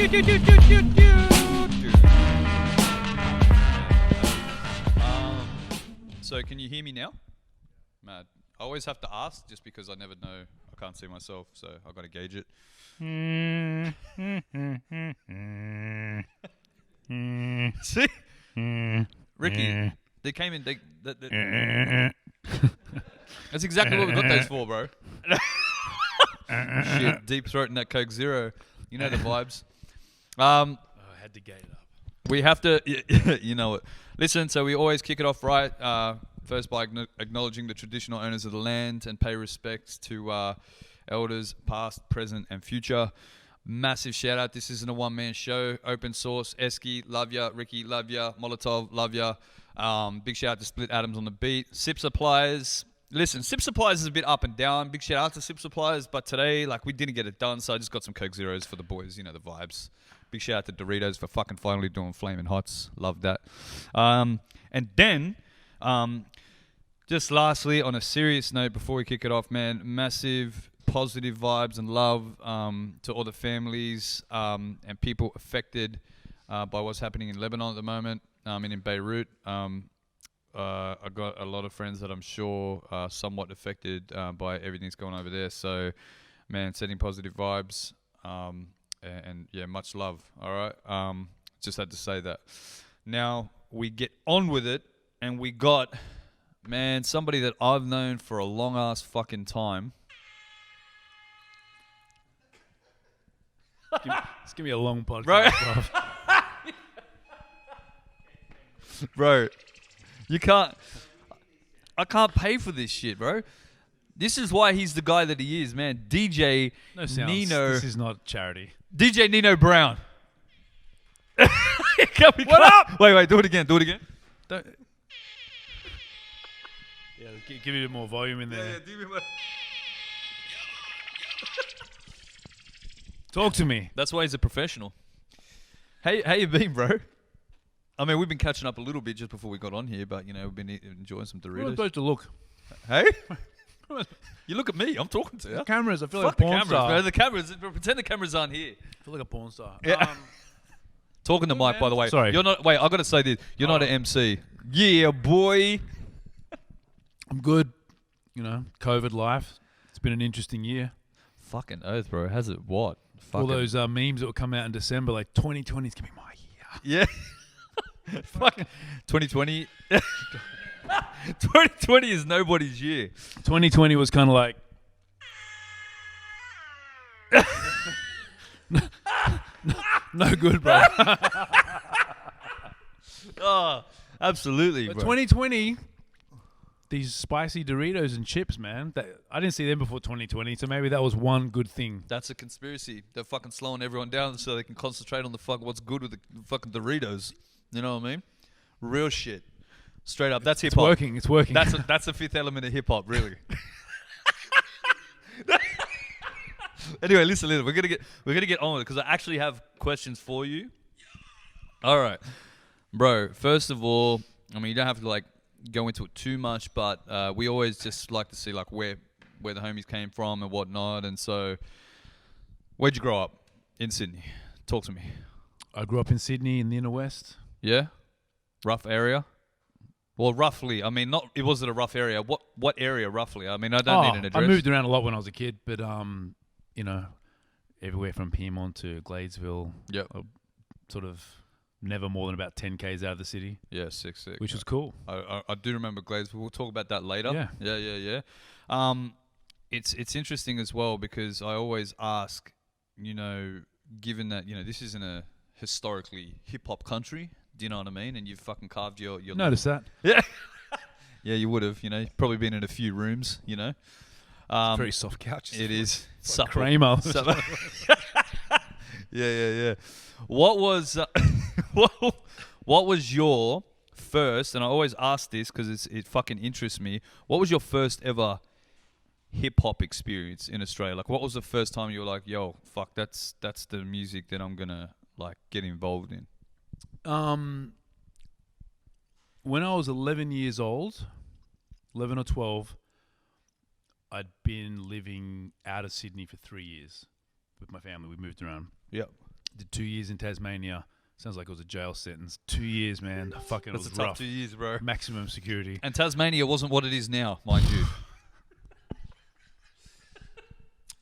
So can you hear me now? Mad. I always have to ask just because I never know. I can't see myself, so I've got to gauge it. See? Ricky, they came in. That's exactly what we got those for, bro. Shit, deep throat in that Coke Zero. You know the vibes. I had to gate it up. We have to, you know it. Listen, so we always kick it off right. First by acknowledging the traditional owners of the land and pay respects to elders past, present, and future. Massive shout out. This isn't a one-man show. Open source. Eski, love ya. Ricky, love ya. Molotov, love ya. Big shout out to Split Atoms on the beat. Sip Suppliers. Listen, Sip Suppliers is a bit up and down. Big shout out to Sip Suppliers. But today, we didn't get it done, so I just got some Coke Zeros for the boys. You know the vibes. Big shout out to Doritos for fucking finally doing Flamin' Hots. Love that. And then, just lastly, on a serious note, before we kick it off, man, massive positive vibes and love to all the families and people affected by what's happening in Lebanon at the moment and in Beirut. I got a lot of friends that I'm sure are somewhat affected by everything that's going on over there. So, man, sending positive vibes. And yeah, much love. All right. Just had to say that. Now we get on with it, and we got, man, somebody that I've known for a long ass fucking time. It's gonna be a long podcast, Bro, you can't. I can't pay for this shit, bro. This is why he's the guy that he is, man. DJ Nino. This is not charity. DJ Nino Brown. What up? Wait, do it again. Don't. Yeah, give it more volume in there. Yeah, give me more. Talk to me. That's why he's a professional. Hey, how you been, bro? I mean, we've been catching up a little bit just before we got on here, but, you know, we've been enjoying some Doritos. We're supposed to look. Hey? You look at me. I'm talking to you. The cameras. I feel Fuck like a porn star. Bro. The cameras. Pretend the cameras aren't here. I feel like a porn star. Yeah. Talking to Mike, man. By the way. Sorry. You're not. Wait, I got to say this. You're not an MC. Yeah, boy. I'm good. You know, COVID life. It's been an interesting year. Fucking oath, bro. Has it what? All those memes that will come out in December, like 2020 is gonna be my year. Yeah. Fuck. 2020. 2020 is nobody's year. 2020 was kind of like. No good, bro. Oh, absolutely, But bro. 2020, these spicy Doritos and chips, man. I didn't see them before 2020, so maybe that was one good thing. That's a conspiracy. They're fucking slowing everyone down so they can concentrate on the what's good with the fucking Doritos. You know what I mean? Real shit. Straight up. That's hip hop. It's working. That's the fifth element of hip hop, really. Anyway, listen. We're gonna get on with it because I actually have questions for you. All right, bro. First of all, I mean, you don't have to go into it too much, but we always just like to see where the homies came from and whatnot. And so, where'd you grow up? In Sydney. Talk to me. I grew up in Sydney in the inner west. Yeah, rough area. Well, roughly. I mean, it wasn't a rough area. What area roughly? I mean, I don't need an address. I moved around a lot when I was a kid, but you know, everywhere from Piedmont to Gladesville. Yep. Sort of never more than about 10 k's out of the city. Yeah, sick. Which was cool. I do remember Gladesville. We'll talk about that later. Yeah. It's interesting as well because I always ask, you know, given that, you know, this isn't a historically hip-hop country, do you know what I mean? And you've fucking carved your Notice that. Yeah. Yeah, you would have, you know, probably been in a few rooms, you know. Very soft couches. It is. Like Kramer. Yeah. What was what was your first, and I always ask this because it fucking interests me, what was your first ever hip-hop experience in Australia? What was the first time you were like, yo, fuck, that's the music that I'm going to, get involved in? When I was 11 years old, 11 or 12, I'd been living out of Sydney for 3 years with my family. We moved around. Yep. Did 2 years in Tasmania. Sounds like it was a jail sentence. 2 years, man. Fucking, That's it a was tough rough. 2 years, bro. Maximum security. And Tasmania wasn't what it is now, mind you.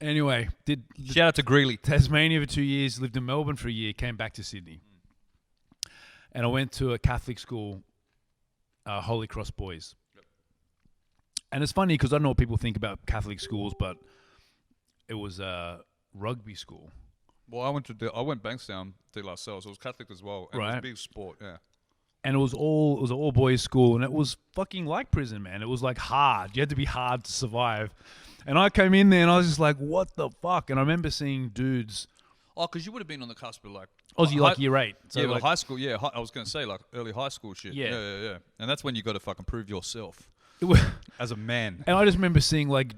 Anyway, did Shout out to Greeley. Tasmania for 2 years, lived in Melbourne for a year, came back to Sydney. And I went to a Catholic school, Holy Cross Boys. And it's funny because I don't know what people think about Catholic schools, but it was a rugby school. Well, I went Bankstown de La Salle, so it was Catholic as well. And it was a big sport, yeah. And it was an all boys school, and it was fucking like prison, man. It was like hard. You had to be hard to survive. And I came in there and I was just like, what the fuck? And I remember seeing dudes. Oh, because you would have been on the cusp of like... Aussie, like year 8. So yeah, like high school, yeah. I was going to say like early high school shit. Yeah. And that's when you got to fucking prove yourself as a man. And I just remember seeing like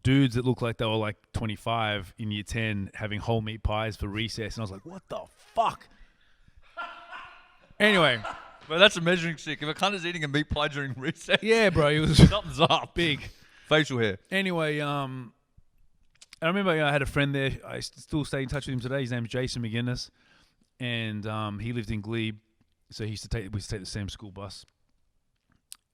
dudes that looked like they were like 25 in year 10 having whole meat pies for recess. And I was like, what the fuck? Anyway. But that's a measuring stick. If a cunt is eating a meat pie during recess... Yeah, bro. It was something's up. Big. Facial hair. Anyway, I remember I had a friend there. I still stay in touch with him today. His name's Jason McGuinness. And he lived in Glebe. So we used to take the same school bus.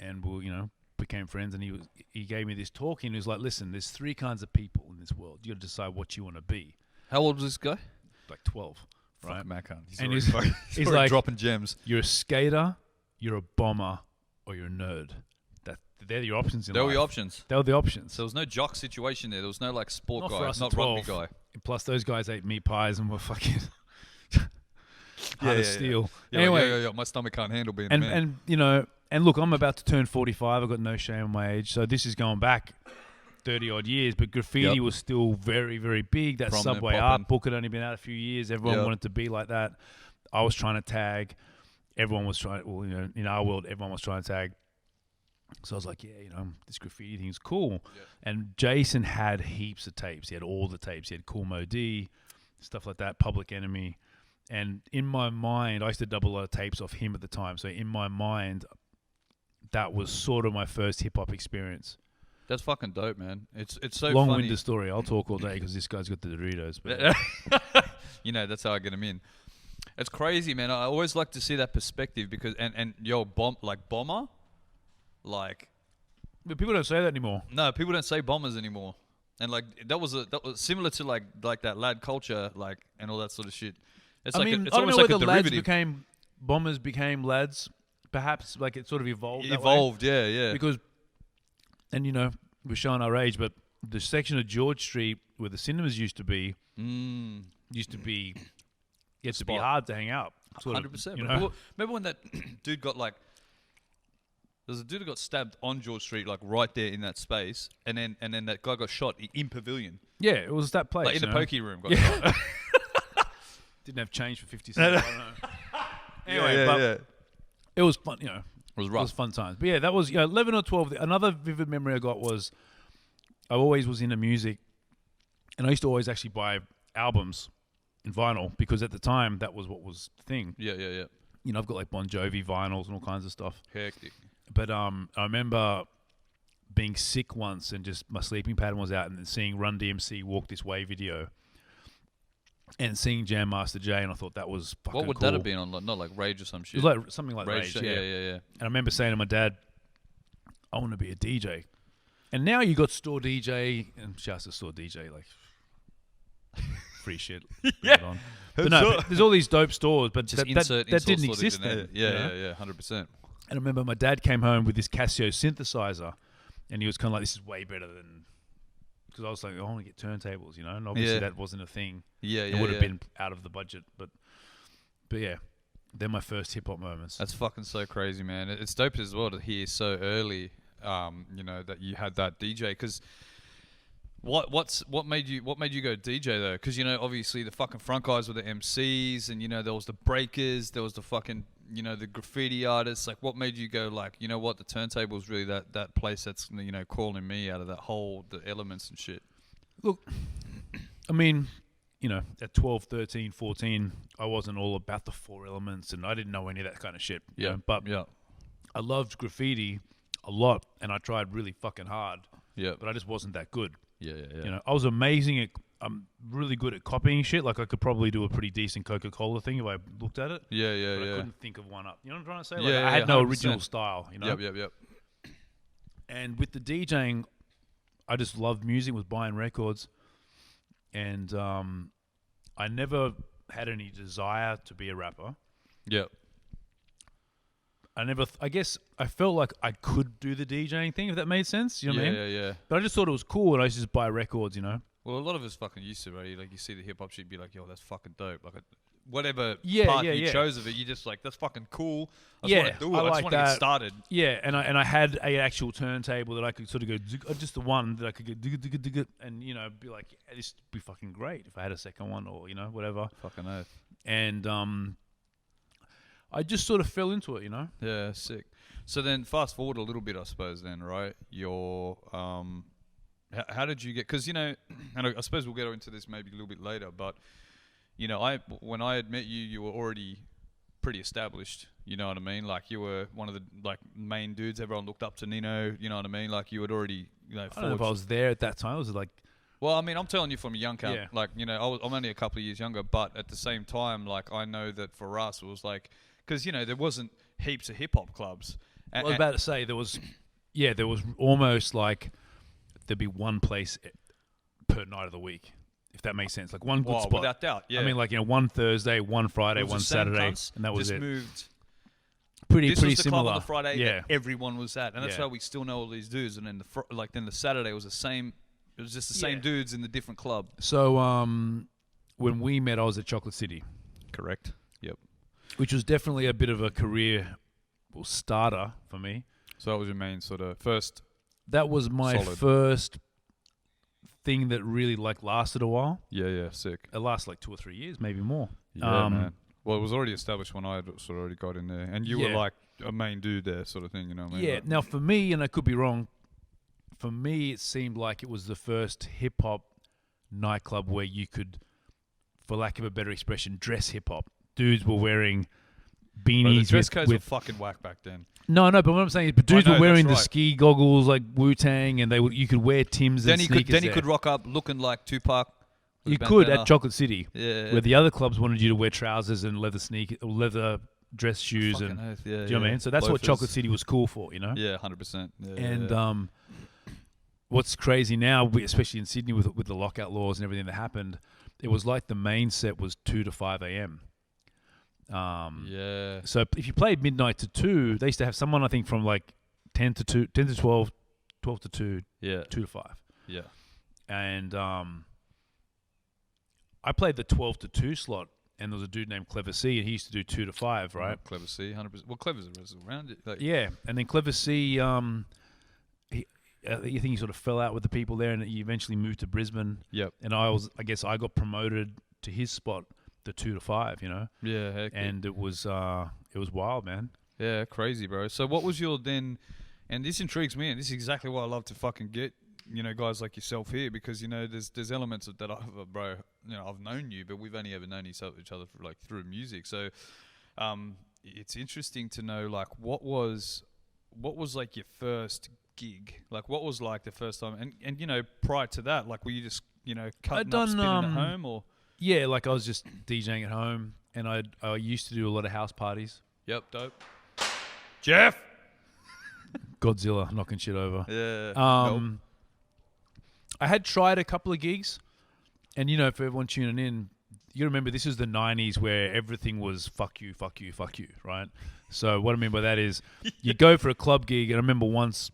And we, became friends. And he gave me this talk. And he was like, listen, there's 3 kinds of people in this world. You got to decide what you want to be. How old was this guy? Like 12. Right? Fuck, Mac cunt. And he's like dropping gems. You're a skater, you're a bomber, or you're a nerd. They're your options in life. They were the options. They were the options. So there was no jock situation there. There was no like sport Not guy, for us not at rugby 12. guy. Plus those guys ate meat pies and were fucking hard to steal. Yeah, anyway, my stomach can't handle being a man. And look, I'm about to turn 45. I've got no shame on my age. So this is going back 30 odd years, but graffiti was still very, very big. That Prominent, Subway poppin'. art book had only been out a few years. Everyone wanted to be like that. I was trying to tag. Everyone was trying. Well, in our world, everyone was trying to tag. So I was like, this graffiti thing is cool. Yeah. And Jason had heaps of tapes. He had all the tapes. He had Cool Mo D, stuff like that, Public Enemy. And in my mind, I used to double a lot of tapes off him at the time. So in my mind, that was sort of my first hip-hop experience. That's fucking dope, man. It's so long-winded funny. Story. I'll talk all day because this guy's got the Doritos. But that's how I get him in. It's crazy, man. I always like to see that perspective because bomber. Like, but people don't say that anymore. No, people don't say bombers anymore, and like that was similar to like that lad culture, like and all that sort of shit. It's I don't know whether lads became bombers, became lads. Perhaps like it sort of evolved. Yeah. Because, and we're showing our age, but the section of George Street where the cinemas used to be, used to be hard to hang out. 100%. Remember when that dude got like. There's a dude who got stabbed on George Street, like right there in that space, and then that guy got shot in Pavilion. Yeah, it was that place. Like in the pokey room. Got shot. Didn't have change for 50 cents. I don't know. Anyway, it was fun. It was rough. It was fun times. But yeah, that was 11 or 12. Another vivid memory I got was I always was into music, and I used to always actually buy albums in vinyl because at the time that was what was the thing. Yeah. I've got like Bon Jovi vinyls and all kinds of stuff. Hectic. But I remember being sick once and just my sleeping pattern was out and then seeing Run DMC Walk This Way video and seeing Jam Master Jay, and I thought that was fucking What would cool. that have been on? Not like Rage or some shit? It was like something like Rage, yeah. Yeah. And I remember saying to my dad, I want to be a DJ. And now you got Store DJ, and shouts to Store DJ, like free shit. Yeah. But no, but there's all these dope stores, but just that didn't exist then. Yeah, 100%. And I remember my dad came home with this Casio synthesizer, and he was kind of like, this is way better than... Because I was like, I want to get turntables, and obviously that wasn't a thing. Yeah. It would have been out of the budget, but yeah, they're my first hip-hop moments. That's fucking so crazy, man. It's dope as well to hear so early, that you had that DJ, because... What made you go DJ though? Because obviously the fucking front guys were the MCs, and there was the breakers, there was the fucking the graffiti artists. Like, what made you go like, the turntable's really that place that's calling me out of that whole the elements and shit. Look, I mean, at 12, 13, 14, I wasn't all about the 4 elements, and I didn't know any of that kind of shit. But I loved graffiti a lot, and I tried really fucking hard. Yeah, but I just wasn't that good. Yeah. I was amazing at I'm really good at copying shit. Like I could probably do a pretty decent Coca-Cola thing if I looked at it. Yeah, But yeah. I couldn't think of one up. You know what I'm trying to say? Like, Yeah, I had no 100%. original style, you know? Yep. And with the DJing, I just loved music, was buying records. And I never had any desire to be a rapper. Yep. I guess I felt like I could do the DJing thing, if that made sense. You know what I mean? Yeah. But I just thought it was cool, and I used to just buy records, you know? Well, a lot of us fucking used to, right? Like, you see the hip-hop shit, be like, yo, that's fucking dope. Like, whatever part you chose of it, you just like, that's fucking cool. I just want to do it. I just want to get started. Yeah, and I had an actual turntable that I could sort of go, just the one that I could go, and, you know, be like, yeah, this would be fucking great if I had a second one or, you know, whatever. Fucking oath. And I just sort of fell into it, you know? Yeah, sick. So then fast forward a little bit, I suppose, then, right? Your, how did you get, because, you know, and I suppose we'll get into this maybe a little bit later, but, you know, when I had met you, you were already pretty established, you know what I mean? Like, you were one of the, like, main dudes everyone looked up to, Nino, you know what I mean? Like, you had already, you know, I don't know if I was there at that time. It was like... Well, I mean, I'm telling you from a young count, Yeah. like, you know, I'm only a couple of years younger, but at the same time, like, I know that for us, it was like, because, you know, there wasn't heaps of hip-hop clubs. I was about to say, there was almost like there'd be one place per night of the week, if that makes sense. Like one good spot. Without doubt, yeah. I mean, like, you know, one Thursday, one Friday, one Saturday, and that was just it. Moved. Pretty This was the similar. club on the Friday yeah. that everyone was at, and that's Yeah. why we still know all these dudes. And then then the Saturday was the same. It was just the same dudes in the different club. So when we met, I was at Chocolate City. Correct. Yep. Which was definitely a bit of a career starter for me. So that was your main sort of first. That was my first thing that really like lasted a while. Yeah, sick. It lasted like 2 or 3 years, maybe more. Yeah, man. Well, it was already established when I had sort of already got in there, and you were Yeah. like a main dude there, sort of thing. You know what I mean? Yeah. Like, Now, for me, and I could be wrong, for me, it seemed like it was the first hip hop nightclub where you could, for lack of a better expression, dress hip hop. Dudes were wearing beanies. Bro, the dress codes were with fucking whack back then. No, but what I'm saying is, but dudes know, were wearing the that's right. ski goggles like Wu-Tang, and you could wear Timbs and sneakers. Then you could rock up looking like Tupac. with You a could bandana. at Chocolate City, Yeah. where the other clubs wanted you to wear trousers and leather dress shoes, Fucking and oath, yeah, do you know what I mean? So that's what Loafers. Chocolate City was cool for, you know. Yeah, 100%. Yeah, And what's crazy now, especially in Sydney with the lockout laws and everything that happened, it was like the main set was 2 to 5 a.m. yeah. So if you played midnight to 2, they used to have someone, I think, from like 10 to 12, 12 to 2, Yeah. 2 to 5. Yeah. And I played the 12 to 2 slot, and there was a dude named Clever C, and he used to do 2 to 5, right? Clever C, 100%. Well, Clever's around it. Like, Yeah, and then Clever C, I think he sort of fell out with the people there, and he eventually moved to Brisbane. Yep. And I guess I got promoted to his spot, the 2 to 5, you know. Yeah, heck yeah. And it was wild, man. Yeah, crazy, bro. So what was your then, and this intrigues me, and this is exactly why I love to fucking get, you know, guys like yourself here, because, you know, there's elements of that bro, you know, I've known you, but we've only ever known each other for, like, through music. So it's interesting to know, like, what was like your first gig? Like, what was like the first time? And you know, prior to that, like, were you just, you know, cutting up, spinning at home, or? Yeah, like I was just DJing at home, and I used to do a lot of house parties. Yep, dope. Jeff. Godzilla knocking shit over. Yeah. I had tried a couple of gigs, and, you know, for everyone tuning in, you remember this is the 90s where everything was fuck you, right? So what I mean by that is you go for a club gig, and I remember once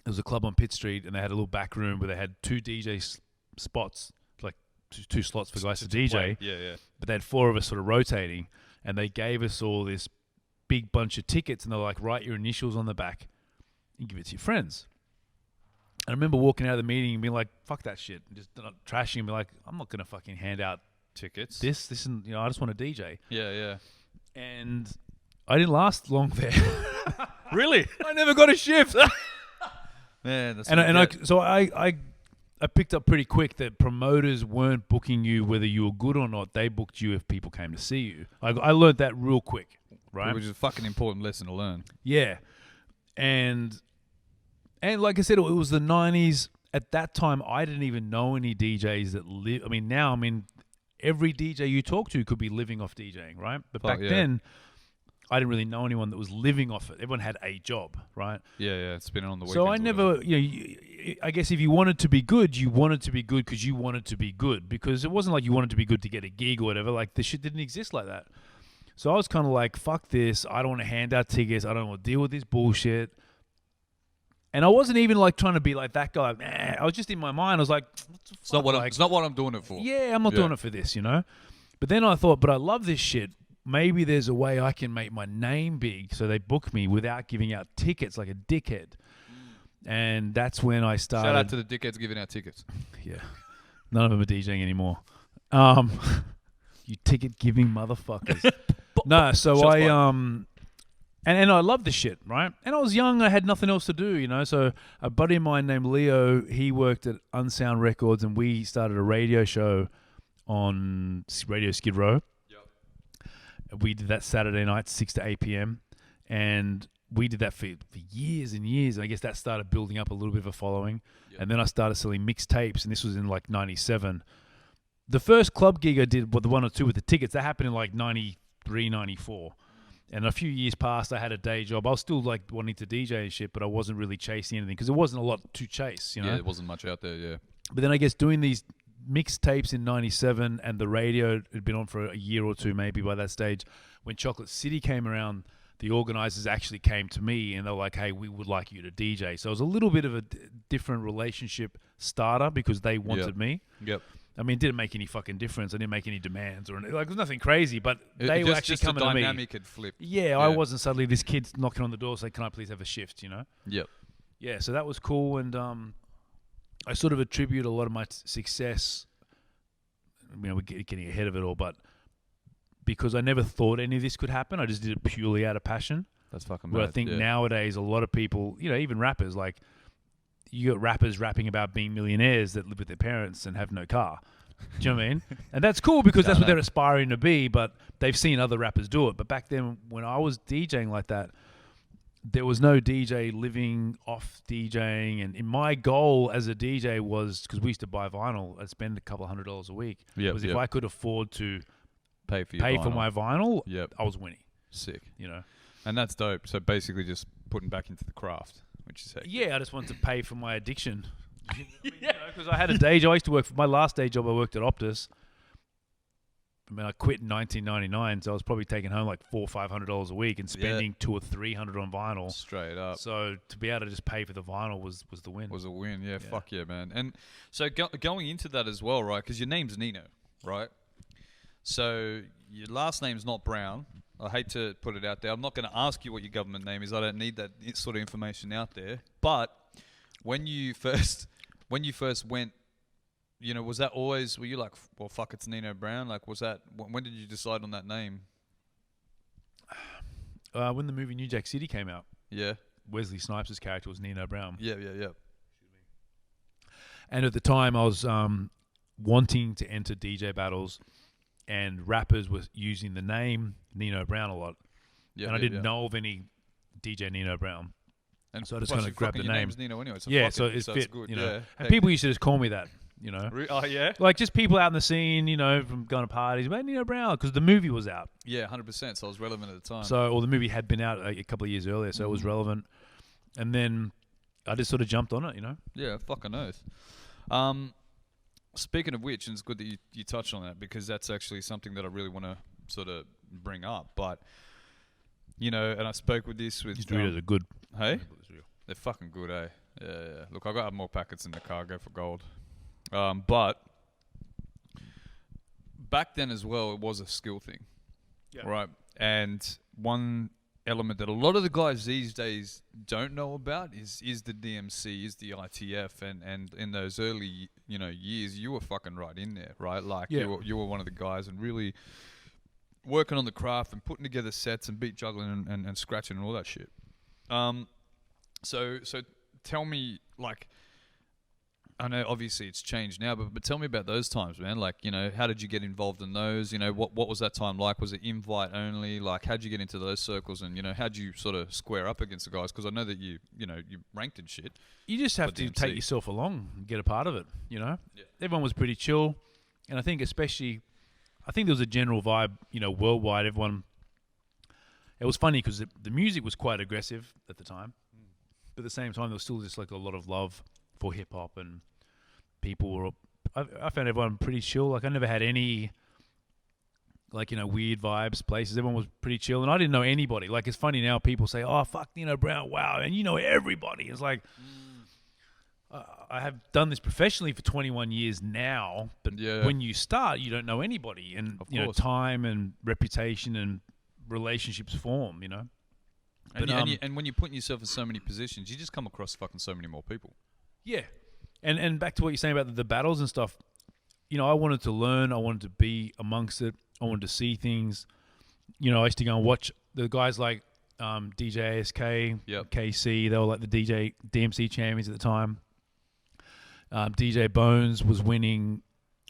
there was a club on Pitt Street, and they had a little back room where they had 2 DJ spots, like two slots for guys to DJ. Play. Yeah. But they had 4 of us sort of rotating, and they gave us all this big bunch of tickets, and they're like, write your initials on the back and give it to your friends. And I remember walking out of the meeting and being like, fuck that shit, and just not trashing and be like, I'm not going to fucking hand out Tickets. this, and, you know, I just want to DJ. Yeah. And I didn't last long there. Really? I never got a shift. Man, that's I picked up pretty quick that promoters weren't booking you whether you were good or not. They booked you if people came to see you. I learned that real quick, right? Which is a fucking important lesson to learn. Yeah. And like I said, it was the 90s, at that time, I didn't even know any DJs that live. I mean, now, every DJ you talk to could be living off DJing, right? But back then, I didn't really know anyone that was living off it. Everyone had a job, right? Yeah, spinning on the weekends. So I never, I guess if you wanted to be good, you wanted to be good because you wanted to be good. Because it wasn't like you wanted to be good to get a gig or whatever. Like, the shit didn't exist like that. So I was kind of like, fuck this. I don't want to hand out tickets. I don't want to deal with this bullshit. And I wasn't even like trying to be like that guy. Man, I was just in my mind. I was like, it's not what I'm doing it for. Yeah, I'm not doing it for this, But then I thought, but I love this shit. Maybe there's a way I can make my name big. So they book me without giving out tickets like a dickhead. And that's when I started. Shout out to the dickheads giving out tickets. Yeah. None of them are DJing anymore. You ticket giving motherfuckers. No, so Shots And I loved the shit, right? And I was young, I had nothing else to do, So a buddy of mine named Leo, he worked at Unsound Records, and we started a radio show on Radio Skid Row. Yep. We did that Saturday night, 6 to 8 p.m. And we did that for years and years. And I guess that started building up a little bit of a following. Yep. And then I started selling mixtapes, and this was in like 97. The first club gig I did, the one or two with the tickets, that happened in like 93, 94. And a few years passed, I had a day job. I was still like wanting to DJ and shit, but I wasn't really chasing anything because there wasn't a lot to chase, Yeah, there wasn't much out there, yeah. But then I guess doing these mixtapes in 97 and the radio had been on for a year or two maybe by that stage. When Chocolate City came around, the organizers actually came to me and they were like, hey, we would like you to DJ. So it was a little bit of a different relationship starter because they wanted me. Yep. I mean, it didn't make any fucking difference. I didn't make any demands or anything. Like, it was nothing crazy, but they were actually coming to me. The dynamic had flipped. Yeah, I wasn't suddenly this kid's knocking on the door saying, can I please have a shift, Yep. Yeah, so that was cool. And I sort of attribute a lot of my success, we're getting ahead of it all, but because I never thought any of this could happen. I just did it purely out of passion. That's fucking But mad, I think nowadays a lot of people, even rappers, like, you got rappers rapping about being millionaires that live with their parents and have no car. Do you know what I mean? And that's cool because that's what they're aspiring to be, but they've seen other rappers do it. But back then, when I was DJing like that, there was no DJ living off DJing. And my goal as a DJ was, because we used to buy vinyl, I'd spend a couple $100 a week. If I could afford to pay for my vinyl, I was winning. Sick. And that's dope. So basically just putting back into the craft. Which is I just wanted to pay for my addiction. Because I had a day job. I used to work for my last day job. I worked at Optus. I quit in 1999, so I was probably taking home like $400 or $500 a week and spending $200 or $300 on vinyl. Straight up. So to be able to just pay for the vinyl was the win. Was a win, yeah. Fuck yeah, man. And so going into that as well, right? Because your name's Nino, right? So your last name's not Brown. I hate to put it out there. I'm not going to ask you what your government name is. I don't need that sort of information out there. But when you first went, was that always, were you like, well, fuck, it's Nino Brown? Like, was that, when did you decide on that name? When the movie New Jack City came out. Yeah. Wesley Snipes' character was Nino Brown. Yeah. And at the time, I was wanting to enter DJ battles, and rappers were using the name Nino Brown a lot. And I didn't know of any DJ Nino Brown. And so I just kind of grabbed the name. Your name's Nino anyway. So so it fit, good. And people used to just call me that, Oh, yeah? Like just people out in the scene, from going to parties, man, Nino Brown, because the movie was out. Yeah, 100%. So it was relevant at the time. Or the movie had been out a couple of years earlier, so it was relevant. And then I just sort of jumped on it, Yeah, fucking oath. Speaking of which, and it's good that you touched on that because that's actually something that I really want to sort of bring up. But, and I spoke with this with... These Doritos are good. Hey? They're fucking good, eh? Yeah. Look, I got more packets in the car. Go for gold. But back then as well, it was a skill thing, right? And one element that a lot of the guys these days don't know about is the DMC, is the ITF, and in those early years, you were fucking right in there, right? Like you were one of the guys and really working on the craft and putting together sets and beat juggling and scratching and all that shit. So tell me, like, I know obviously it's changed now, but tell me about those times, man. Like, you know, how did you get involved in those? You know, what was that time like? Was it invite only? Like, how'd you get into those circles? And, you know, how'd you sort of square up against the guys? Because I know that you ranked and shit. You just have for to DMC. take yourself along and get a part of it, you know? Yeah. Everyone was pretty chill. And I think I think there was a general vibe, you know, worldwide. Everyone, it was funny because the music was quite aggressive at the time. But at the same time, there was still just like a lot of love for hip hop, and people were. I found everyone pretty chill. Like I never had any, like, you know, weird vibes, places. Everyone was pretty chill, and I didn't know anybody. Like it's funny now, people say, "Oh fuck, Nino Brown, wow," and you know everybody. It's like I have done this professionally for 21 years now, but when you start, you don't know anybody, and you know, time and reputation and relationships form. You know. And when you're putting yourself in so many positions, you just come across fucking so many more people. Yeah. And back to what you're saying about the battles and stuff, you know, I wanted to learn. I wanted to be amongst it. I wanted to see things. You know, I used to go and watch the guys like DJ ASK, KC. They were like the DMC champions at the time. DJ Bones was winning.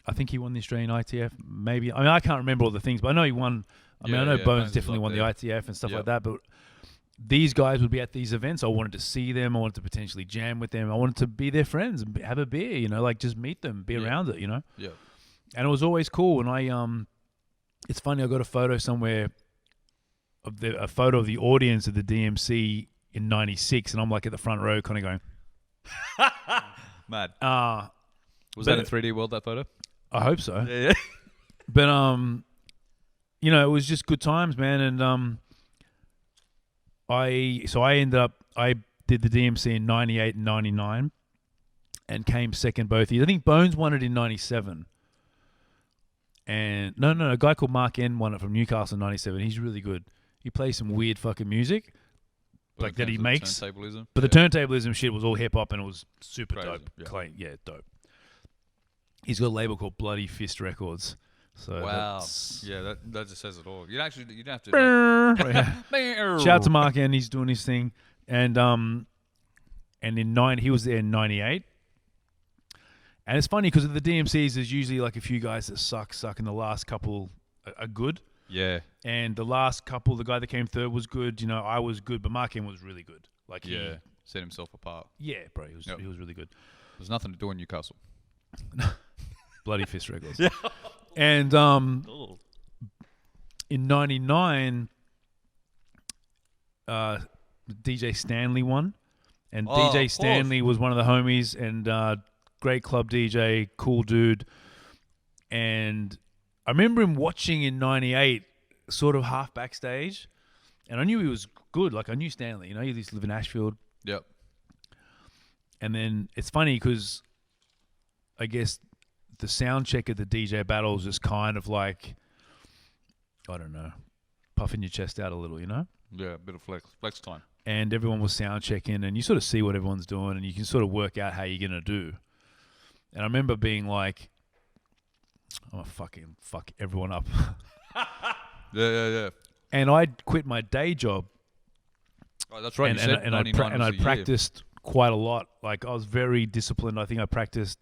I think he won the Australian ITF. Maybe. I mean, I can't remember all the things, but I know he won. I know Bones definitely won the ITF and stuff like that, but these guys would be at these events. I wanted to see them. I wanted to potentially jam with them. I wanted to be their friends and have a beer, you know, like just meet them, be around it, you know? Yeah. And it was always cool. And it's funny, I got a photo somewhere of a photo of the audience of the DMC in 96, and I'm like at the front row kind of going. Mad. Was that in 3D World, that photo? I hope so. Yeah. But, you know, it was just good times, man. And, I did the DMC in 98 and 99 and came second both years. I think Bones won it in 97. And no, a guy called Mark N won it from Newcastle in 97. He's really good. He plays some weird fucking music like that he makes. Turntablism. But the turntablism shit was all hip hop and it was super dope. Yeah. Clean. Yeah, dope. He's got a label called Bloody Fist Records. So wow. Yeah, that just says it all. You don't have to. Shout out to Mark N. He's doing his thing. And he was there in 98. And it's funny because of the DMCs, there's usually like a few guys that suck, and the last couple are good. Yeah. And the last couple, the guy that came third was good. You know, I was good, but Mark N was really good. Like he set himself apart. Yeah, bro, he was really good. There's nothing to do in Newcastle. Bloody Fist Records. Yeah. And in 99, DJ Stanley won. And DJ Stanley was one of the homies and great club DJ, cool dude. And I remember him watching in 98, sort of half backstage. And I knew he was good. Like, I knew Stanley. You know, he used to live in Ashfield. Yep. And then it's funny because I guess the sound check at the DJ battles is kind of like, I don't know, puffing your chest out a little, you know? Yeah, a bit of flex time. And everyone was sound checking, and you sort of see what everyone's doing, and you can sort of work out how you're going to do. And I remember being like, I'm going to fucking fuck everyone up. Yeah. And I'd quit my day job. Oh, that's right. And I practiced quite a lot. Like, I was very disciplined. I think I practiced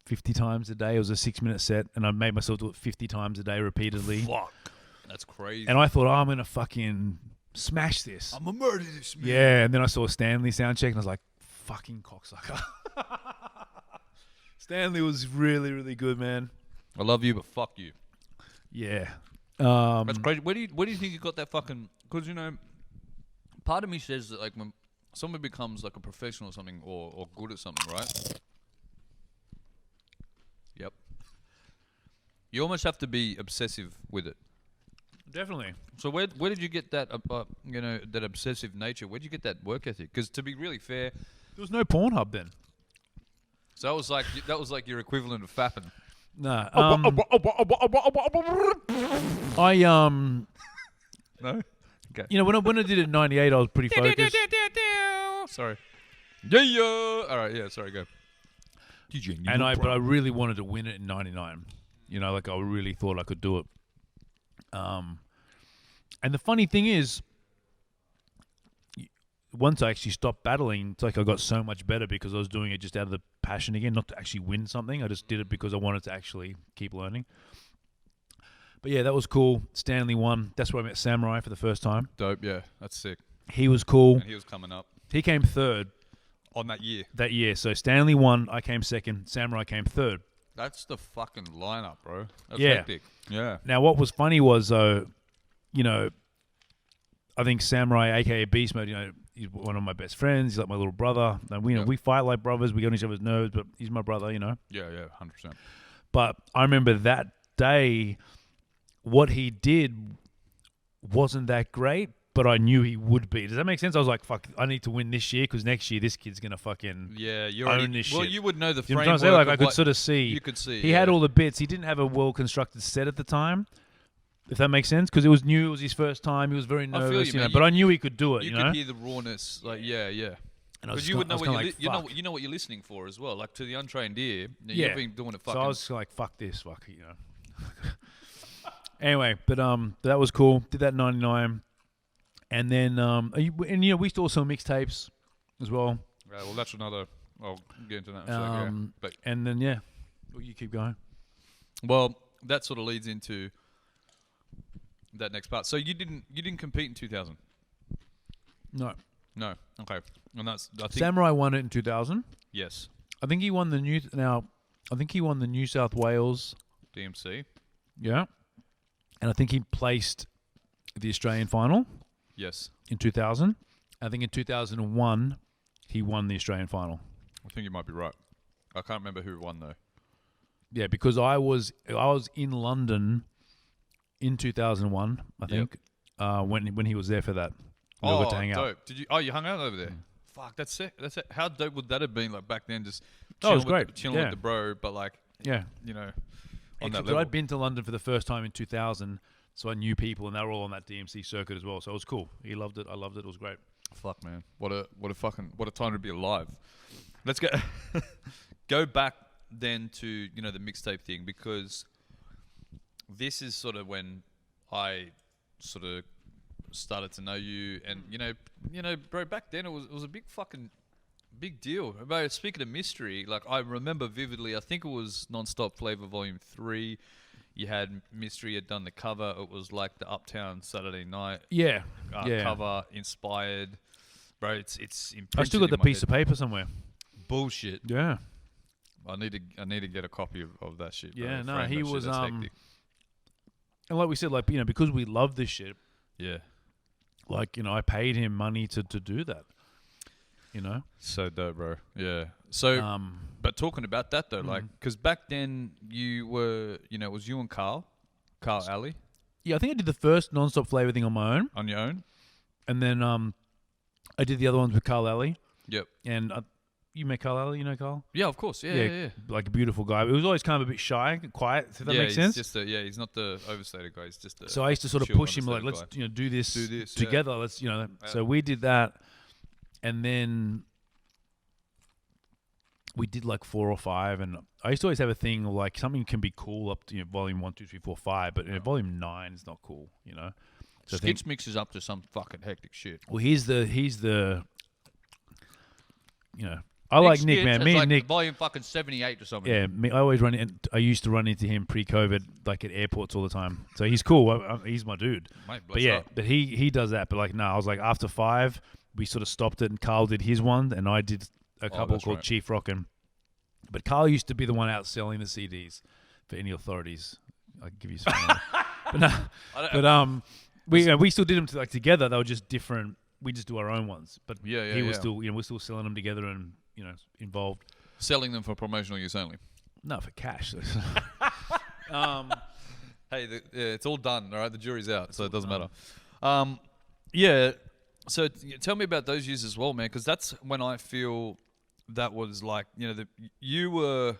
50 times a day. It was a 6-minute set, and I made myself do it 50 times a day repeatedly. Fuck. That's crazy. And I thought, I'm going to fucking smash this. I'm going to murder this, man. Yeah, and then I saw Stanley sound check, and I was like, fucking cocksucker. Stanley was really, really good, man. I love you, but fuck you. Yeah. That's crazy. Where do you think you got that fucking... Because, you know, part of me says that, like, when someone becomes, like, a professional or something, or good at something, right? Yep. You almost have to be obsessive with it. Definitely. So where did you get that, that obsessive nature? Where did you get that work ethic? Because to be really fair... There was no Pornhub then. So that was like your equivalent of fapping. No. No? Okay. You know, when I did it in 98, I was pretty focused. Sorry. Yeah. All right, yeah, sorry, go. But I really wanted to win it in 99. You know, like I really thought I could do it. And the funny thing is, once I actually stopped battling, it's like I got so much better because I was doing it just out of the passion again, not to actually win something. I just did it because I wanted to actually keep learning. But yeah, that was cool. Stanley won. That's where I met Samurai for the first time. Dope, yeah. That's sick. He was cool. And he was coming up. He came third. On that year. That year. So Stanley won, I came second, Samurai came third. That's the fucking lineup, bro. That's Yeah. hectic. Yeah. Now, what was funny was, I think Samurai, aka Beast Mode, he's one of my best friends. He's like my little brother. And we fight like brothers. We get on each other's nerves, but he's my brother, Yeah, 100%. But I remember that day, what he did wasn't that great, but I knew he would be. Does that make sense? I was like, fuck, I need to win this year because next year this kid's going to fucking own this shit. Well, you would know the You know framework. what I'm saying? Like, I could sort of see. You could see. He had all the bits. He didn't have a well-constructed set at the time, if that makes sense, because it was new. It was his first time. He was very I feel nervous, you, man. but I knew he could do it, You know? could hear the rawness. Like, yeah. And I was Because you would know I was what kinda like, you know what you're listening for as well. Like to the untrained ear, Yeah. you've been doing it fucking. So I was like, fuck this, fuck it, Anyway, but that was cool. Did that in 99. And then, we still saw mixtapes as well. Yeah, well, that's another. I'll get into that. In a second, But And then, well, you keep going. well, that sort of leads into that next part. So you didn't compete in 2000. No. No. Okay. And that's I think Samurai won it in 2000. yes. I think he won the New South Wales. DMC. Yeah. And I think he placed the Australian final Yes. in 2000. I think in 2001 he won the Australian final. I think you might be right. I can't remember who won though. Yeah, because I was in London in 2001, I think, when he was there for that. We all got to hang out. Dope. Did you? Oh, you hung out over there. Fuck, that's it. That's it. How dope would that have been? Like back then, just Oh, it was great. Chilling Yeah. with the bro, but like Yeah. On that Except level. I'd been to London for the first time in 2000, so I knew people, and they were all on that DMC circuit as well. So it was cool. He loved it. I loved it. It was great. Fuck, man. What a time to be alive. Let's go back then to the mixtape thing, because this is sort of when I sort of started to know you, and bro, back then it was a big deal. Bro, speaking of mystery, like I remember vividly, I think it was Non-Stop Flavor Volume 3. You had Mystery had done the cover. It was like the Uptown Saturday Night cover, inspired. Bro, it's imprinted. I still got the piece of paper somewhere. Bullshit. Yeah. I need to get a copy of that shit. Bro. Yeah, no, Frame he that shit, was that's hectic. and like we said, like because we love this shit, Yeah. like I paid him money to do that. So dope, bro. Yeah. So, but talking about that though, like, because back then you were, it was you and Carl Alley Yeah, I think I did the first Non-Stop Flavor thing on my own, on your own. and then I did the other ones with Carl Alley. Yep. And you met Carl Alley, Carl? Yeah, of course. Yeah. Like a beautiful guy. He was always kind of a bit shy, quiet. If that makes sense. He's not the overstated guy. He's just. So I used to sort of chill, push him, like, let's understated do this yeah. together. Let's So we did that, and then we did like 4 or 5. And I used to always have a thing of like something can be cool up to volume 1, 2, 3, 4, 5, but volume 9 is not cool. So Skits mixes up to some fucking hectic shit. Well, he's the I like Nick, man. Me and like Nick, volume fucking 78 or something. yeah. I always I used to run into him pre-COVID, like at airports all the time. So he's cool. He's my dude. Mate, But yeah, but he does that. But like, no, I was like after 5, we sort of stopped it, and Carl did his one, and I did a couple called Chief Rockin'. But Carl used to be the one out selling the CDs for any authorities. I can give you some. But no, we still did them together. They were just different. We just do our own ones. But he was still, we're still selling them together and involved. Selling them for promotional use only. No, for cash. Hey, it's all done. All right, the jury's out, so it doesn't matter. Yeah. So tell me about those years as well, man, because that's when I feel that was like you were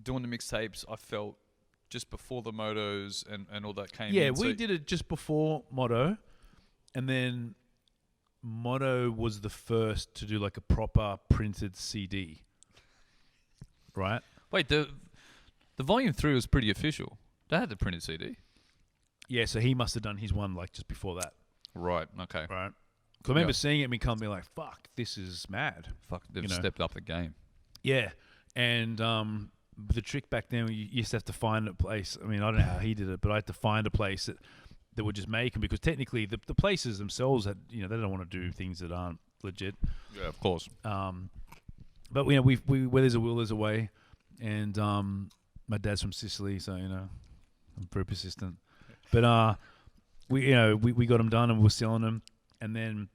doing the mixtapes. I felt just before the motos and all that came in. Yeah, we did it just before Moto, and then Moto was the first to do like a proper printed CD. Right? Wait, the volume 3 was pretty official. They had the printed CD. Yeah, so he must have done his one like just before that. Right. Okay. Right. 'Cause I remember seeing it and become being like, fuck, this is mad. Fuck, they've stepped up the game. Yeah. And the trick back then, you used to have to find a place. I mean, I don't know how he did it, but I had to find a place that would just make them, because technically the places themselves had, they don't want to do things that aren't legit. Yeah, of course. But we where there's a will, there's a way. And my dad's from Sicily, so I'm very persistent. But we got them done and we were selling them, and then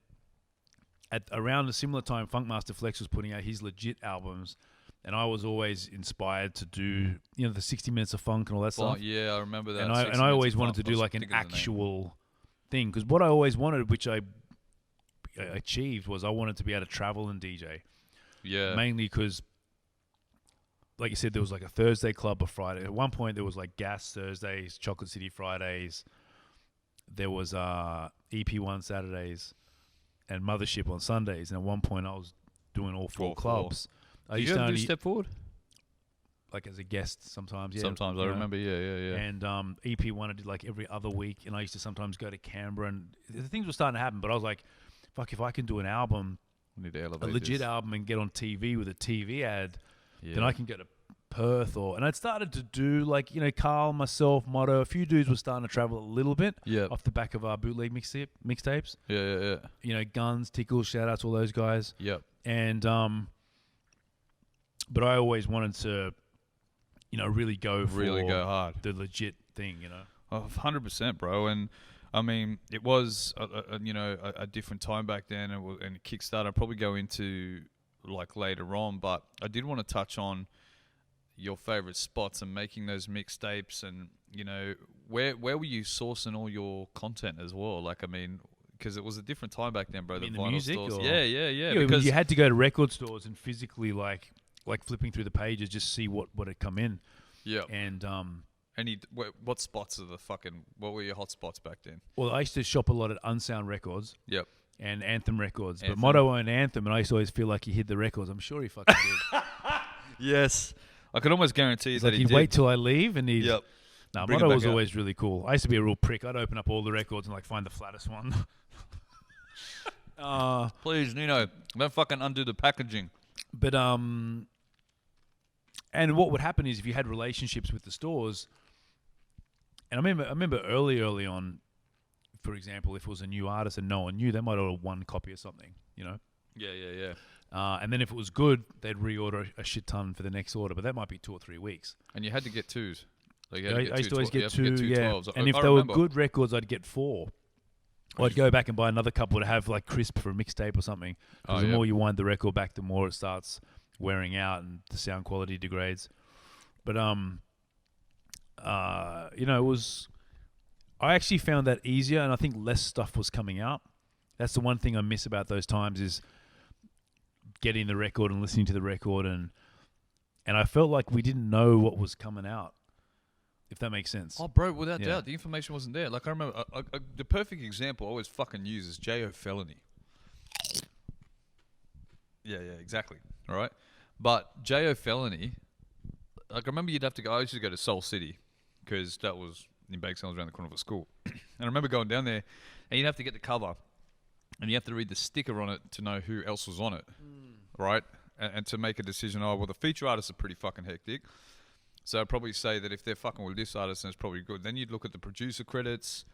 at around a similar time, Funkmaster Flex was putting out his legit albums. And I was always inspired to do, the 60 Minutes of Funk and all that stuff. Yeah, I remember that. And I always wanted to do like an actual thing, because what I always wanted, which I achieved, was I wanted to be able to travel and DJ. Yeah. Mainly because, like you said, there was like a Thursday club, a Friday. At one point, there was like Gas Thursdays, Chocolate City Fridays. There was EP1 Saturdays and Mothership on Sundays. And at one point, I was doing all four clubs. Did you ever do Step Forward? Like as a guest sometimes, yeah. Sometimes, I remember, yeah. And EP1 I did like every other week, and I used to sometimes go to Canberra, and the things were starting to happen, but I was like, fuck, if I can do an album, a legit album, and get on TV with a TV ad, then I can go to Perth, and I'd started to do like, Carl, myself, Motto, a few dudes were starting to travel a little bit off the back of our bootleg mixtapes. Yeah. Guns, Tickles, shout out to all those guys. Yep. And but I always wanted to, really go hard, the legit thing, 100%, bro. And I mean, it was a different time back then, and Kickstarter. I'll probably go into like later on, but I did want to touch on your favorite spots and making those mixtapes, and where were you sourcing all your content as well? Like, I mean, because it was a different time back then, bro. The vinyl music stores, or? Yeah. Because you had to go to record stores and physically like flipping through the pages, just see what had come in. Yeah. And what spots are what were your hot spots back then? Well, I used to shop a lot at Unsound Records. Yep. And Anthem Records. But Motto owned Anthem, and I used to always feel like he hid the records. I'm sure he fucking did. Yes. I could almost guarantee that he did. He'd wait till I leave, and he'd... Yep. No, Motto was always really cool. I used to be a real prick. I'd open up all the records and like find the flattest one. Please, Nino, don't fucking undo the packaging. But and what would happen is if you had relationships with the stores, and I remember early on, for example, if it was a new artist and no one knew, they might order one copy of something, Yeah. And then if it was good, they'd reorder a shit ton for the next order, but that might be 2 or 3 weeks. And you had to get twos. Like I used to always get two, 12s. And if they were good records, I'd get 4. Or I'd go back and buy another couple to have like crisp for a mixtape or something. Because the more you wind the record back, the more it starts wearing out and the sound quality degrades. But it was... I actually found that easier, and I think less stuff was coming out. That's the one thing I miss about those times, is getting the record and listening to the record, and I felt like we didn't know what was coming out, if that makes sense. Oh, bro, without doubt, the information wasn't there. Like, I remember the perfect example I always fucking use is J.O. Felony. Yeah, exactly. All right, but J.O. Felony, like, I remember you'd have to go. I used to go to Soul City because that was in Bakestown, around the corner of a school. And I remember going down there, and you'd have to get the cover, and you have to read the sticker on it to know who else was on it, right? And to make a decision, well, the feature artists are pretty fucking hectic. So I'd probably say that if they're fucking with this artist, then it's probably good. Then you'd look at the producer credits.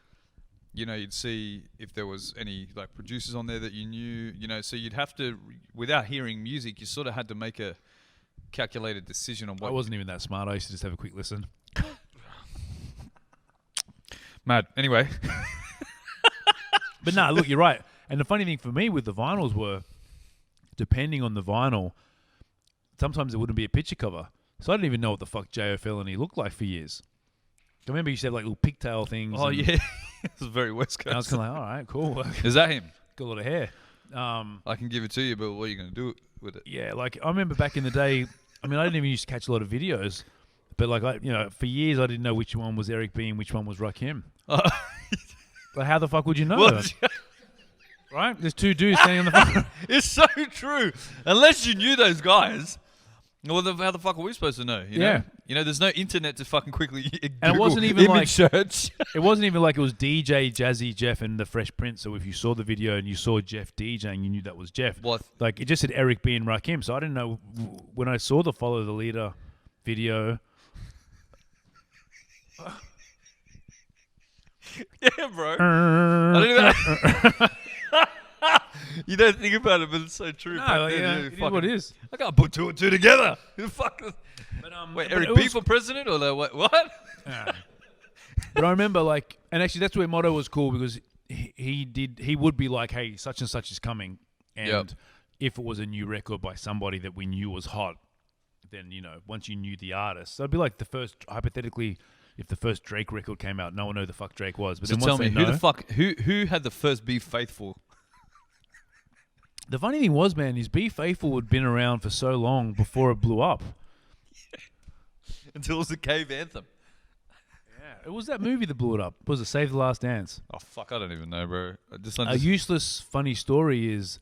You'd see if there was any like producers on there that you knew. So you'd have to, without hearing music, you sort of had to make a calculated decision on what. I wasn't even that smart. I used to just have a quick listen. Mad. Anyway. But no, look, you're right. And the funny thing for me with the vinyls were, depending on the vinyl, sometimes there wouldn't be a picture cover. So I didn't even know what the fuck J.O. Felony looked like for years. I remember you used to have like little pigtail things. Oh, yeah. It was very West Coast. And I was kind of like, all right, cool. Is that him? Got a lot of hair. I can give it to you, but what are you going to do with it? Yeah, like I remember back in the day, I didn't even used to catch a lot of videos. But like, for years I didn't know which one was Eric B and which one was Rakim. Like, how the fuck would you know? Well, right? There's 2 dudes standing on the front. It's so true. Unless you knew those guys, Well, how the fuck are we supposed to know? Yeah. You know, there's no internet to fucking quickly Google And it wasn't even image like search. it wasn't even like it was DJ Jazzy Jeff and the Fresh Prince. So if you saw the video and you saw Jeff DJing, you knew that was Jeff. What? Like it just said Eric B and Rakim. So I didn't know when I saw the Follow the Leader video. Yeah, bro. I don't even. You don't think about it, but it's so true. No, it is what it is. I can't put two and two together. Who the fuck? Wait, but Eric it B was- for president or like what? But I remember like, and actually that's where Motto was cool because he would be like, hey, such and such is coming, and Yep. if it was a new record by somebody that we knew was hot, then once you knew the artist, so it'd be like the first hypothetically. If the first Drake record came out, no one knew who the fuck Drake was. But So then tell once me, they know, who the fuck who had the first Be Faithful? The funny thing was, man, his Be Faithful had been around for so long before it blew up. Until it was the Cave Anthem. Yeah, it was that movie that blew it up. Was it Save the Last Dance? Oh fuck, I don't even know, bro. A useless, funny story is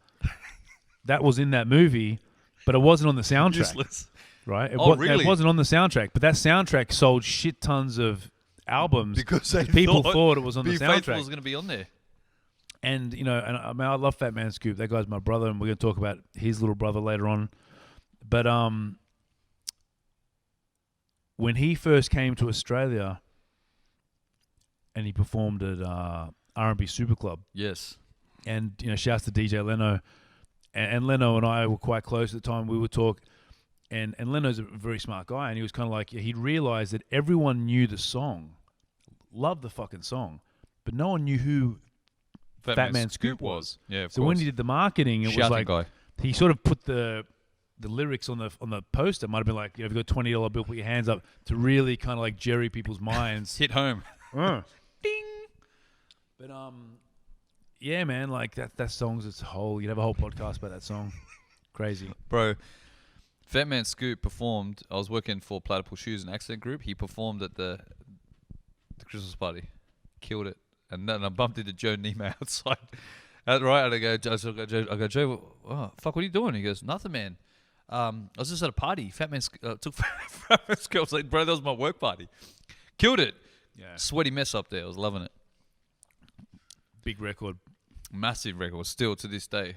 that was in that movie, but it wasn't on the soundtrack. Useless. Right? Really? It wasn't on the soundtrack, but that soundtrack sold shit tons of albums Because they people thought it was on Be the Faithful soundtrack. was going to be on there. And I mean, I love Fat Man Scoop. That guy's my brother, and we're going to talk about his little brother later on. But when he first came to Australia, and he performed at R&B Super Club, Yes. and shouts to DJ Leno, and Leno and I were quite close at the time. We would talk, and Leno's a very smart guy, and he was kind of like he'd realized that everyone knew the song, loved the fucking song, but no one knew who Fat Man Scoop was. Yeah, of So course. when he did the marketing, it was Shouting like guy. he sort of put the lyrics on the poster. Might have been like, if you've got $20 bill, put your hands up, to really kind of like jerry people's minds. Hit home. Ding. But yeah, man, like that song's its whole. You'd have a whole podcast about that song. Crazy. Bro, Fat Man Scoop performed. I was working for Platypus Shoes, an accent group. He performed at the Christmas party. Killed it. And then I bumped into Joe Nemo outside. Right, and I go, Joe, oh, fuck, what are you doing? He goes, nothing, man. I was just at a party. Fat Man took Fat Man Scoop. I was like, bro, that was my work party. Killed it. Yeah. Sweaty mess up there. I was loving it. Big record. Massive record, still to this day.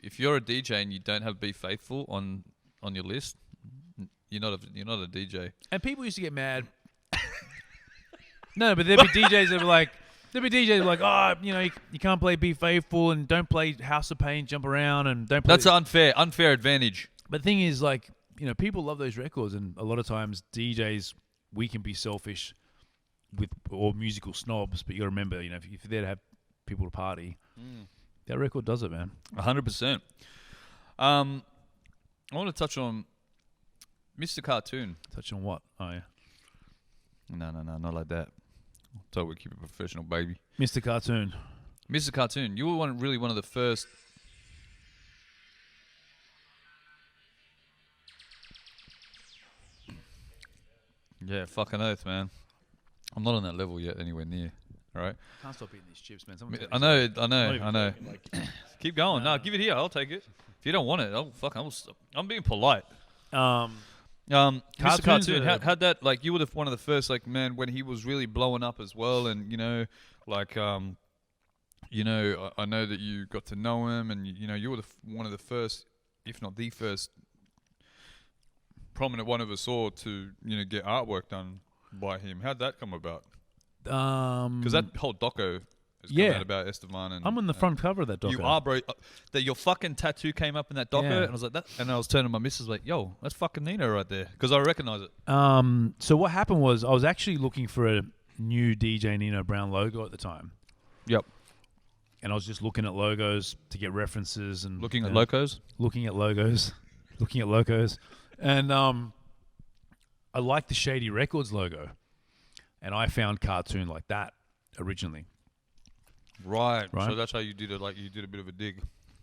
If you're a DJ and you don't have Be Faithful on your list, you're not a DJ. And people used to get mad. No, but there'd be DJs that were like, oh, you can't play Be Faithful and don't play House of Pain, Jump Around, and don't play. That's unfair advantage. But the thing is, like, people love those records, and a lot of times DJs, we can be selfish or musical snobs, but you got to remember, if you're there to have people to party, that record does it, man. 100%. I want to touch on Mr. Cartoon. Touch on what? Oh, yeah. No, not like that. So we keep it professional, baby. Mr. Cartoon. Mr. Cartoon, you were really one of the first. Yeah, fucking oath, man. I'm not on that level yet, anywhere near. All right. Can't stop eating these chips, man. I know. Keep going. No, give it here. I'll take it. If you don't want it, I'm being polite. Mr. Cartoon, how'd that, like, you were one of the first, like, man, when he was really blowing up as well, and, I know that you got to know him, and, you were one of the first, if not the first, prominent one of us saw to, get artwork done by him. How'd that come about? Because that whole doco has come out about Estevan. And I'm on the front cover of that doco. You are, bro. That your fucking tattoo came up in that doco, Yeah. and I was like, that. And I was turning to my missus like, yo, that's fucking Nino right there, because I recognize it. So what happened was I was actually looking for a new DJ Nino Brown logo at the time. Yep. And I was just looking at logos to get references and Looking at locos. looking at logos, and I liked the Shady Records logo, and I found Cartoon like that originally. Right. So that's how you did it. Like, you did a bit of a dig.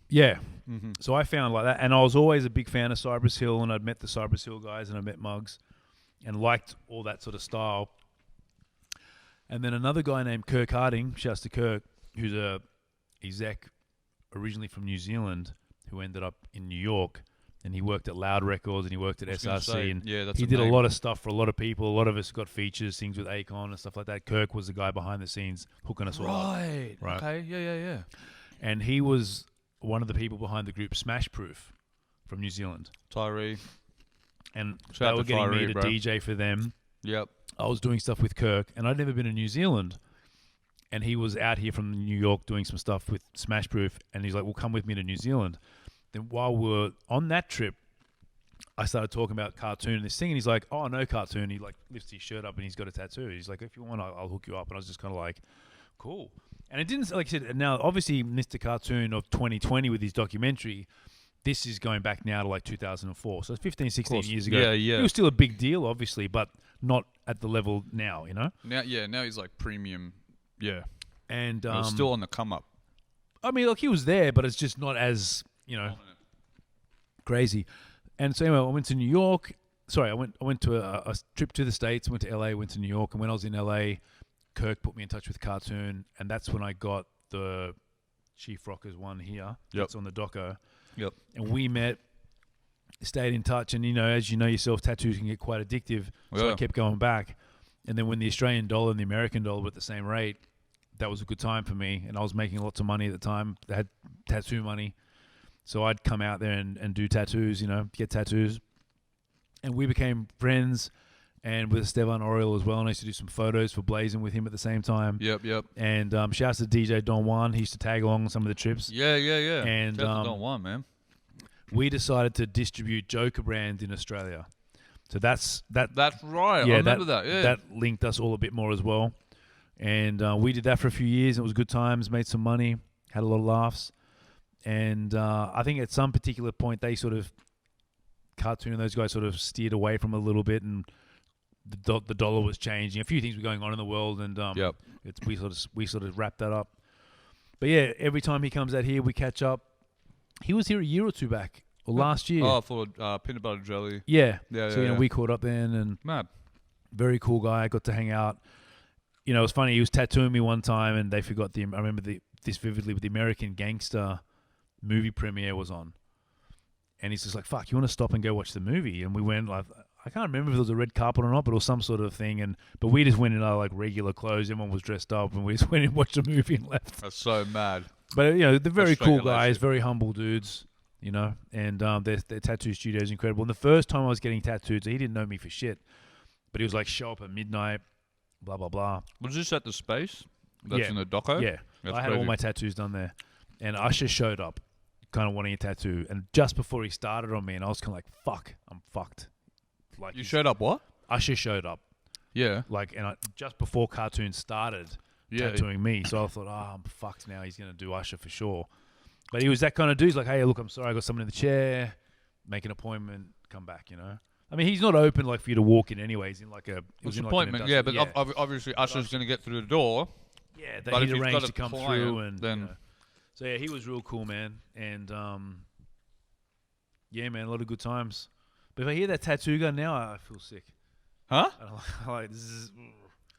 Yeah. Mm-hmm. So I found like that, and I was always a big fan of Cypress Hill, and I'd met the Cypress Hill guys, and I met Muggs, and liked all that sort of style. And then another guy named Kirk Harding, shouts to Kirk, who's a exec originally from New Zealand, who ended up in New York, and he worked at Loud Records, and he worked at SRC, and that's he did a lot of stuff for a lot of people. A lot of us got features, things with Akon and stuff like that. Kirk was the guy behind the scenes hooking us all up. Right. Okay. Yeah. And he was one of the people behind the group Smash Proof from New Zealand. Tyree. And Shout they were out to getting me Tyree, to bro. DJ for them. Yep. I was doing stuff with Kirk, and I'd never been to New Zealand. And he was out here from New York doing some stuff with Smash Proof, and he's like, well, come with me to New Zealand. Then while we're on that trip, I started talking about Cartoon and this thing, and he's like, oh, no, Cartoon. He like lifts his shirt up, and he's got a tattoo. He's like, if you want, I'll hook you up. And I was just kind of like, cool. And it didn't, like I said, now obviously Mr. Cartoon of 2020 with his documentary, this is going back now to like 2004. So it's 15, 16 years ago. Yeah. It was still a big deal, obviously, but not at the level now, you know? Now he's like premium. Yeah. And It was still on the come up. I mean, look, he was there, but it's just not as, crazy. And so anyway, I went to New York. Sorry, I went to a trip to the States, went to LA, went to New York. And when I was in LA, Kirk put me in touch with Cartoon. And that's when I got the Chief Rockers one here. Yep. It's on the doco. Yep. And we met, stayed in touch. And, as you know yourself, tattoos can get quite addictive. So I kept going back. And then when the Australian dollar and the American dollar were at the same rate, that was a good time for me. And I was making lots of money at the time. I had tattoo money. So I'd come out there and do tattoos, get tattoos. And we became friends, and with Esteban Oriol as well. And I used to do some photos for Blazing with him at the same time. Yep. And shouts to DJ Don Juan. He used to tag along on some of the trips. Yeah. And Shout out to Don Juan, man. We decided to distribute Joker brand in Australia. So that's right. I remember that. Yeah. That linked us all a bit more as well. And we did that for a few years. And it was good times, made some money, had a lot of laughs. And I think at some particular point, they sort of, Cartoon and those guys sort of steered away from it a little bit, and the dollar was changing. A few things were going on in the world, and we sort of wrapped that up. But yeah, every time he comes out here, we catch up. He was here a year or two back, or last year. Oh, for peanut butter jelly. Yeah. So we caught up then, and mad. Very cool guy. Got to hang out. It was funny. He was tattooing me one time, and they forgot I remember this vividly, with the American Gangster movie premiere was on. And he's just like, fuck, you want to stop and go watch the movie? And we went, like, I can't remember if it was a red carpet or not, but it was some sort of thing. But we just went in our like regular clothes. Everyone was dressed up, and we just went and watched the movie and left. That's so mad. But they're very cool guys, very humble dudes, and their tattoo studio is incredible. And the first time I was getting tattooed, so he didn't know me for shit, but he was like, show up at midnight, blah blah blah. Was this at the space? That's in the doco? Yeah. That's I had crazy. all my tattoos done there. And Usher showed up, kind of wanting a tattoo. And just before he started on me, and I was kind of like, fuck, I'm fucked. Like, You showed up what? Usher showed up. Yeah. Just before Cartoon started tattooing me. So I thought, I'm fucked now. He's going to do Usher for sure. But he was that kind of dude. He's like, hey, look, I'm sorry. I got someone in the chair. Make an appointment. Come back, I mean, he's not open like for you to walk in anyways. In like a... It's an appointment, but obviously Usher's going to get through the door. Yeah, But he'd if he's got arranged a to come client, through. And then... So yeah, he was real cool, man. And yeah, man, a lot of good times. But if I hear that tattoo gun now, I feel sick. Huh? I like this is.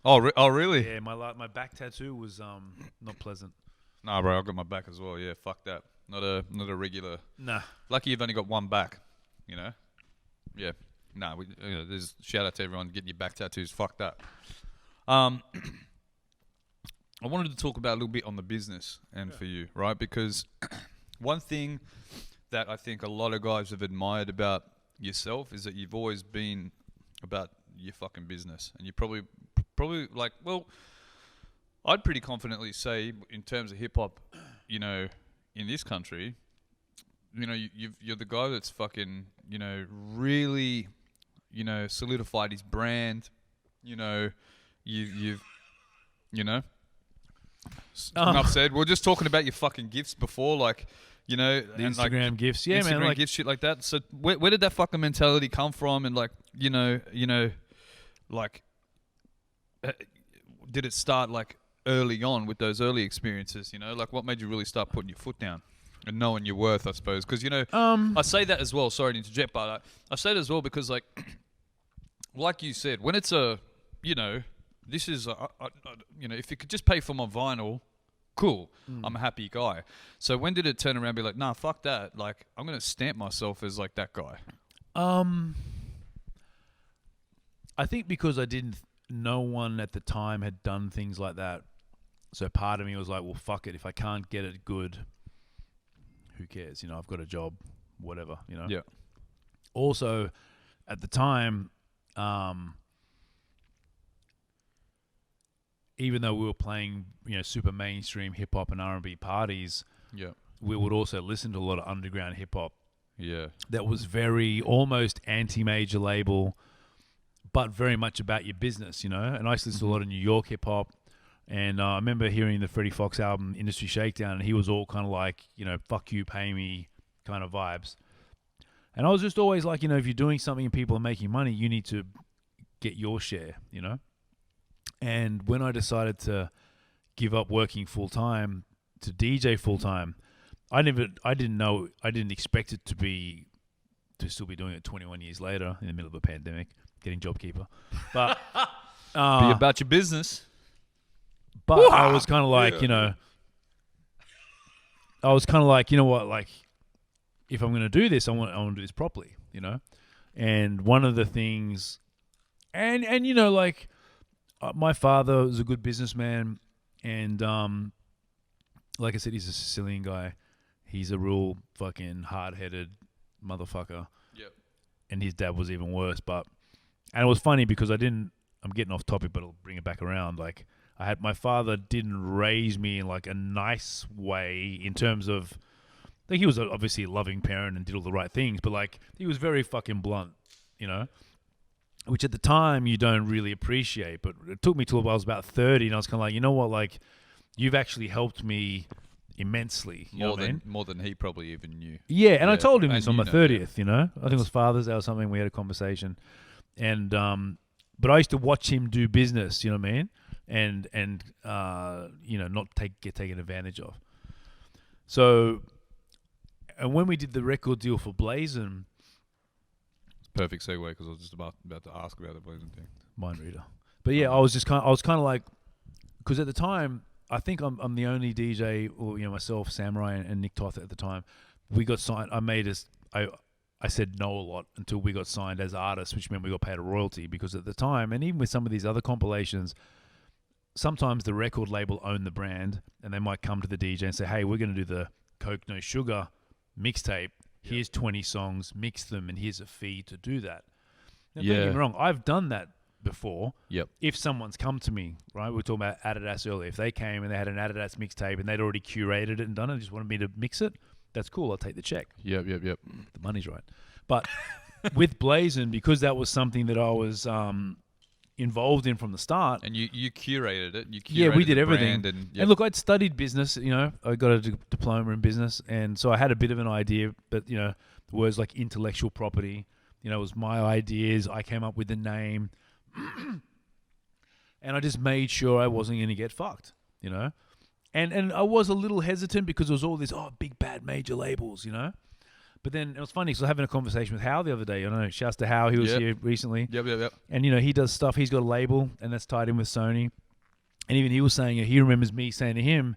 Oh, really? Yeah, my back tattoo was not pleasant. Nah, bro, I got my back as well. Yeah, fuck that. Not a regular. Nah. Lucky you've only got one back. Yeah. Nah. There's shout out to everyone getting your back tattoos. Fuck that. I wanted to talk about a little bit on the business end for you, right? Because one thing that I think a lot of guys have admired about yourself is that you've always been about your fucking business, and you probably like, well, I'd pretty confidently say in terms of hip hop, in this country, you're the guy that's fucking, really, solidified his brand. You've enough said. We were just talking about your fucking gifts before, like, the Instagram gifts. Yeah, Instagram man. gifts, shit like that. So where did that fucking mentality come from? And like, did it start like early on with those early experiences? Like what made you really start putting your foot down and knowing your worth? I suppose because I say that as well. Sorry to interject, but I say that as well because like you said, when it's a, this is, if you could just pay for my vinyl, cool. I'm a happy guy. So when did it turn around and be like, nah, fuck that. Like, I'm going to stamp myself as like that guy. I think because no one at the time had done things like that. So part of me was like, well, fuck it. If I can't get it good, who cares? You know, I've got a job, whatever, you know? Yeah. Also, at the time, even though we were playing, you know, super mainstream hip hop and R&B parties, Yeah. we would also listen to a lot of underground hip hop. Yeah. That was very almost anti-major label, but very much about your business, you know. And I used to listen to a lot of New York hip hop. And I remember hearing the Freddie Fox album, Industry Shakedown, and he was all kind of like, you know, fuck you, pay me kind of vibes. And I was just always like, you know, if you're doing something and people are making money, you need to get your share, you know. And when I decided to give up working full time to DJ full time, I didn't expect it to still be doing it 21 years later in the middle of a pandemic, getting JobKeeper. But be about your business. But I was kind of like, you know, you know what, like, if I'm going to do this, I want to do this properly, you know. And one of the things, and you know, like, my father was a good businessman, and like I said, he's a Sicilian guy. He's a real fucking hard-headed motherfucker. Yep. And his dad was even worse. And it was funny because I'm getting off topic, but I'll bring it back around. Like, my father didn't raise me in like a nice way in terms of, like, he was obviously a loving parent and did all the right things, but like, he was very fucking blunt, you know, which at the time you don't really appreciate. But it took me till I was about 30, and I was kind of like, you know what, like, you've actually helped me immensely. More than he probably even knew. Yeah, and I told him and this on my 30th, you know. I think it was Father's Day or something. We had a conversation. And but I used to watch him do business, you know what I mean? And you know, not get taken advantage of. So, and when we did the record deal for Blazin', perfect segue, because I was just about to ask about the Blazin' thing. Mind reader. But yeah, I was kind of like, because at the time, I think I'm the only DJ, or, you know, myself, Samurai, and Nick Toth at the time, we got signed. I said no a lot until we got signed as artists, which meant we got paid a royalty, because at the time, and even with some of these other compilations, sometimes the record label owned the brand, and they might come to the DJ and say, hey, we're going to do the Coke No Sugar mixtape. Here's 20 songs, mix them, and here's a fee to do that. Now, don't get me wrong, I've done that before. Yep. If someone's come to me, right? We were talking about Adidas earlier. If they came and they had an Adidas mixtape and they'd already curated it and done it, just wanted me to mix it, that's cool. I'll take the check. Yep. The money's right. But with Blazin', because that was something that I was involved in from the start. And you curated it. We did everything. And look, I'd studied business, you know. I got a diploma in business, and so I had a bit of an idea, but, you know, the words like intellectual property, you know, it was my ideas. I came up with the name. And I just made sure I wasn't going to get fucked, you know. And I was a little hesitant because there was all this, big bad major labels, you know. But then it was funny because I was having a conversation with Hal the other day. I know, shouts to Hal, he was here recently. Yep. And, you know, he does stuff. He's got a label, and that's tied in with Sony. And even he was saying, he remembers me saying to him,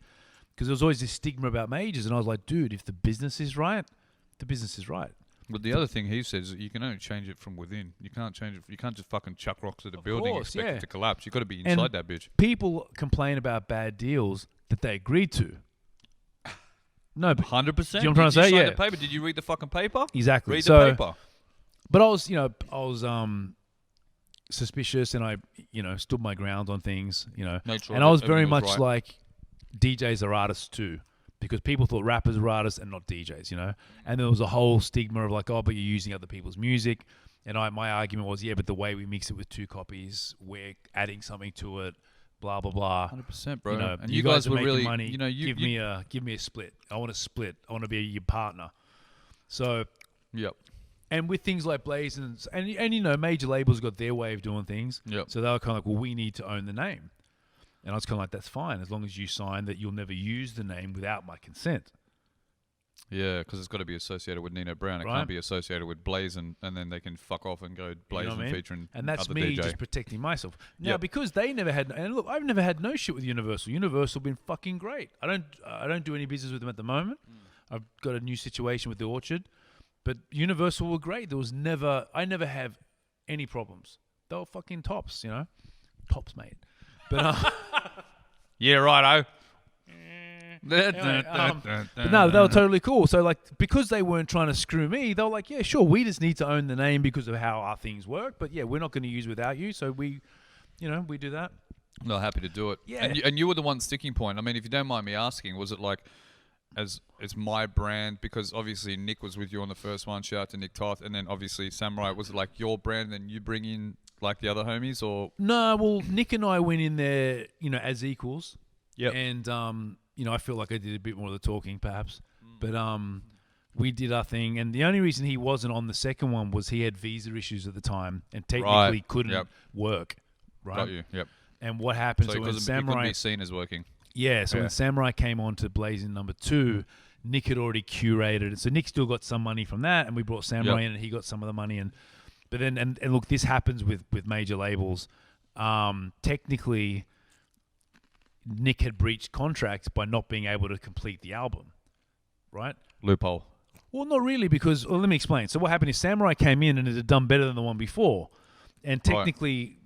because there was always this stigma about majors. And I was like, dude, if the business is right, the business is right. But the other thing he says is that you can only change it from within. You can't change it. You can't just fucking chuck rocks at a building and expect it to collapse. You've got to be inside that bitch. People complain about bad deals that they agreed to. No, 100%. Do you know what I'm trying to say? Sign Yeah. the paper. Did you read the fucking paper? Exactly. Read the paper. But I was suspicious, and I, you know, stood my ground on things, you know. And I was very much like, DJs are artists too, because people thought rappers were artists and not DJs, you know. And there was a whole stigma of like, but you're using other people's music. And my argument was, but the way we mix it with 2 copies, we're adding something to it. Blah blah blah. 100%, bro. You know, and you guys were really money. You know, give me a split. I want to split. I want to be your partner. So, yep. And with things like Blazin', and you know, major labels got their way of doing things. Yep. So they were kind of like, well, we need to own the name. And I was kind of like, that's fine as long as you sign that you'll never use the name without my consent. Yeah, because it's got to be associated with Nino Brown. It Right. can't be associated with Blazin', and then they can fuck off and go Blazin' what I mean? featuring And that's other me DJ. just protecting myself. Now, Yep. because they never had, and look, I've never had no shit with Universal. Universal been fucking great. I don't do any business with them at the moment. I've got a new situation with the Orchard, but Universal were great. I never have any problems. They were fucking tops, tops, mate. But Yeah, righto. Anyway, but no, they were totally cool. So, like, because they weren't trying to screw me, they were like, yeah, sure, we just need to own the name because of how our things work. But yeah, we're not going to use without you. So we do that. No, happy to do it. Yeah. And you were the one sticking point. I mean, if you don't mind me asking, was it like, as it's my brand? Because obviously Nick was with you on the first one. Shout out to Nick Toth. And then obviously Samurai, was it like your brand and you bring in like the other homies, or? No, well, Nick and I went in there, as equals. Yep. And, I feel like I did a bit more of the talking, perhaps. But we did our thing. And the only reason he wasn't on the second one was he had visa issues at the time and technically couldn't work. Right. Got you. Yep. And what happened? So So when he Samurai couldn't be seen as working. Yeah, so when Samurai came on to Blazing number 2, Nick had already curated it. So Nick still got some money from that, and we brought Samurai in, and he got some of the money. But then, and look, this happens with major labels. Technically, Nick had breached contracts by not being able to complete the album, right? Loophole. Well, not really, because let me explain. So what happened is Samurai came in and it had done better than the one before, and technically.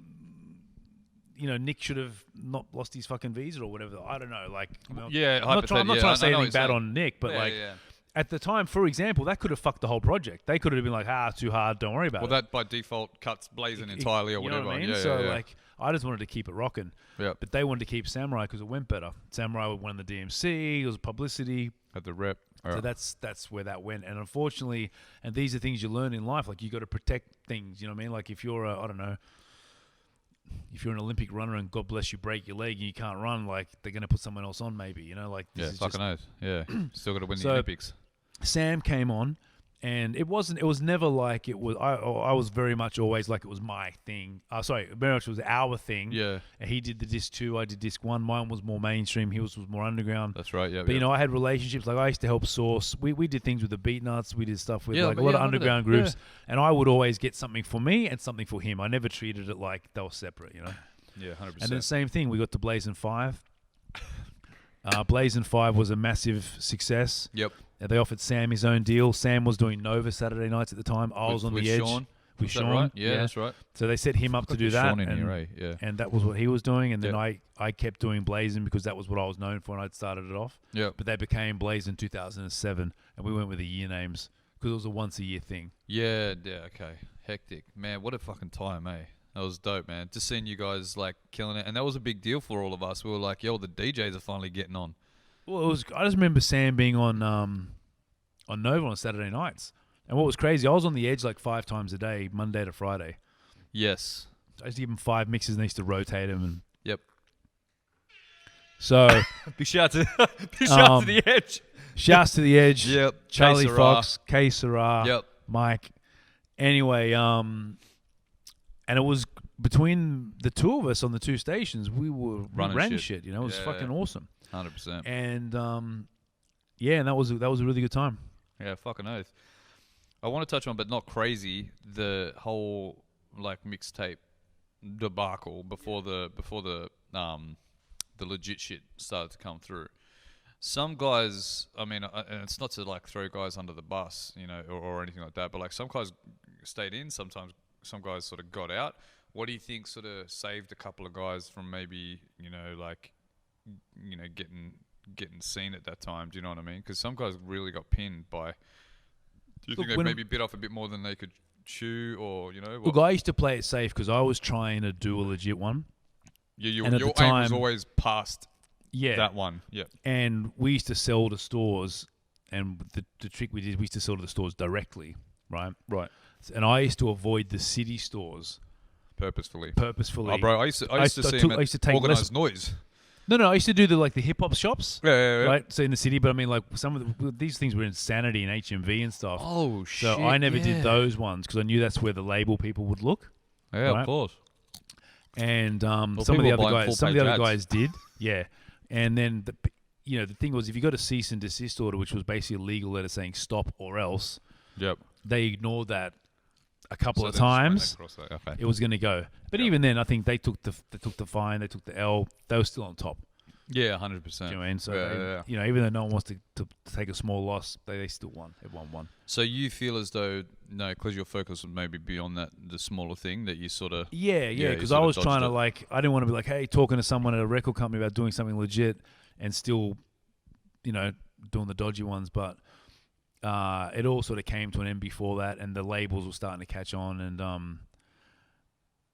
Nick should have not lost his fucking visa or whatever. I don't know. Like, I'm not trying to say anything bad on Nick, but at the time, for example, that could have fucked the whole project. They could have been like, too hard, don't worry about it. Well, that by default cuts Blazing entirely or whatever. You know what I mean? So, I just wanted to keep it rocking. Yeah. But they wanted to keep Samurai because it went better. Samurai won the DMC. It was publicity. At the rep. So that's where that went. And unfortunately, and these are things you learn in life. Like, you got to protect things. You know what I mean? Like, if you're if you're an Olympic runner and God bless you break your leg and you can't run, like, they're going to put someone else on maybe, fucking oath. Yeah. Still got to win the So, Olympics. Sam came on, and it was never like it was, I was very much always like it was my thing. Very much it was our thing. Yeah. And he did the disc 2, I did disc 1. Mine was more mainstream, his was more underground. That's right, yeah. But, I had relationships. Like, I used to help Source. We did things with the Beat Nuts. We did stuff with a lot of underground groups. Yeah. And I would always get something for me and something for him. I never treated it like they were separate, Yeah, 100%. And then same thing, we got to Blazing 5. Blazing 5 was a massive success. Yep. They offered Sam his own deal. Sam was doing Nova Saturday nights at the time. I was on the edge. Sean. With Sean. Right? Yeah, that's right. So they set him up to do that. Sean in here, eh? Yeah. And that was what he was doing. And then I kept doing Blazing because that was what I was known for and I'd started it off. Yeah. But they became Blazing 2007. And we went with the year names because it was a once-a-year thing. Yeah, okay. Hectic. Man, what a fucking time, eh? That was dope, man. Just seeing you guys, like, killing it. And that was a big deal for all of us. We were like, yo, the DJs are finally getting on. Well, I just remember Sam being on Nova on Saturday nights. And what was crazy, I was on the edge like 5 times a day, Monday to Friday. Yes. I used to give him 5 mixes and I used to rotate them. And yep. So big shout to the edge. Shouts to the edge. Yep. Charlie Fox, K Sarah, yep. Mike. Anyway, and it was between the two of us on the 2 stations, we ran shit. It was fucking awesome. 100%. And and that was a really good time. Yeah, fucking oath. I want to touch on, but not crazy, the whole like mixtape debacle before the legit shit started to come through. Some guys, I mean, and it's not to like throw guys under the bus, or anything like that, but like some guys stayed in, sometimes some guys sort of got out. What do you think sort of saved a couple of guys from maybe, getting seen at that time? Do you know what I mean? Because some guys really got pinned by. Do you think they maybe bit off a bit more than they could chew, or What? Look, I used to play it safe because I was trying to do a legit one. Yeah, your aim was always past. Yeah, that one. Yeah, and we used to sell to stores, and the trick we did, we used to sell to the stores directly, right? Right. And I used to avoid the city stores purposefully. Oh, bro, I used to see him at Organised Noise. No, I used to do the hip hop shops. Yeah. Right, so in the city, but I mean, like these things were Insanity and HMV and stuff. Oh shit! So I never did those ones because I knew that's where the label people would look. Yeah, right? Of course. And some of the other guys did. Yeah, and then you know, the thing was, if you got a cease and desist order, which was basically a legal letter saying stop or else, Yep. they ignored that a couple So of they just went times. across that. Okay. It was going to go, but Yep. even then, I think they took the fine, they took the L. They were still on top. Yeah, 100%. Do you know what I mean? So Yeah. you know, even though no one wants to take a small loss, they still won. Everyone won. So you feel as though because your focus was maybe beyond that, the smaller thing that you sort of Yeah, you because I sorta was trying to dodged I didn't want to be like, hey, talking to someone at a record company about doing something legit and still, you know, doing the dodgy ones. But it all sort of came to an end before that, and the labels were starting to catch on, and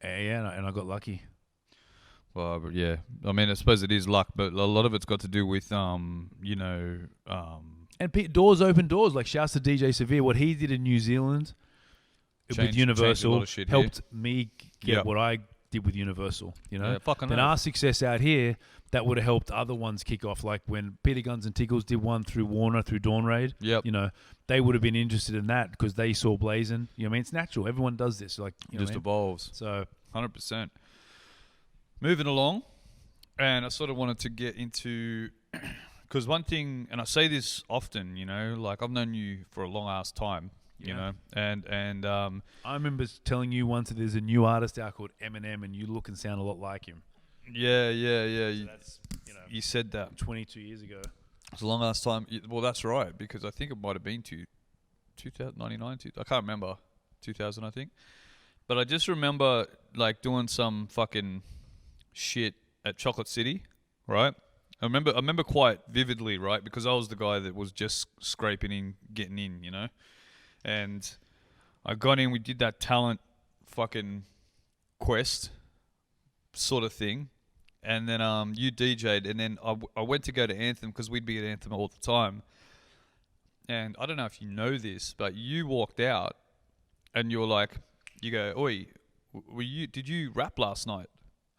and I got lucky. Well, but yeah, I mean, I suppose it is luck, but a lot of it's got to do with you know, And doors open doors. Like, shouts to DJ Severe. What he did in New Zealand with changed a Universal lot of shit helped me get Yep. what I did with Universal. You know, Yeah, fucking then oath. our success out here, that would have helped other ones kick off. Like when Peter Guns and Tickles did one through Warner through Dawn Raid. Yep. You know, they would have been interested in that because they saw Blazing. You know, what I mean, it's natural. Everyone does this. Like, you know just what I mean? evolves. So 100%. Moving along, and I sort of wanted to get into because one thing, and I say this often, you know, like I've known you for a long ass time, you know, and I remember telling you once that there's a new artist out called Eminem, and you look and sound a lot like him. yeah. So that's, you know, You said that 22 years ago. it's a long ass time. Well, that's right, because I think it might have been 2099. I can't remember 2000. I think, but I just remember like doing some fucking shit at Chocolate City, right? I remember quite vividly, right? Because I was the guy that was just scraping in, getting in, you know? And I got in, we did that talent fucking quest sort of thing. And then you DJ'd, and then I went to go to Anthem because we'd be at Anthem all the time. And I don't know if you know this, but you walked out and you're like, you go, oi, did you rap last night?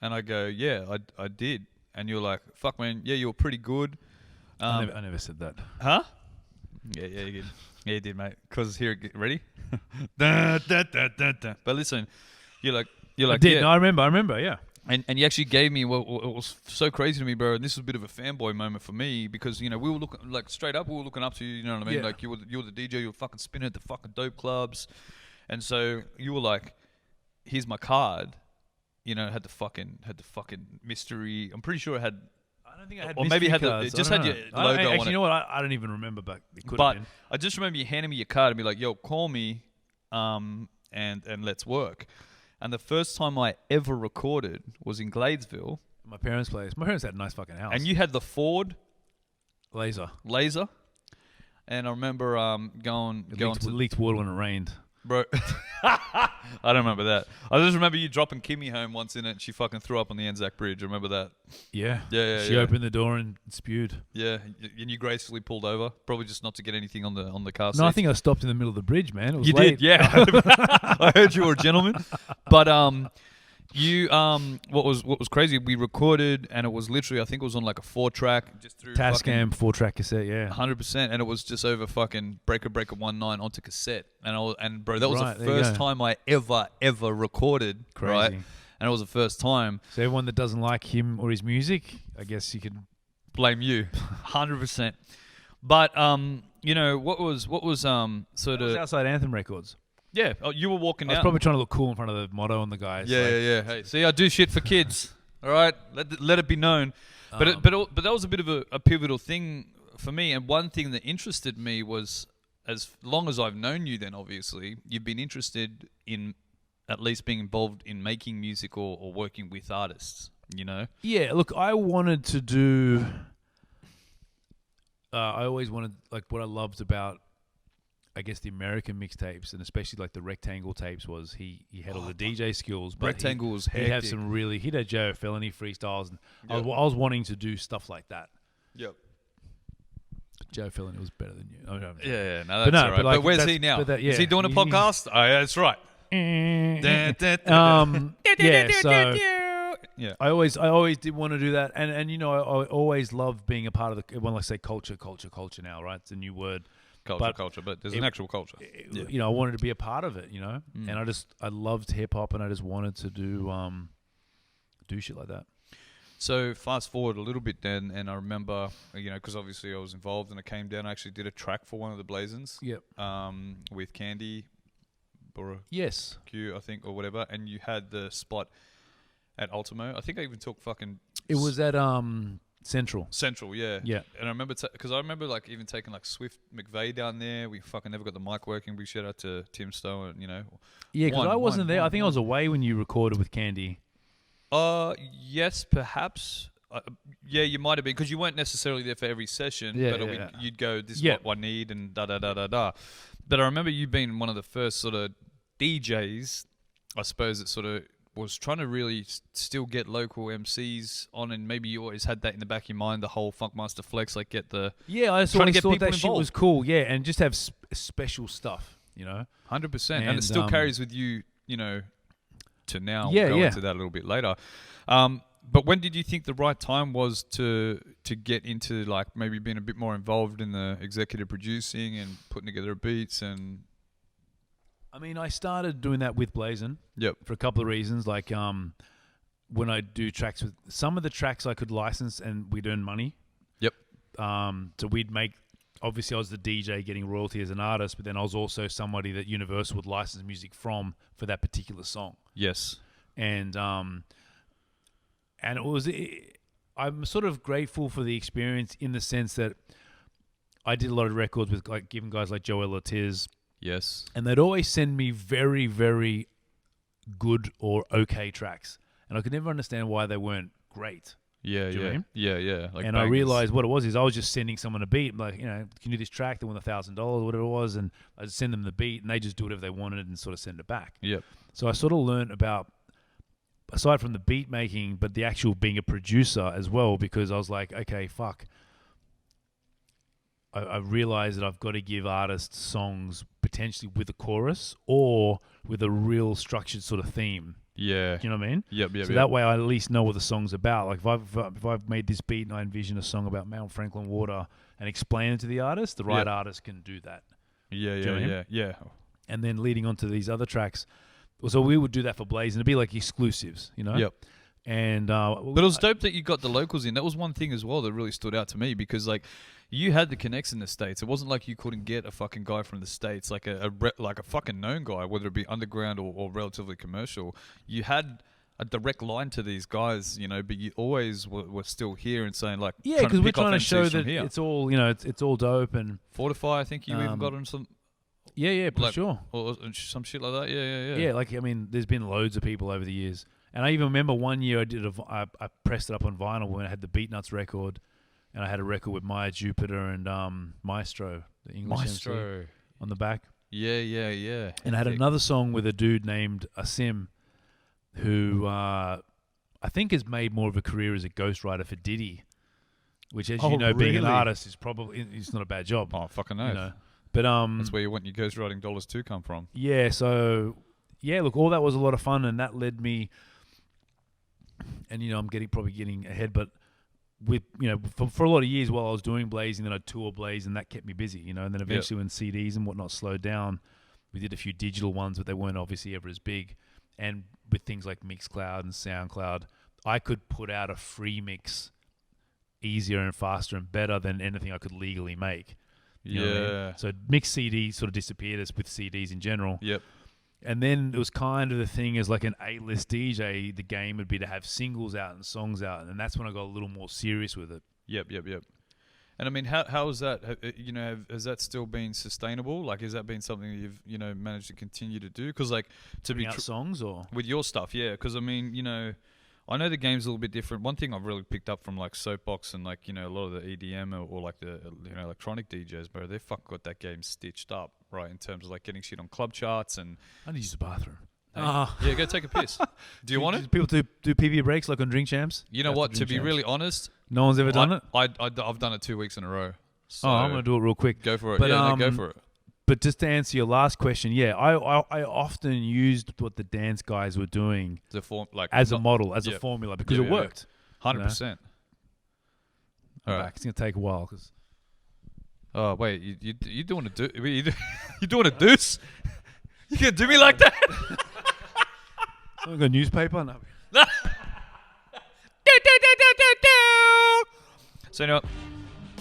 And I go, yeah, I did. And you're like, fuck, man, yeah, you were pretty good. I never said that. Huh? Yeah, you did. Yeah, you did, mate. Because here, ready? Da, da, da, da, da. But listen, you're like, I did. yeah. No, I remember, yeah. And you actually gave me what was so crazy to me, bro. And this was a bit of a fanboy moment for me because, you know, we were looking, like, straight up, we were looking up to you, you know what I mean? Yeah. Like, you were the DJ, you were fucking spinning at the fucking dope clubs. And so you were like, here's my card. You know, it had the fucking mystery. I'm pretty sure it had. I don't think I had. Or maybe it had cards. it just I had don't your know. logo Actually, on it. you know what? I don't even remember, but it could But have been. I just remember you handing me your card and be like, "Yo, call me, and let's work." And the first time I ever recorded was in Gladesville. My parents' place. My parents had a nice fucking house. And you had the Ford laser. And I remember going to leaked water when it rained. bro. I don't remember that. I just remember you dropping Kimmy home once in it. And she fucking threw up on the Anzac Bridge. Remember that? Yeah. Yeah. She opened the door and spewed. Yeah, and you gracefully pulled over, probably just not to get anything on the car seat. No, I think I stopped in the middle of the bridge, man. It was you late. did, yeah. I heard you were a gentleman, but you what was crazy? We recorded, and it was literally, I think it was on like a 4-track, just through Tascam 4-track cassette, yeah. 100%, and it was just over fucking Breaker 19 onto cassette, and bro, that was Right, the there you first go. time I ever recorded, Crazy. right? And it was the first time. So everyone that doesn't like him or his music, I guess you could Blame you, 100%. But you know what was sort That was of outside Anthem Records. yeah. Oh, you were walking I was out. probably trying to look cool in front of the motto on the guys. Yeah. Hey, see, I do shit for kids. All right, let it be known. But but that was a bit of a pivotal thing for me. And one thing that interested me was, as long as I've known you, then obviously you've been interested in at least being involved in making music or working with artists. You know. Yeah, look, I wanted to do. I always wanted, like, what I loved about, I guess, the American mixtapes, and especially like the Rectangle tapes, was he had all the DJ skills. But Rectangle was he'd have hectic. some really. He'd have Joe Felony freestyles, and I Yep. was wanting to do stuff like that. Yep. Joe Felony was better than you. Oh, no, Yeah, no, that's no, all right. but, like, But where's that's- he now? but that- Is he yeah, doing a he's- podcast? Oh, yeah, that's right. Yeah, so Yeah. I always did want to do that, and you know, I always loved being a part of the. When I say culture now, right? It's a new word. Culture, but there's an actual culture. Yeah. You know, I wanted to be a part of it, you know, Mm. and I loved hip hop, and I just wanted to do shit like that. So fast forward a little bit then, and I remember, because obviously I was involved, and I came down. I actually did a track for one of the Blazons. Yep. With Candy, Bora Yes. Q, I think, or whatever, and you had the spot at Ultimo. I think I even took fucking. It was at Central. Central, yeah. Yeah. And I remember, because I remember like even taking like Swift McVeigh down there. We fucking never got the mic working. Big shout out to Tim Stowe, and Yeah, because I wasn't there. I think I was away when you recorded with Candy. Yes, perhaps. Yeah, you might have been, because you weren't necessarily there for every session. Yeah, but yeah. You'd go, this is Yeah. what I need, and da da da da da. But I remember you being one of the first sort of DJs, I suppose, that sort of was trying to really still get local MCs on, and maybe you always had that in the back of your mind, the whole Funkmaster Flex, like get the... Yeah, I always trying to get thought people that shit involved. was cool. Yeah, and just have special stuff, 100%. And it And, still carries with you, to now. Yeah, We'll go yeah. into that a little bit later. But when did you think the right time was to get into like maybe being a bit more involved in the executive producing and putting together beats and... I mean, I started doing that with Blazin'. Yep. For a couple of reasons. Like when I do tracks with... Some of the tracks I could license and we'd earn money. Yep. So we'd make... Obviously, I was the DJ getting royalty as an artist, but then I was also somebody that Universal would license music from for that particular song. Yes. And it was... I'm sort of grateful for the experience in the sense that I did a lot of records with like giving guys like Joel Ortiz... Yes. And they'd always send me very, very good or okay tracks. And I could never understand why they weren't great. Yeah, Do you know what I mean? Yeah. Like and I bangers. realized what it was is I was just sending someone a beat. Like, can you do this track? They won $1,000 or whatever it was. And I'd send them the beat and they just do whatever they wanted and sort of send it back. Yep. So I sort of learned about, aside from the beat making, but the actual being a producer as well, because I was like, okay, fuck. I realized that I've got to give artists songs potentially with a chorus or with a real structured sort of theme. Yeah. Do you know what I mean? Yep. So that way I at least know what the song's about. Like if I've made this beat and I envision a song about Mount Franklin water and explain it to the artist, the right artist can do that. Yeah. And then leading on to these other tracks, so we would do that for Blaze and it'd be like exclusives, Yep. And but it was dope that you got the locals in. That was one thing as well that really stood out to me, because like you had the connects in the States. It wasn't like you couldn't get a fucking guy from the States, like a fucking known guy, whether it be underground or relatively commercial. You had a direct line to these guys, but you always were still here and saying like, yeah, because we're trying to show MCs from that here. it's all it's all dope and Fortify. I think you even got on some for like, sure. or some shit like that. Yeah. Yeah, like I mean, there's been loads of people over the years, and I even remember one year I pressed it up on vinyl when I had the Beatnuts record, and I had a record with Maya Jupiter and Maestro, the English MC, on the back. Yeah. And I had another song with a dude named Asim, who I think has made more of a career as a ghostwriter for Diddy, which, as you know, being an really? artist is probably it's not a bad job. Oh, fucking no. But that's where you want your ghostwriting dollars to come from. Yeah, so look, all that was a lot of fun, and that led me. And I'm probably getting ahead, but with for a lot of years while I was doing Blazing, then I'd tour Blaze, and that kept me busy, and then eventually when CDs and whatnot slowed down, we did a few digital ones, but they weren't obviously ever as big. And with things like Mixcloud and SoundCloud, I could put out a free mix easier and faster and better than anything I could legally make. You know what I mean? So mixed CDs sort of disappeared as with CDs in general. Yep. And then it was kind of the thing as like an A-list DJ, the game would be to have singles out and songs out. And that's when I got a little more serious with it. Yep. And I mean, how is that, has that still been sustainable? Like, has that been something that you've, managed to continue to do? Because like, to be songs or? With your stuff, yeah. Because I mean, I know the game's a little bit different. One thing I've really picked up from like Soapbox and like, a lot of the EDM or like the, electronic DJs, bro, they fucking got that game stitched up, right? In terms of like getting shit on club charts and... I need to use the bathroom. Hey, yeah, go take a piss. Do you want it? People do PV breaks like on Drink Champs? You know what? To be really honest... No one's ever done it? I've done it 2 weeks in a row. So I'm going to do it real quick. Go for it. But, go for it. But just to answer your last question, I often used what the dance guys were doing as a model, as a formula, because it worked. 100%. All right. It's going to take a while. Cause oh, wait. You doing you doing a deuce? You going to do me like that? Someone got a newspaper? No. So you know,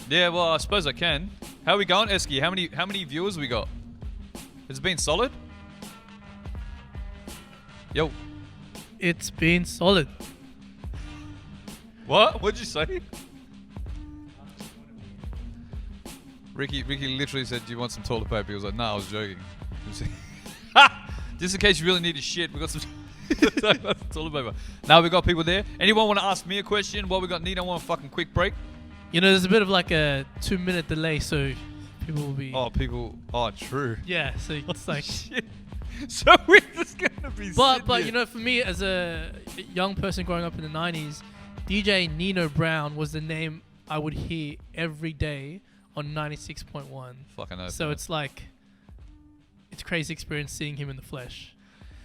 yeah. Well, I suppose I can. How are we going, Eski? How many viewers we got? Has it been solid? Yo, It's been solid. what? What'd you say? Ricky literally said, "Do you want some toilet paper?" He was like, "No, I was joking." Just in case you really need a shit, we got some toilet paper. Now we got people there. Anyone want to ask me a question? While we got Nino on a fucking quick break. You know, there's a bit of like a 2-minute delay, so people will be. Oh, true. Yeah, so it's like. Shit. So we're just gonna be. But here. you know, for me as a young person growing up in the 90s, DJ Nino Brown was the name I would hear every day on 96.1. Fucking oath, So man. it's like, it's a crazy experience seeing him in the flesh.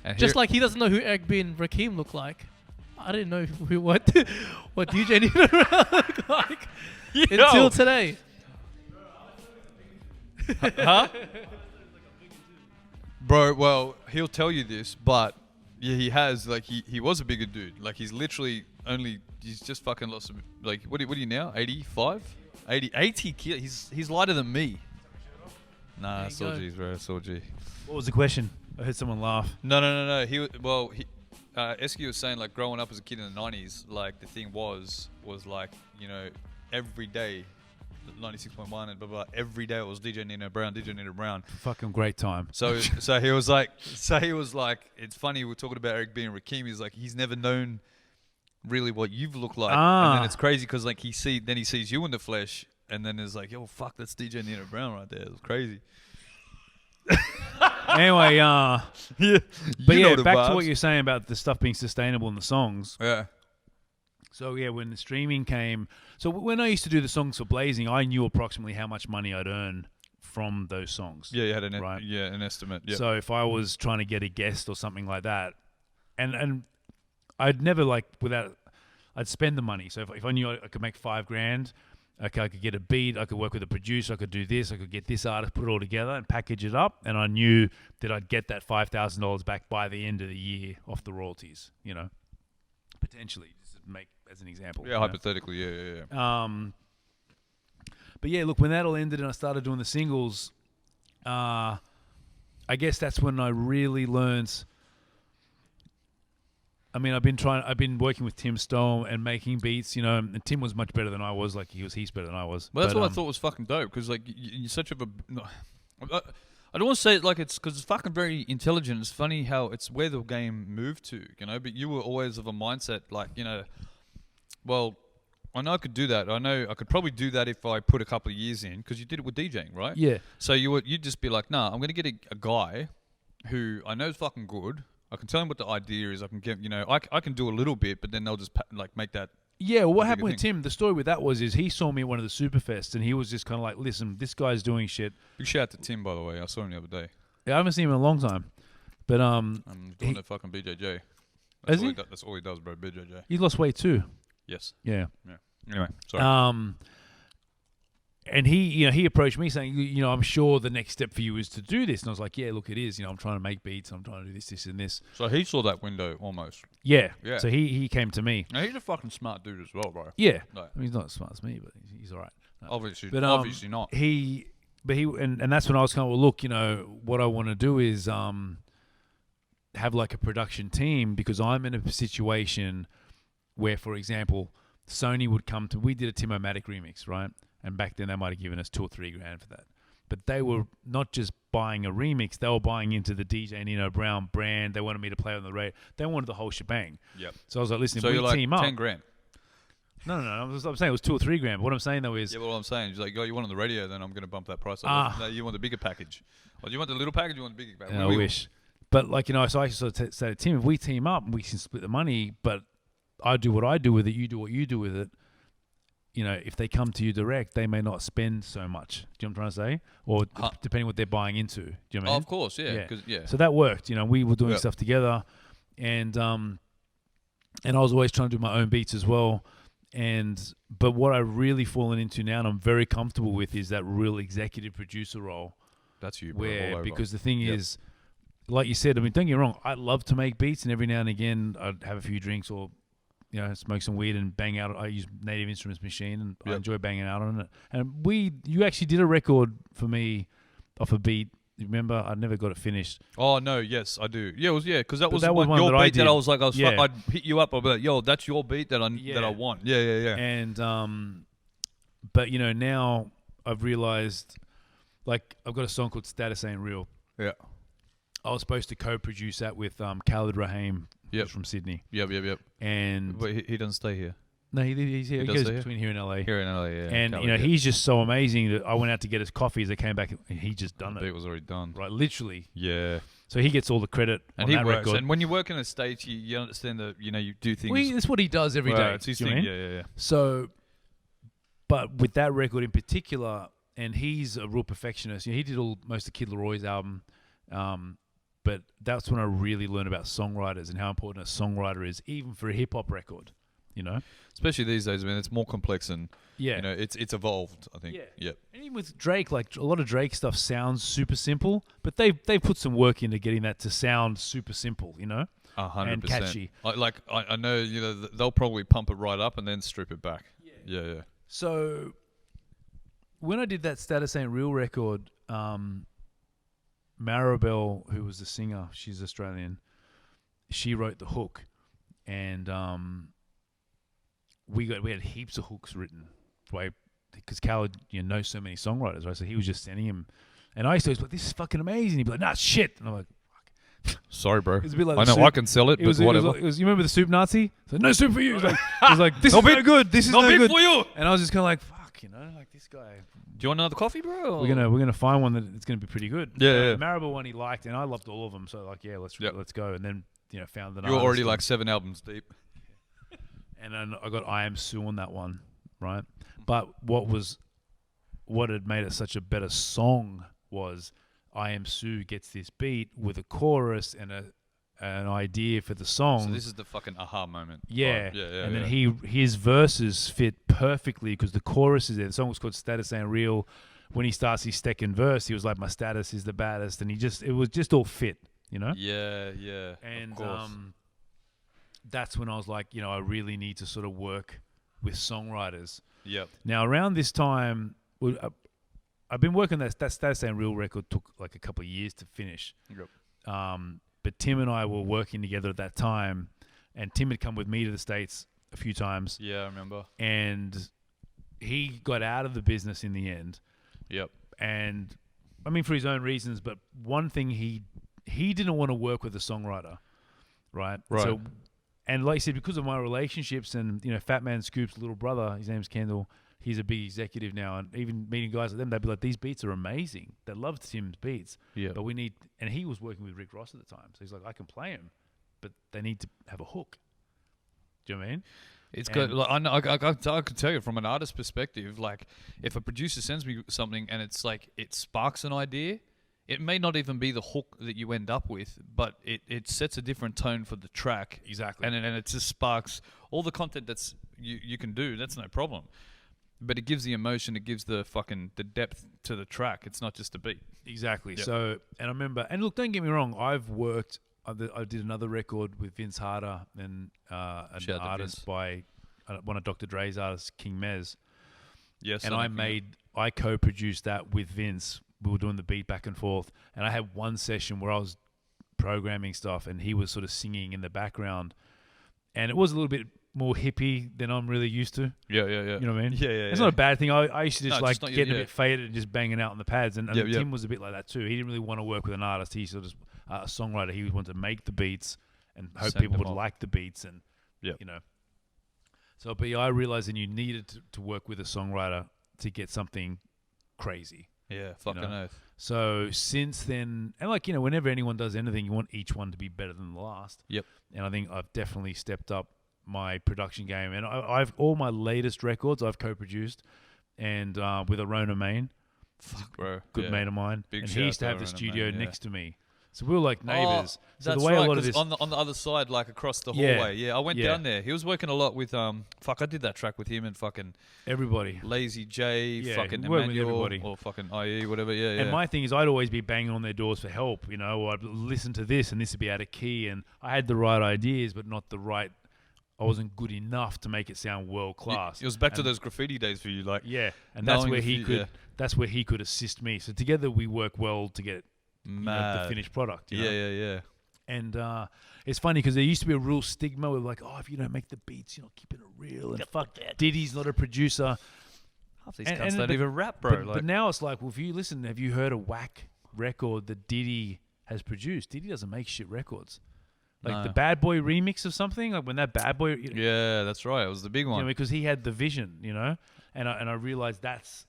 And Just here- like he doesn't know who Grxnd and Rakim look like. I didn't know what DJ Nino Brown looked like until today. Huh? Bro, well, he'll tell you this, but yeah, he has, like, he was a bigger dude. Like, he's literally he's just fucking lost, like, what are you now? 85? 80 kilos. He's lighter than me. Nah, There it's you all go. G's, bro. It's all G. What was the question? I heard someone laugh. No. Eski was saying, like, growing up as a kid in the 90s, like, the thing was like, you know, every day, 96.1 and blah, blah, every day it was DJ Nino Brown. Fucking great time. So he was like, it's funny, we're talking about Eric being Rakim. He's like, he's never known really what you've looked like. And then it's crazy because, like, he sees you in the flesh, and then it's like, yo, fuck, that's DJ Nino Brown right there. It was crazy. Anyway, Yeah. but You know yeah, the back vibes. to what you're saying about the stuff being sustainable in the songs. Yeah. So yeah, when the streaming came, so when I used to do the songs for Blazing, I knew approximately how much money I'd earn from those songs. Yeah, you had an estimate. Yeah. So if I was trying to get a guest or something like that, and I'd never I'd spend the money. So if I knew I could make $5,000, okay, I could get a beat, I could work with a producer, I could do this, I could get this artist, put it all together and package it up, and I knew that I'd get that $5,000 back by the end of the year off the royalties, you know, potentially, just to make as an example. Yeah, you know? hypothetically, yeah. But yeah, look, when that all ended and I started doing the singles, I guess that's when I really learned. I mean, I've been working with Tim Stone and making beats, you know, and Tim was much better than I was. Like, he's better than I was. Well, that's But, what I thought was fucking dope, because, like, you're such of a... I don't want to say it like it's because it's fucking very intelligent. It's funny how it's where the game moved to, you know, but you were always of a mindset, like, you know, well, I know I could do that. I know I could probably do that if I put a couple of years in, because you did it with DJing, right? Yeah. So you'd just be like, nah, I'm going to get a guy who I know is fucking good. I can tell him what the idea is. I can get, you know, I can do a little bit, but then they'll just make that. Yeah, well, what bigger happened with thing. Tim, the story with that was he saw me at one of the Superfests and he was just kind of like, listen, this guy's doing shit. Big shout out to Tim, by the way. I saw him the other day. Yeah, I haven't seen him in a long time. But I'm doing the fucking BJJ. Is he? That's all he does, bro. BJJ. he's lost weight too. Yes. Yeah. Anyway, sorry. And he approached me saying, you know, I'm sure the next step for you is to do this. And I was like, yeah, look, it is. You know, I'm trying to make beats. I'm trying to do this, and this. So he saw that window almost. Yeah. Yeah. So he came to me. Now he's a fucking smart dude as well, bro. Yeah. No. I mean, he's not as smart as me, but he's all right. No. Obviously, But obviously not. And that's when I was kind of, well, look, you know, what I want to do is have like a production team, because I'm in a situation where, for example, Sony would come to, we did a Timomatic remix, right? And back then they might have given us $2 or $3 for that. But they were not just buying a remix, they were buying into the DJ Nino Brown brand. They wanted me to play on the radio. They wanted the whole shebang. Yep. So I was like, listen, So if you're we like team up. 10 grand. No. I'm saying it was $2 or $3. But what I'm saying though is, Yeah, but what I'm saying is, like, oh, you want on the radio, then I'm going to bump that price up. No, you want the bigger package. Or do you want the little package, or you want the bigger package? I wish. But like, you know, so I sort of say to Tim, if we team up, we can split the money, but I do what I do with it, you do what you do with it. You know, if they come to you direct, they may not spend so much. Do you know what I'm trying to say? Or depending what they're buying into. Do you know what I mean? of course, yeah. Yeah. So that worked. You know, we were doing Yeah. stuff together, and I was always trying to do my own beats as well. But what I've really fallen into now, and I'm very comfortable with, is that real executive producer role. That's you, bro, all over. Because the thing Yep. is, like you said, I mean, don't get me wrong, I love to make beats, and every now and again I'd have a few drinks or, smoke some weed and bang out. I use Native Instruments machine, and I Yep. enjoy banging out on it. And you actually did a record for me off a beat. You remember? I never got it finished. Oh no, yes, I do. Yeah, because that But was that was one, one your that I beat that did. I was like, Yeah. I'd hit you up. I'd be like, yo, that's your beat that I Yeah. want. Yeah. And but now I've realized, like, I've got a song called "Status Ain't Real." Yeah. I was supposed to co-produce that with Khalid Rahim, Yep. who's from Sydney, Yep. and But he doesn't stay here. no, he's here. He does goes stay here? between here and LA. Here in LA, yeah. And Cali, yeah. he's just so amazing that I went out to get his coffee as I came back, and he just done The it. beat was already done. Right, literally. Yeah. So he gets all the credit And on he that works. record. And when you work in the States, you understand that, you do things. Well, that's what he does every day. Right, it's his do you know thing. what I mean? Yeah. So, but with that record in particular, and he's a real perfectionist. He did most of Kid Leroy's album, but that's when I really learned about songwriters and how important a songwriter is, even for a hip hop record. Especially these days, man, it's more complex and Yeah. it's evolved, I think. Yeah. Yep. And even with Drake, like a lot of Drake stuff sounds super simple, but they put some work into getting that to sound super simple, 100%. and catchy. I know, they'll probably pump it right up and then strip it back. Yeah. So when I did that Status Ain't Real record, Maribel, who was the singer, she's Australian, she wrote the hook, and we had heaps of hooks written because Khaled knows so many songwriters, right? So he was just sending him, and I used to always be like, "This is fucking amazing." He'd be like, "Nah, shit," and I'm like, Sorry, bro. It's a bit like I the know soup. I can sell it, but whatever. It was, you remember the soup Nazi? So no soup for you. It was like this is no good. This is no good for you. And I was just kind of like, fuck, like this guy. Do you want another coffee, bro? We're gonna find one that it's gonna be pretty good. Yeah. The Maribel one he liked, and I loved all of them. So like, yeah, let's go. And then found that You were already like 7 albums deep. and then I got I Am Sue on that one, right? But what had made it such a better song was I Am Sue gets this beat with a chorus and an idea for the song. So this is the fucking aha moment. Yeah. Yeah. And then his verses fit perfectly because the chorus is there. The song was called Status Ain't Real. When he starts his second verse, he was like, my status is the baddest. And it was just all fit, Yeah. And of course. that's when I was like, I really need to sort of work with songwriters. Yep. Now, around this time, I've been working that Status Ain't Real record took like a couple of years to finish. Yep. But Tim and I were working together at that time, and Tim had come with me to the States a few times, Yeah, I remember. and he got out of the business in the end. Yep. And I mean, for his own reasons, but one thing he didn't want to work with a songwriter, right? Right. So, and like I said, because of my relationships and Fat Man Scoop's little brother, his name's Kendall. He's a big executive now, and even meeting guys like them, they'd be like, "These beats are amazing." They loved Tim's beats, Yeah. but and he was working with Rick Ross at the time, so he's like, "I can play him, but they need to have a hook." Do you know what I mean? It's good. Like, I know. I could tell you from an artist perspective. Like, if a producer sends me something and it's like it sparks an idea, it may not even be the hook that you end up with, but it sets a different tone for the track. Exactly. And it just sparks all the content that's you can do. That's no problem. But it gives the emotion. It gives the depth to the track. It's not just a beat. Exactly. Yep. So, and I remember, and look, don't get me wrong, I did another record with Vince Harder and an Shout out to artist Vince. by one of Dr. Dre's artists, King Mez. Yes. And I co-produced that with Vince. We were doing the beat back and forth, and I had one session where I was programming stuff, and he was sort of singing in the background, and it was a little bit more hippie than I'm really used to. Yeah. You know what I mean? Yeah. It's not a bad thing. I used to just No, like just not getting your- a bit faded and just banging out on the pads. And Yep, yep. Tim was a bit like that too. He didn't really want to work with an artist. He sort of a songwriter. He wanted to make the beats and hope Send people them would off. like the beats. And Yep. So, but I realized that you needed to work with a songwriter to get something crazy. Yeah. Fucking oath. So since then, and whenever anyone does anything, you want each one to be better than the last. Yep. And I think I've definitely stepped up my production game, and I've all my latest records I've co-produced, and with Arona Main, Fuck, bro. good Yeah. mate of mine, Big and shout he out used to to have the Arona studio Main, yeah. next to me, so we were like neighbors. So That's the way right, a lot of 'cause this, on the other side, like across the Yeah. hallway. Yeah, I went Yeah. down there. He was working a lot with I did that track with him and fucking everybody. Lazy J, Yeah, fucking he worked with Emmanuel, everybody. or fucking IE, whatever. Yeah. And my thing is, I'd always be banging on their doors for help, or I'd listen to this, and this would be out of key, and I had the right ideas, but not the right I wasn't good enough to make it sound world class. It was back to those graffiti days for you, like yeah, and that's knowing where if he you- could. yeah. That's where he could assist me. So together we work well to get the mad. finished product. You know? Yeah. And it's funny because there used to be a real stigma with like, oh, if you don't make the beats, you're not keeping it real. And fuck that. Diddy's not a producer. Half these And- cunts and don't but- even rap, bro. But now it's like, well, if you listen, have you heard a whack record that Diddy has produced? Diddy doesn't make shit records. Like No. the Bad Boy remix of something, like when that Bad Boy, yeah, that's right. It was the big you one. know, because he had the vision, you know, and I realized that's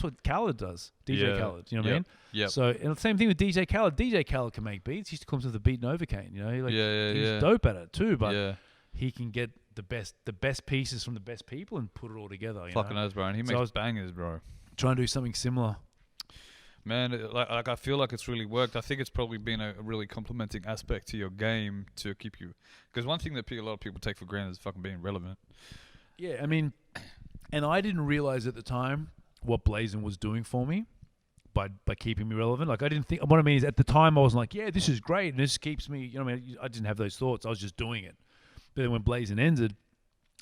what Khaled does, DJ Yeah. Khaled, you know what I mean? Yep. So, and the same thing with DJ Khaled. DJ Khaled can make beats. He used to come to the beat Novocaine, you know, he's dope at it too. But yeah, he can get the best pieces from the best people and put it all together. You fucking know? knows, bro. And he So makes I was- bangers, bro. Trying to do something similar. Man, like I feel like it's really worked. I think it's probably been a really complementing aspect to your game to keep you. Because one thing that a lot of people take for granted is fucking being relevant. Yeah, I mean, and I didn't realize at the time what Blazin was doing for me by keeping me relevant. Like I didn't think. What I mean is, at the time I was like, yeah, this is great, and this keeps me. You know, what I mean, I didn't have those thoughts. I was just doing it. But then when Blazin ended,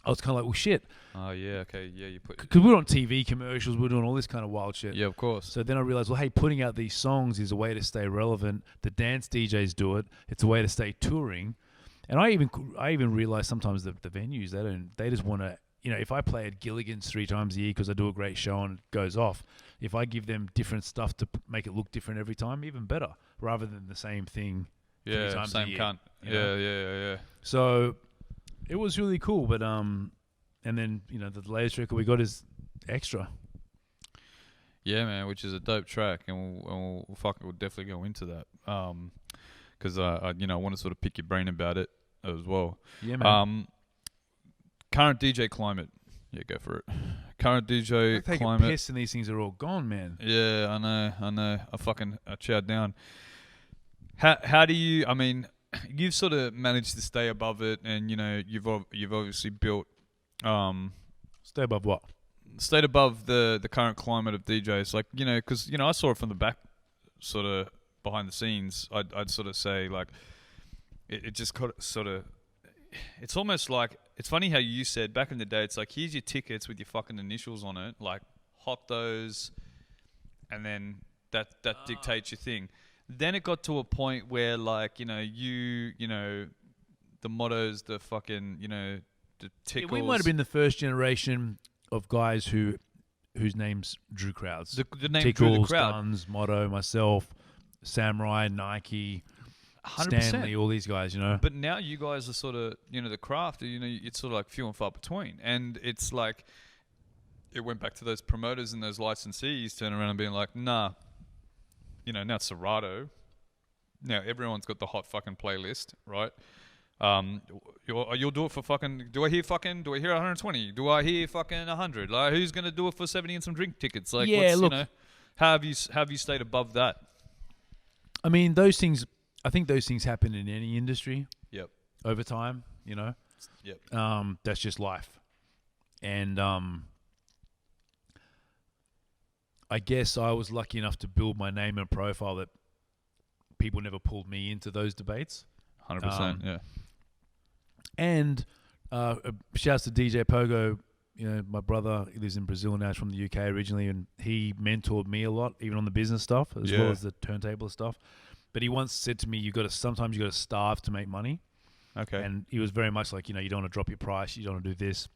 I was kind of like, well, shit, Oh yeah, okay, yeah, you put. because we were on TV commercials, we were doing all this kind of wild shit. Yeah, of course. So then I realized, well, hey, putting out these songs is a way to stay relevant. The dance DJs do it. It's a way to stay touring. And I even realize sometimes the venues, they just want to, you know, if I play at Gilligan's 3 times a year because I do a great show and it goes off, if I give them different stuff to make it look different every time, even better, rather than the same thing 3 Yeah, times a same year, cunt. you know? Yeah. So it was really cool. But and then, you know, the latest record we got is Extra. Yeah, man, which is a dope track, and we'll definitely go into that. Because I want to sort of pick your brain about it as well. Yeah, man. Current DJ climate. Yeah, go for it. Current DJ I take a climate. piss and these things are all gone, man. Yeah, I know. I chowed down. How do you? I mean, you've sort of managed to stay above it, and you know you've obviously built. Stay above what? Stayed above the current climate of DJs, like, you know, because, you know, I saw it from the back, sort of behind the scenes. I'd sort of say, like, it just sort of, it's almost like, it's funny how you said back in the day, it's like, here's your tickets with your fucking initials on it, like, hot those, and then that dictates your thing. Then it got to a point where, like, you know, the mottos, the fucking, you know, the tickles. Yeah, we might have been the first generation of guys whose names drew crowds. The name Tickles, drew the crowd. Guns, Motto, myself, Samurai, Nike, 100%. Stanley, all these guys, you know. But now you guys are sort of, you know, the craft, you know, it's sort of like few and far between. And it's like, it went back to those promoters and those licensees turning around and being like, nah, you know, now it's Serato. Now everyone's got the hot fucking playlist, right? You'll do it for fucking, do I hear 120? Do I hear fucking 100? Like, who's going to do it for 70 and some drink tickets? Like, Yeah, look, you know, how have you stayed above that? I mean, those things, I think those things happen in any industry. Yep. Over time, you know. Yep. That's just life. And I guess I was lucky enough to build my name and profile that people never pulled me into those debates. 100%, yeah. And shouts to DJ Pogo. You know, my brother, he lives in Brazil now. He's from the UK originally, and he mentored me a lot, even on the business stuff as well as the turntable stuff. But he once said to me, sometimes you got to starve to make money. Okay. And he was very much like, you know, you don't want to drop your price, you don't want to do this.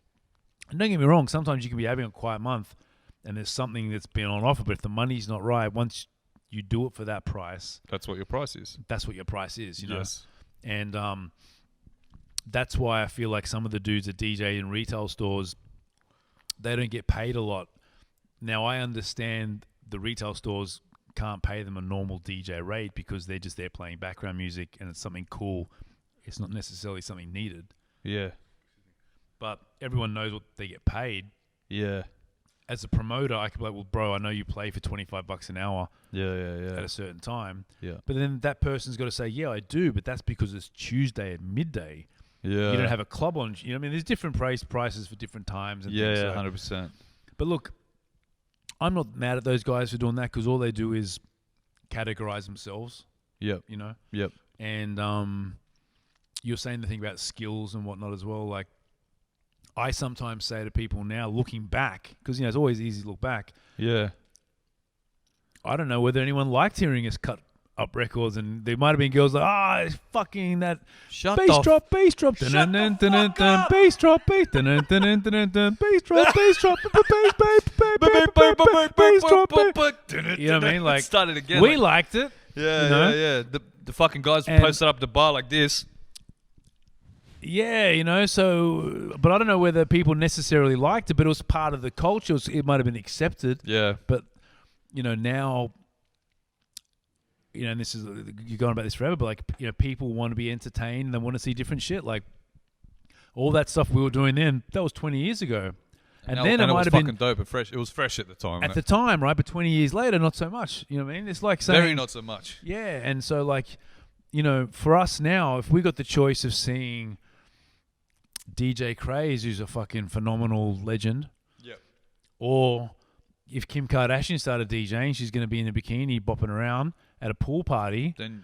And don't get me wrong, sometimes you can be having a quiet month and there's something that's been on offer, but if the money's not right, once you do it for that price, That's what your price is. that's what your price is, you know. Yes. And that's why I feel like some of the dudes that DJ in retail stores, they don't get paid a lot. Now, I understand the retail stores can't pay them a normal DJ rate because they're just there playing background music and it's something cool. It's not necessarily something needed. Yeah. But everyone knows what they get paid. Yeah. As a promoter, I could be like, well, bro, I know you play for $25 an hour Yeah. at a certain time. Yeah. But then that person's got to say, yeah, I do, but that's because it's Tuesday at midday. Yeah. You don't have a club on. You know what I mean? There's different prices for different times. And things, Yeah, so. 100%. But look, I'm not mad at those guys for doing that because all they do is categorize themselves, Yep. you know? Yep. And you're saying the thing about skills and whatnot as well. Like, I sometimes say to people now, looking back, because it's always easy to look back. Yeah. I don't know whether anyone liked hearing us cut up records, and there might have been girls like, it's fucking that Shut bass the drop, bass drop, Shut dun the dun fuck dun dun up. bass drop, bass dun dun dun dun dun dun bass drop, bass drop, bass drop. You know what I mean? Like, started again. we liked it. Yeah, you know? yeah. The fucking guys And- posted up the bar like this. Yeah, so, but I don't know whether people necessarily liked it, but it was part of the culture. It might have been accepted. Yeah. But, now, and this is, you're going about this forever, but like, people want to be entertained and they want to see different shit. Like, all that stuff we were doing then, that was 20 years ago. And then it was might have fucking been dope and fresh. It was fresh at the time. at the time, right? But 20 years later, not so much. You know what I mean? It's like saying, very not so much. yeah. And so, like, for us now, if we got the choice of seeing DJ Craze, who's a fucking phenomenal legend, Yep. or if Kim Kardashian started DJing, she's going to be in a bikini bopping around at a pool party. Then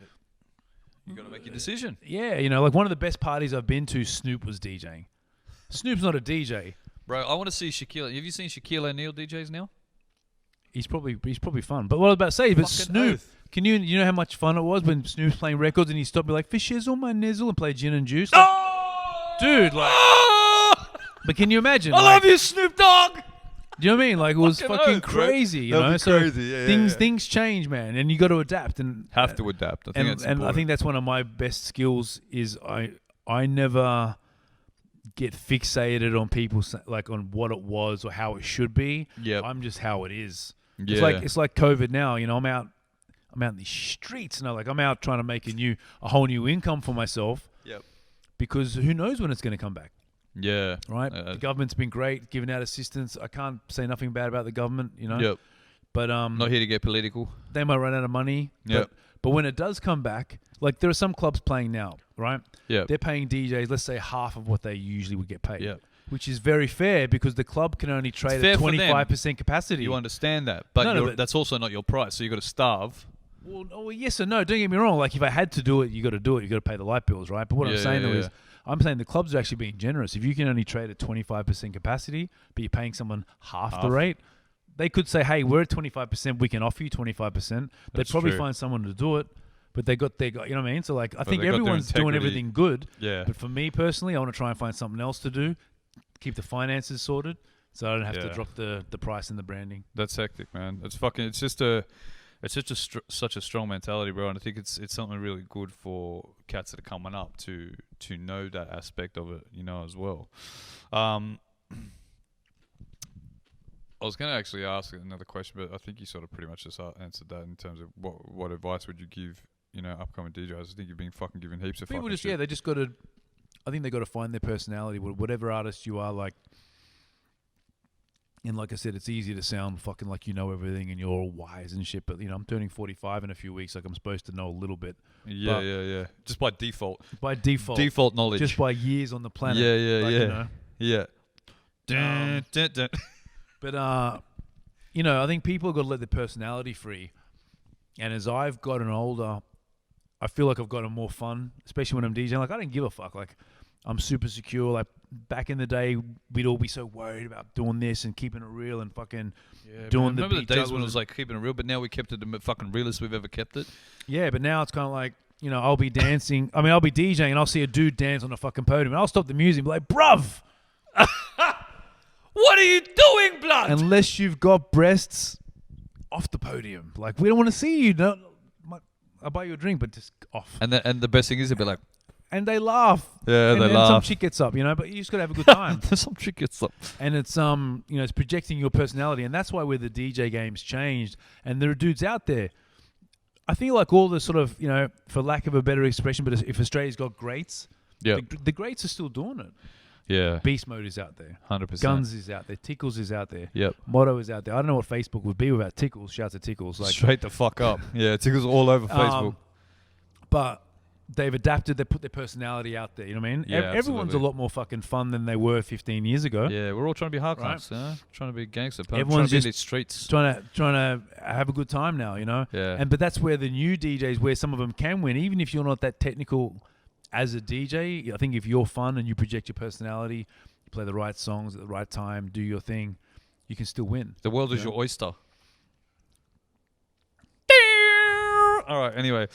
you got to make your decision. Yeah, like one of the best parties I've been to, Snoop was DJing. Snoop's not a DJ. Bro, I want to see Shaquille. Have you seen Shaquille O'Neal DJs now? He's probably fun. But what I was about to say, but Fucking Snoop, oath. can you know how much fun it was when Snoop's playing records and he stopped me like, fishes on my nizzle, and played Gin and Juice? Like, dude, like, but can you imagine? I love you, Snoop Dogg. Do you know what I mean? Like, it was Fucking fucking oath, bro. crazy, you That'd know? be So crazy. Yeah, things change, man, and you got to adapt. And have to adapt. I think that's and I important. think that's one of my best skills is I never get fixated on people like on what it was or how it should be. Yep. I'm just how it is. Yeah. It's like COVID now. I'm out in the streets and I'm out trying to make a whole new income for myself. Yep. Because who knows when it's going to come back. Yeah. Right. The government's been great, giving out assistance. I can't say nothing bad about the government. Yep. But Not here to get political. they might run out of money. Yep. But when it does come back, like there are some clubs playing now, right? Yep. They're paying DJs, let's say, half of what they usually would get paid. Yep. Which is very fair because the club can only trade fair at for them. 25% capacity. You understand that, but, No, but- that's also not your price. So you got to starve. Well, yes or no. Don't get me wrong. Like if I had to do it, you got to do it. You got to pay the light bills, right? But what I'm saying though is, I'm saying the clubs are actually being generous. If you can only trade at 25% capacity, but you're paying someone half the rate, they could say, "Hey, we're at 25%. We can offer you 25%." They'd That's probably true. find someone to do it. But they got, you know what I mean? So like, I think they got their everyone's doing integrity. everything good. Yeah. But for me personally, I want to try and find something else to do, keep the finances sorted, so I don't have to Yeah. drop the price and the branding. That's hectic, man. It's such a strong mentality, bro. And I think it's something really good for cats that are coming up to know that aspect of it, as well. I was going to actually ask another question, but I think you sort of pretty much just answered that in terms of what advice would you give, upcoming DJs. I think you've been fucking giving heaps of People fucking just, shit. they just got to, I think they got to find their personality, whatever artist you are, like, and like I said, it's easy to sound fucking like you know everything and you're all wise and shit, but, I'm turning 45 in a few weeks, like I'm supposed to know a little bit. Yeah, but- yeah. Just by default. By default. Default knowledge. Just by years on the planet. Yeah, like, yeah. You know. Yeah. Um, Dun, dun. But, I think people have got to let their personality free. And as I've gotten older, I feel like I've gotten more fun, especially when I'm DJing. Like, I don't give a fuck. Like, I'm super secure. Like, back in the day, we'd all be so worried about doing this and keeping it real and fucking doing the Remember the beat days when it juggles was like keeping it real, but now we kept it the fucking realest we've ever kept it. Yeah, but now it's kind of like, I'll be dancing. I mean, I'll be DJing and I'll see a dude dance on a fucking podium and I'll stop the music and be like, bruv, What are you doing, blood? unless you've got breasts off the podium. Like, we don't want to see you. No, I'll buy you a drink, but just off. And the best thing is they'll be like, And they laugh. yeah, and they then some laugh. chick gets up, but you just got to have a good time. Some chick gets up. And it's it's projecting your personality, and that's why where the DJ game's changed. And there are dudes out there. I feel like all the sort of for lack of a better expression, but if Australia's got greats, Yeah, the greats are still doing it. yeah, Beast Mode is out there. 100%. Guns is out there. Tickles is out there. Yep. Motto is out there. I don't know what Facebook would be without Tickles. Shout out to Tickles. Like, Straight the fuck up. Yeah, tickles all over Facebook. But they've adapted. They put their personality out there. You know what I mean? Yeah, Everyone's a absolutely. lot more fucking fun than they were 15 years ago. Yeah, we're all trying to be hardcores, Right. trying to be gangster. Everyone's trying to be in just these streets. Trying to have a good time now, Yeah. But that's where the new DJs, where some of them can win, even if you're not that technical as a DJ. I think if you're fun and you project your personality, play the right songs at the right time, do your thing, you can still win. The world is Yeah. your oyster. All right. Anyway,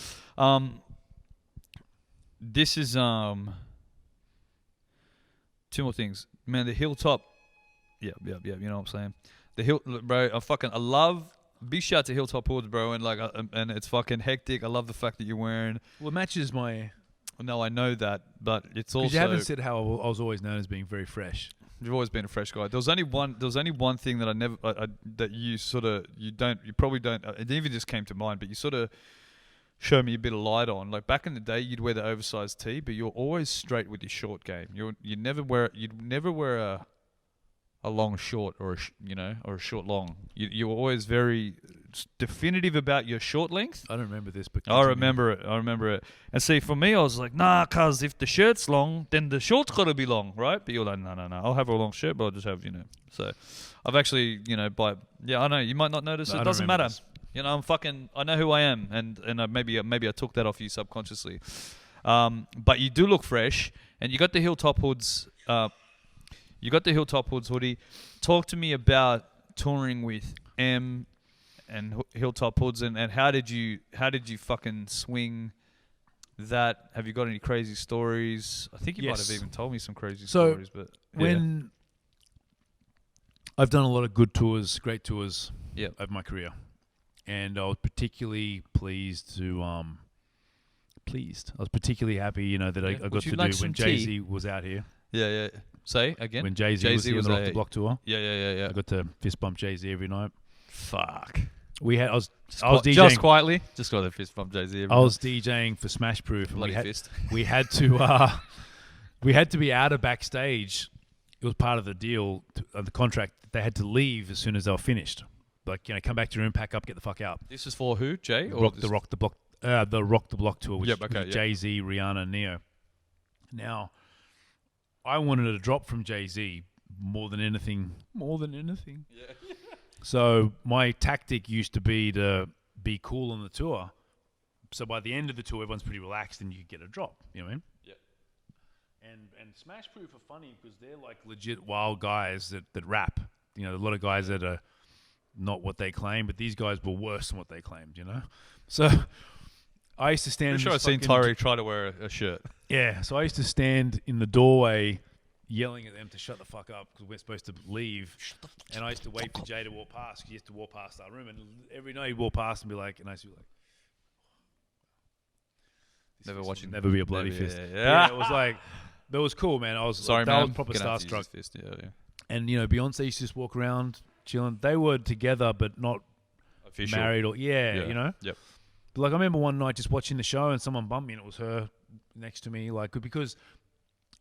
this is 2 more things, man. The Hilltop. Yeah. You know what I'm saying? The hill, bro. I love. Big shout to Hilltop Hoods, bro. And like, and it's fucking hectic. I love the fact that you're wearing. Well, it matches my. No, I know that, but it's also. Because you haven't said how I was always known as being very fresh. You've always been a fresh guy. There was only one thing that I never that you probably don't. It even just came to mind, but you sort of show me a bit of light on. Like back in the day, you'd wear the oversized tee, but you're always straight with your short game. You'd never wear a long short or a short long. You were always very definitive about your short length. I don't remember this, but I remember it. And see, for me, I was like, nah, cuz if the shirt's long, then the short's got to be long, right? But you're like, no. I'll have a long shirt, but I'll just have, So I've actually, I know you might not notice. No, It doesn't matter. this. I know who I am, and maybe I took that off you subconsciously. But you do look fresh, and you got the Hilltop Hoods. You got the Hilltop Hoods hoodie. Talk to me about touring with M and Hilltop Hoods, and how did you fucking swing that? Have you got any crazy stories? I think you might Yes. have even told me some crazy So, stories. But when I've done a lot of good tours, great tours Yep. of my career, and I was particularly pleased to I was particularly happy, that I got Would to you do like some when tea? Jay-Z was out here. yeah. Say again. When Jay-Z was here on the Rock the Block tour, Yeah. I got to fist bump Jay-Z every night. Fuck. I was DJing. Just quietly. Just got a fist bump Jay-Z. I was DJing for Smash Proof, and bloody fist. we had to be out of backstage. It was part of the deal, the contract. They had to leave as soon as they were finished. Like, come back to your room, pack up, get the fuck out. This is for who? Jay? Or The Rock the Block tour, which Yep, okay, was yep. Jay-Z, Rihanna, and Neo. Now, I wanted a drop from Jay-Z more than anything. Yeah. So my tactic used to be to be cool on the tour. So by the end of the tour, everyone's pretty relaxed and you get a drop. You know what I mean? Yeah. And Smash Proof are funny because they're like legit wild guys that rap. A lot of guys that are not what they claim, but these guys were worse than what they claimed, So I used to stand I'm in sure I've this seen fucking- Tyreek try to wear a shirt. Yeah, so I used to stand in the doorway yelling at them to shut the fuck up because we're supposed to leave. And I used to wait for Jay to walk past because he used to walk past our room. And every night he'd walk past and be like, and I used to be like, this Never fist watching. will never be a bloody Never- fist. yeah. It was like, that was cool, man. I was Sorry, that man. was proper Gonna have to use starstruck. this fist. Yeah. And Beyonce used to just walk around chilling. They were together, but not Official. married or Yeah. But Yep. like I remember one night just watching the show and someone bumped me and it was her next to me, like because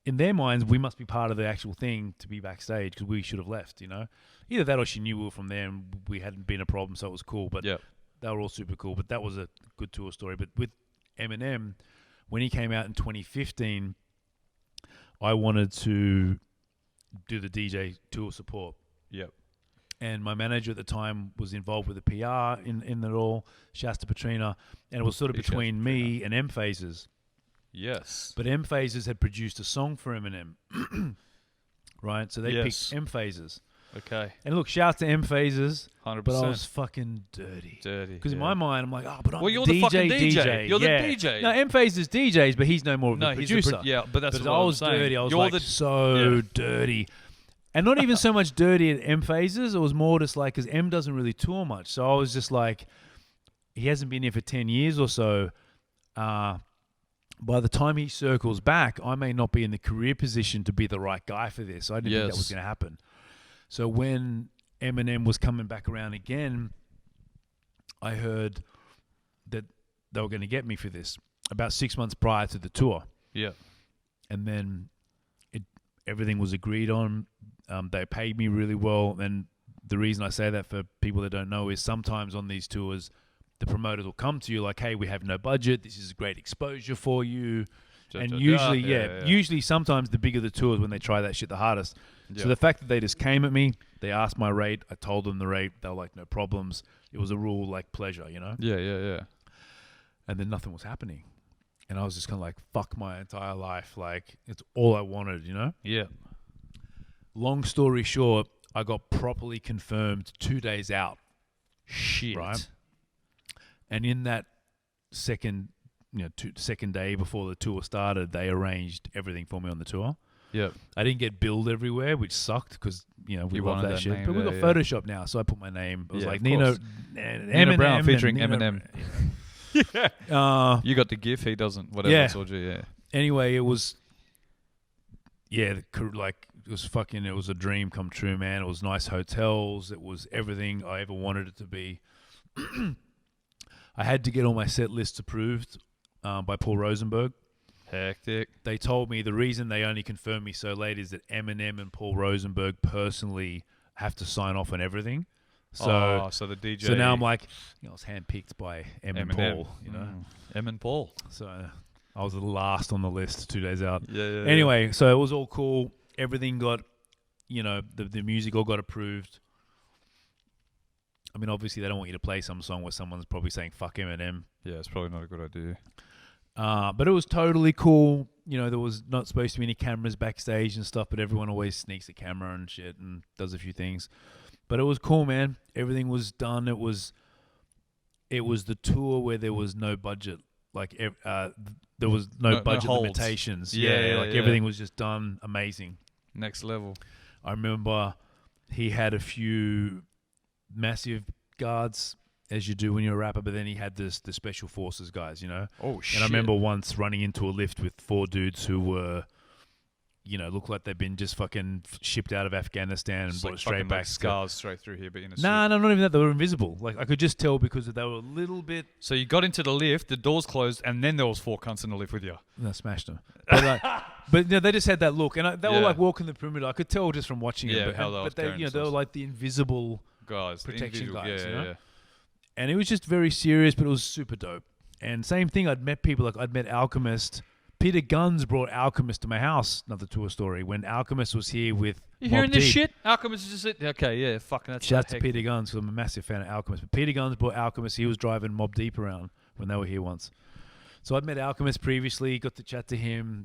in their minds we must be part of the actual thing to be backstage because we should have left. Either that or she knew we were from there and we hadn't been a problem, so it was cool. But Yep. they were all super cool. But that was a good tour story. But with Eminem, when he came out in 2015, I wanted to do the DJ tour support. Yep. And my manager at the time was involved with the PR in it all, Shasta Petrina, and it was sort of Big shouts between to me and M Phases. Yes. But M Phases had produced a song for Eminem, right? So they Yes. picked M Phases. Okay. And look, shout to M Phases, 100%. but I was fucking dirty. Because In my mind, I'm like, but I'm Well, you're the the fucking DJ. You're the yeah. DJ. No, M Phases DJs, but he's no more of a he's producer. but that's But what I I'm was saying. dirty. I was You're like the so dirty. And not even so much dirty at M Phases. It was more just like, because M doesn't really tour much. So I was just like, he hasn't been here for 10 years or so. By the time he circles back, I may not be in the career position to be the right guy for this. I didn't think that was going to happen. So when Eminem was coming back around again, I heard that they were going to get me for this about 6 months prior to the tour. Yeah. And then everything was agreed on. They paid me really well. And the reason I say that for people that don't know is sometimes on these tours, the promoters will come to you like, hey, we have no budget. This is great exposure for you. And usually, usually sometimes the bigger the tours, when they try that shit the hardest. Yeah. So the fact that they just came at me, they asked my rate, I told them the rate, they were like, no problems. It was a rule like pleasure, Yeah. And then nothing was happening. And I was just kind of like, fuck my entire life. Like, it's all I wanted, Yeah. long story short, I got properly confirmed 2 days out. Shit. Right. And in that second day before the tour started, they arranged everything for me on the tour. Yep. I didn't get billed everywhere, which sucked because we You love wanted that that shit. name But we got there, Photoshop now, so I put my name. It was Yeah, like of Nino, course. Eminem Brown featuring and Eminem. Yeah. You got the GIF, he doesn't. Whatever. Yeah. Told you, yeah. Anyway, it was. Yeah, it was a dream come true, man. It was nice hotels. It was everything I ever wanted it to be. I had to get all my set lists approved by Paul Rosenberg. Hectic. They told me the reason they only confirmed me so late is that Eminem and Paul Rosenberg personally have to sign off on everything. So the DJ. So now I'm like, I was handpicked by Em and Paul, Em and Paul. So I was the last on the list 2 days out. Yeah. Anyway, so it was all cool. Everything got, the music all got approved. I mean, obviously they don't want you to play some song where someone's probably saying "fuck Eminem." Yeah, it's probably not a good idea. But it was totally cool. There was not supposed to be any cameras backstage and stuff, but everyone always sneaks a camera and shit and does a few things. But it was cool, man. Everything was done. It was the tour where there was no budget. Like there was no budget limitations. Everything was just done amazing. Next level. I remember he had a few massive guards, as you do when you're a rapper, but then he had the special forces guys, Oh, shit. And I remember once running into a lift with 4 dudes who were, looked like they'd been just fucking shipped out of Afghanistan and It's brought like straight fucking back. like scars straight through here, but in a suit. No, not even that. They were invisible. Like I could just tell because they were a little bit. So you got into the lift, the doors closed, and then there was 4 cunts in the lift with you. No, smashed them. But they just had that look, and they were like walking the perimeter. I could tell just from watching Yeah, it. how they But was they, carrying they were themselves. like the invisible Guys, protection guys. Yeah. And it was just very serious, but it was super dope. And same thing, I'd met people, like I'd met Alchemist. Peter Guns brought Alchemist to my house, another tour story, when Alchemist was here with You Mobb hearing this Deep. shit? Alchemist is just okay, yeah, fucking that's Shout out to hectic. Peter Guns, because I'm a massive fan of Alchemist. But Peter Guns brought Alchemist. He was driving Mobb Deep around when they were here once. So I'd met Alchemist previously, got to chat to him,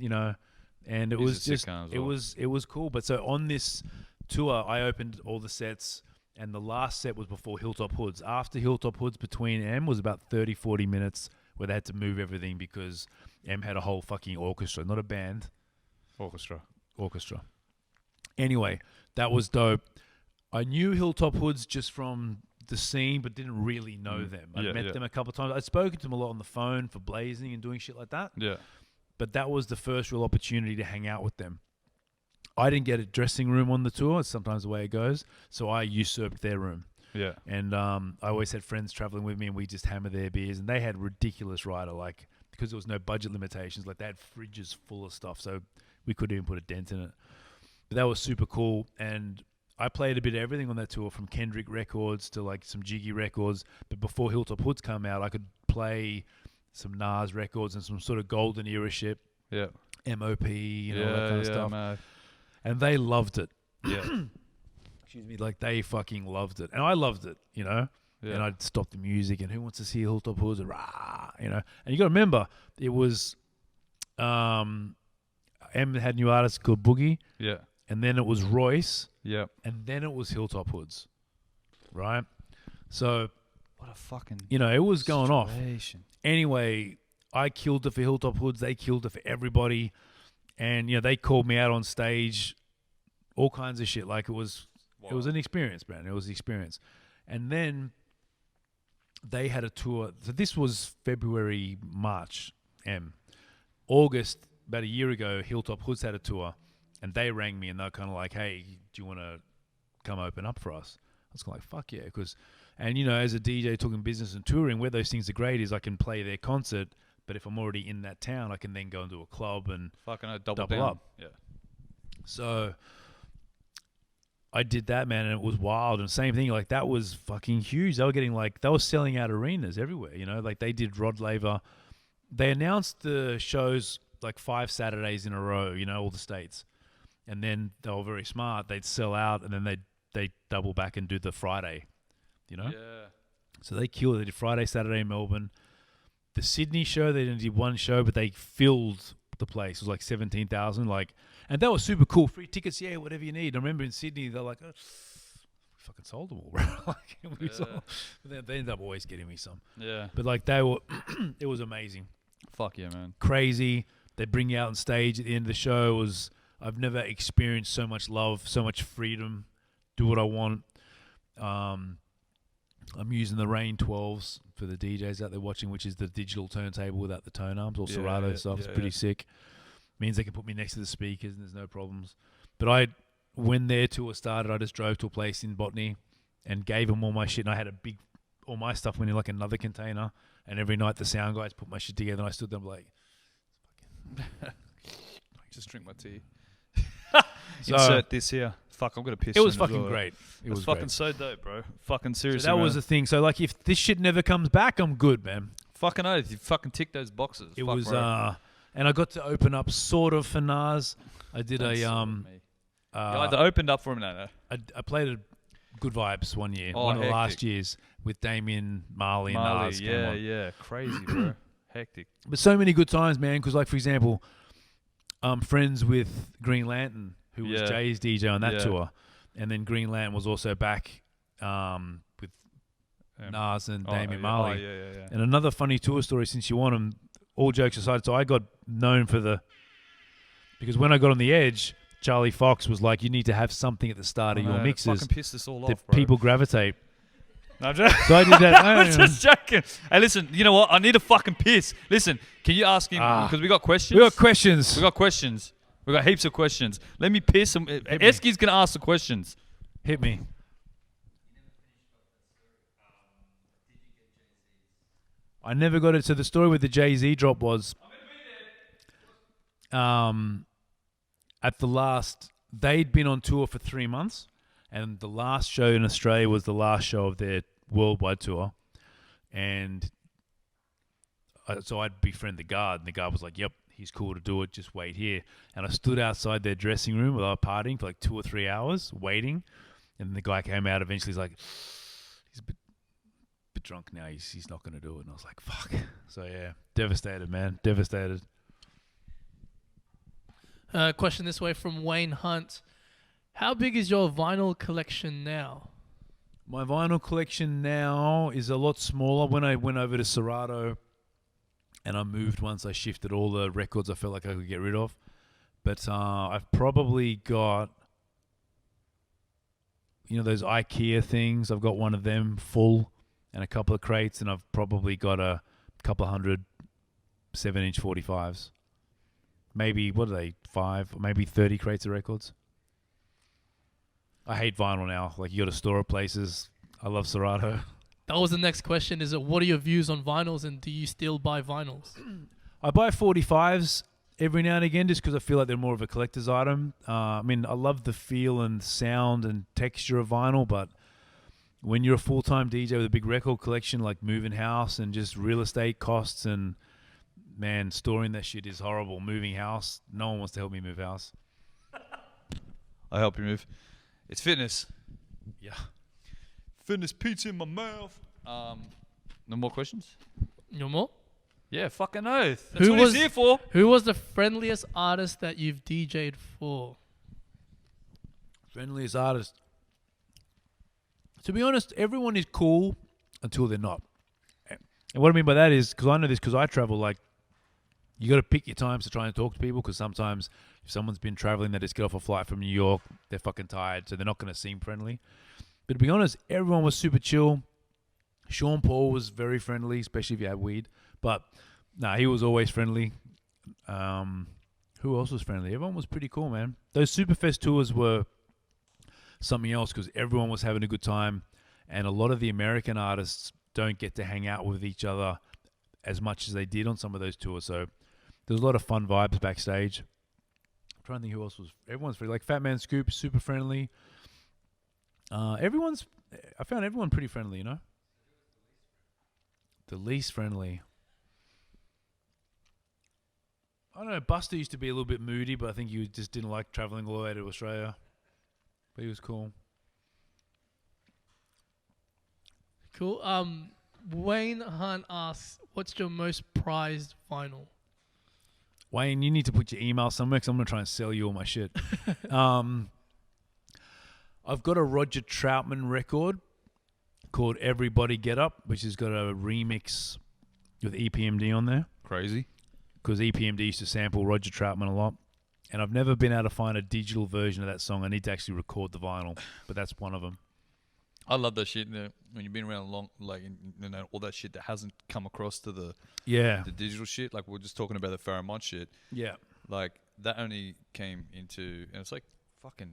and it He's was a sick just, guy as it well. was cool. But so on this tour, I opened all the sets, and the last set was before Hilltop Hoods. After Hilltop Hoods, between M was about 30, 40 minutes where they had to move everything because M had a whole fucking orchestra, not a band. Orchestra. Anyway, that was dope. I knew Hilltop Hoods just from the scene, but didn't really know them. I'd met them a couple of times. I'd spoken to them a lot on the phone for blazing and doing shit like that. Yeah. But that was the first real opportunity to hang out with them. I didn't get a dressing room on the tour. It's sometimes the way it goes. So I usurped their room. Yeah. And I always had friends traveling with me, and we just hammered their beers. And they had ridiculous rider, like, because there was no budget limitations. Like, they had fridges full of stuff, so we couldn't even put a dent in it. But that was super cool. And I played a bit of everything on that tour, from Kendrick records to, like, some Jiggy records. But before Hilltop Hoods come out, I could play some Nas records and some sort of golden era shit. Yeah. MOP, all that kind of stuff. Man. And they loved it. Yeah. Excuse me, like they fucking loved it. And I loved it, Yeah. And I'd stop the music and who wants to see Hilltop Hoods? Rah, And you got to remember, it was, M had new artists called Boogie. Yeah. And then it was Royce. Yeah. And then it was Hilltop Hoods. Right? So, What a fucking it was going off. situation. Anyway, I killed it for Hilltop Hoods. They killed it for everybody. And, they called me out on stage, all kinds of shit. Like it was an experience, man. It was the experience. And then they had a tour. So this was February, March, August, about a year ago, Hilltop Hoods had a tour. And they rang me and they're kind of like, hey, do you want to come open up for us? I was kind of like, fuck yeah. And, as a DJ talking business and touring, where those things are great is I can play their concert. But if I'm already in that town, I can then go into a club and Fucking double double down. up. Yeah. So I did that, man, and it was wild. And same thing, like that was fucking huge. They were selling out arenas everywhere, like they did Rod Laver. They announced the shows like 5 Saturdays in a row, all the states. And then they were very smart. They'd sell out and then they'd double back and do the Friday, Yeah. So they killed it. They did Friday, Saturday in Melbourne. The Sydney show, they didn't do one show, but they filled the place. It was like 17,000. Like, and that was super cool. Free tickets, yeah, whatever you need. I remember in Sydney, they're like, we fucking sold them all, bro. Like, they end up always getting me some. Yeah. But like they were, it was amazing. Fuck yeah, man. Crazy. They bring you out on stage at the end of the show. I've never experienced so much love, so much freedom. Do what I want. I'm using the Rain 12s for the DJs out there watching, which is the digital turntable without the tone arms, or Serato stuff. It's pretty sick. Means they can put me next to the speakers and there's no problems. But when their tour started, I just drove to a place in Botany and gave them all my shit. And I had all my stuff went in like another container. And every night the sound guys put my shit together and I stood there like, just drink my tea. So, insert this here. Fuck, I'm gonna piss. It was fucking great. It was fucking so dope, bro. Fucking seriously. So that was the thing. So like, if this shit never comes back, I'm good, man. Fucking oath. You fucking tick those boxes. It was and I got to open up sort of for Nas. I did I opened up for him now. I played a Good Vibes one year, Oh, one of the hectic. last years with Damien, Marley, and Nas. Yeah, crazy, bro. Hectic. But so many good times, man. Because like, for example, I'm friends with Green Lantern, who was Jay's DJ on that tour, and then Green Lantern was also back with Nas and Damien Marley. Yeah. And another funny tour story, since you want them, all jokes aside, so I got known because when I got on the Edge, Charlie Fox was like, you need to have something at the start of your mixes fucking pissed us all that off, bro. people gravitate. No, I'm just, So I did that. I'm just joking. Hey, listen, you know what? I need a fucking piss. Listen, can you ask him, because we got questions? We got questions. We got heaps of questions. Let me piss him. Eski's going to ask the questions. Hit me. I never got it. So the story with the Jay-Z drop was at the last, they'd been on tour for 3 months, and the last show in Australia was the last show of their worldwide tour. And so I'd befriend the guard, and the guard was like, yep, he's cool to do it, just wait here. And I stood outside their dressing room while they were partying for like 2 or 3 hours, waiting. And the guy came out eventually, he's like, he's a bit drunk now, he's not going to do it. And I was like, fuck. So yeah, devastated, man, devastated. Question this way from Wayne Hunt. How big is your vinyl collection now? My vinyl collection now is a lot smaller. When I went over to Serato and I moved once, I shifted all the records I felt like I could get rid of. But I've probably got, those IKEA things. I've got one of them full and a couple of crates, and I've probably got a couple of hundred 7-inch 45s. Maybe, what are they, 5, maybe 30 crates of records. I hate vinyl now. Like, you got to store it places. I love Serato. That was the next question. Is what are your views on vinyls, and do you still buy vinyls? I buy 45s every now and again just because I feel like they're more of a collector's item. I mean, I love the feel and sound and texture of vinyl, but when you're a full-time DJ with a big record collection, like moving house and just real estate costs and, man, storing that shit is horrible. Moving house, no one wants to help me move house. I help you move. It's fitness. Yeah. Fitness pizza in my mouth. No more questions? No more? Yeah, fucking oath. That's what he's here for. Who was the friendliest artist that you've DJ'd for? Friendliest artist. To be honest, everyone is cool until they're not. And what I mean by that is, because I know this because I travel, like, you got to pick your times to try and talk to people, because sometimes if someone's been traveling, they just get off a flight from New York, they're fucking tired, so they're not going to seem friendly. But to be honest, everyone was super chill. Sean Paul was very friendly, especially if you had weed. But, he was always friendly. Who else was friendly? Everyone was pretty cool, man. Those Superfest tours were something else because everyone was having a good time, and a lot of the American artists don't get to hang out with each other as much as they did on some of those tours. So there was a lot of fun vibes backstage. I'm trying to think who else was. Everyone's free. Like Fat Man Scoop, super friendly. I found everyone pretty friendly, The least friendly. I don't know. Buster used to be a little bit moody, but I think he just didn't like traveling all the way to Australia. But he was cool. Cool. Wayne Hunt asks, what's your most prized vinyl? Wayne, you need to put your email somewhere because I'm going to try and sell you all my shit. I've got a Roger Troutman record called Everybody Get Up, which has got a remix with EPMD on there. Crazy. Because EPMD used to sample Roger Troutman a lot. And I've never been able to find a digital version of that song. I need to actually record the vinyl, but that's one of them. I love that shit. When you've been around long, like, all that shit that hasn't come across to the digital shit. Like, we we're just talking about the Pheromone shit. Yeah. Like, that only came into, and it's like fucking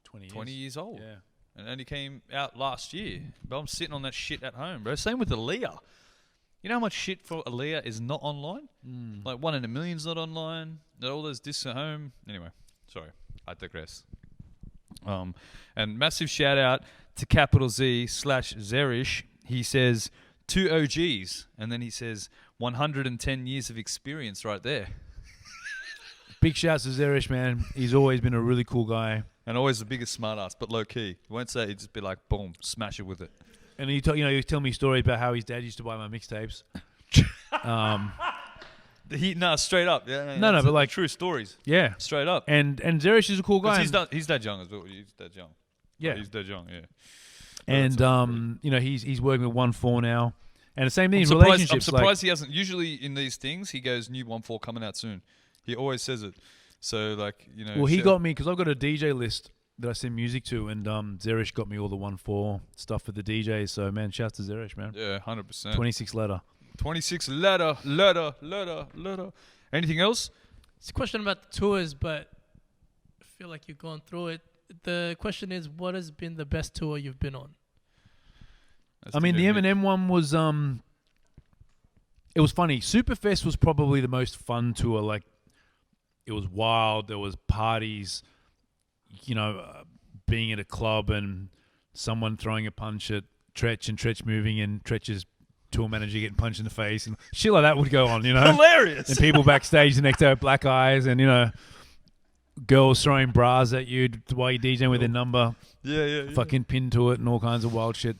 20 years old. Yeah. And it only came out last year. But I'm sitting on that shit at home, bro. Same with Aaliyah. You know how much shit for Aaliyah is not online? Like 1 in a Million's not online. All those discs at home. Anyway, sorry, I digress. And massive shout out to Capital Z/Zerish. He says 2 OGs, and then he says 110 years of experience right there. Big shouts to Zerish, man. He's always been a really cool guy. And always the biggest smartass, but low key. He won't say it, he'd just be like, boom, smash it with it. And he was telling me stories about how his dad used to buy my mixtapes. Straight up. Yeah, no, but like true stories. Yeah, straight up. And Zerish is a cool guy. He's that young as well. He's that young. Yeah, he's that young. Yeah. And he's working with 1-4 now. And the same thing in I'm relationships. surprised he hasn't. Usually in these things, he goes new 1-4 coming out soon. He always says it. So like Well, he got me because I've got a DJ list that I send music to, and Zerish got me all the 1-4 stuff for the DJs. So man, shouts to Zerish, man. Yeah, 100%. 26 letter. 26 letter. Anything else? It's a question about the tours, but I feel like you've gone through it. The question is, what has been the best tour you've been on? The Eminem one was it was funny. Superfest was probably the most fun tour. Like, it was wild. There was parties, being at a club and someone throwing a punch at Tretch and Tretch moving and Tretch's tour manager getting punched in the face and shit like that would go on, Hilarious. And people backstage the next day with black eyes and, girls throwing bras at you while you're DJing with their number. Yeah. Fucking pinned to it and all kinds of wild shit.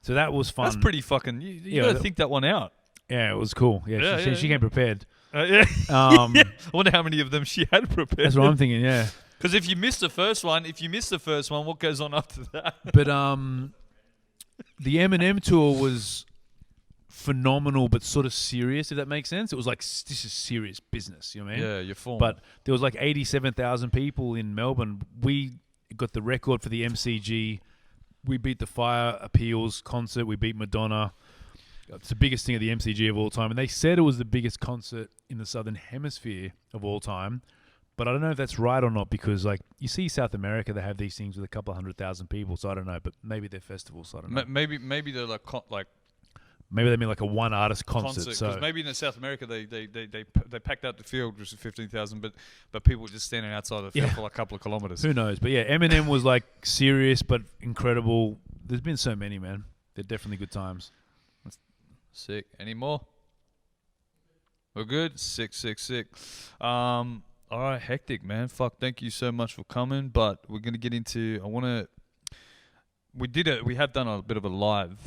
So that was fun. That's pretty fucking... You got to think that one out. Yeah, it was cool. Yeah, she came prepared. I wonder how many of them she had prepared. That's what I'm thinking, yeah. Because if you miss the first one, what goes on after that? But the Eminem tour was phenomenal, but sort of serious, if that makes sense. It was like, this is serious business, you know what I mean? Yeah, you're formal. But there was like 87,000 people in Melbourne. We got the record for the MCG. We beat the Fire Appeals concert. We beat Madonna. It's the biggest thing at the MCG of all time. And they said it was the biggest concert in the Southern Hemisphere of all time. But I don't know if that's right or not, because like you see South America, they have these things with a couple of 100,000 people. So I don't know, but maybe they're festivals. So I don't know. Maybe they're like maybe they mean like a one artist concert. Because So maybe in South America they packed out the field, which is 15,000, but people were just standing outside the field for like a couple of kilometers. Who knows? But yeah, Eminem was like serious but incredible. There's been so many, man. They're definitely good times. Sick. Any more? We're good. Sick. All right, hectic, man. Fuck. Thank you so much for coming. But we're gonna get into. We have done a bit of a live,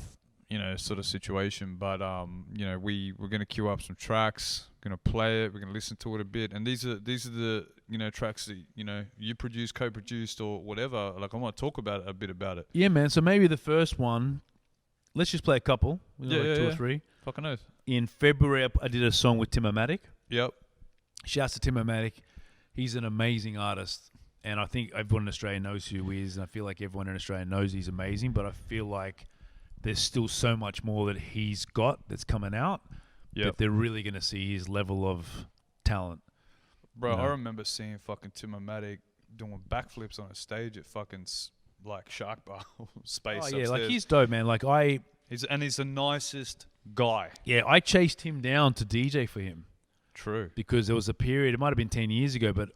sort of situation. But we're gonna queue up some tracks. Gonna play it. We're gonna listen to it a bit. And these are the tracks that you produced, co-produced, or whatever. Like I want to talk about a bit about it. Yeah, man. So maybe the first one. Let's just play a couple. Two or three. Fucking oath. In February, I did a song with Tim-O-Matic. Yep. Shouts to Tim-O-Matic. He's an amazing artist. And I think everyone in Australia knows who he is. And I feel like everyone in Australia knows he's amazing. But I feel like there's still so much more that he's got that's coming out. That they're really going to see his level of talent. Bro, I remember seeing fucking Tim-O-Matic doing backflips on a stage at fucking... like Shark Bar space. Oh yeah, upstairs. like he's dope, man. Like he's the nicest guy. Yeah, I chased him down to DJ for him. True. Because there was a period, it might have been 10 years ago, but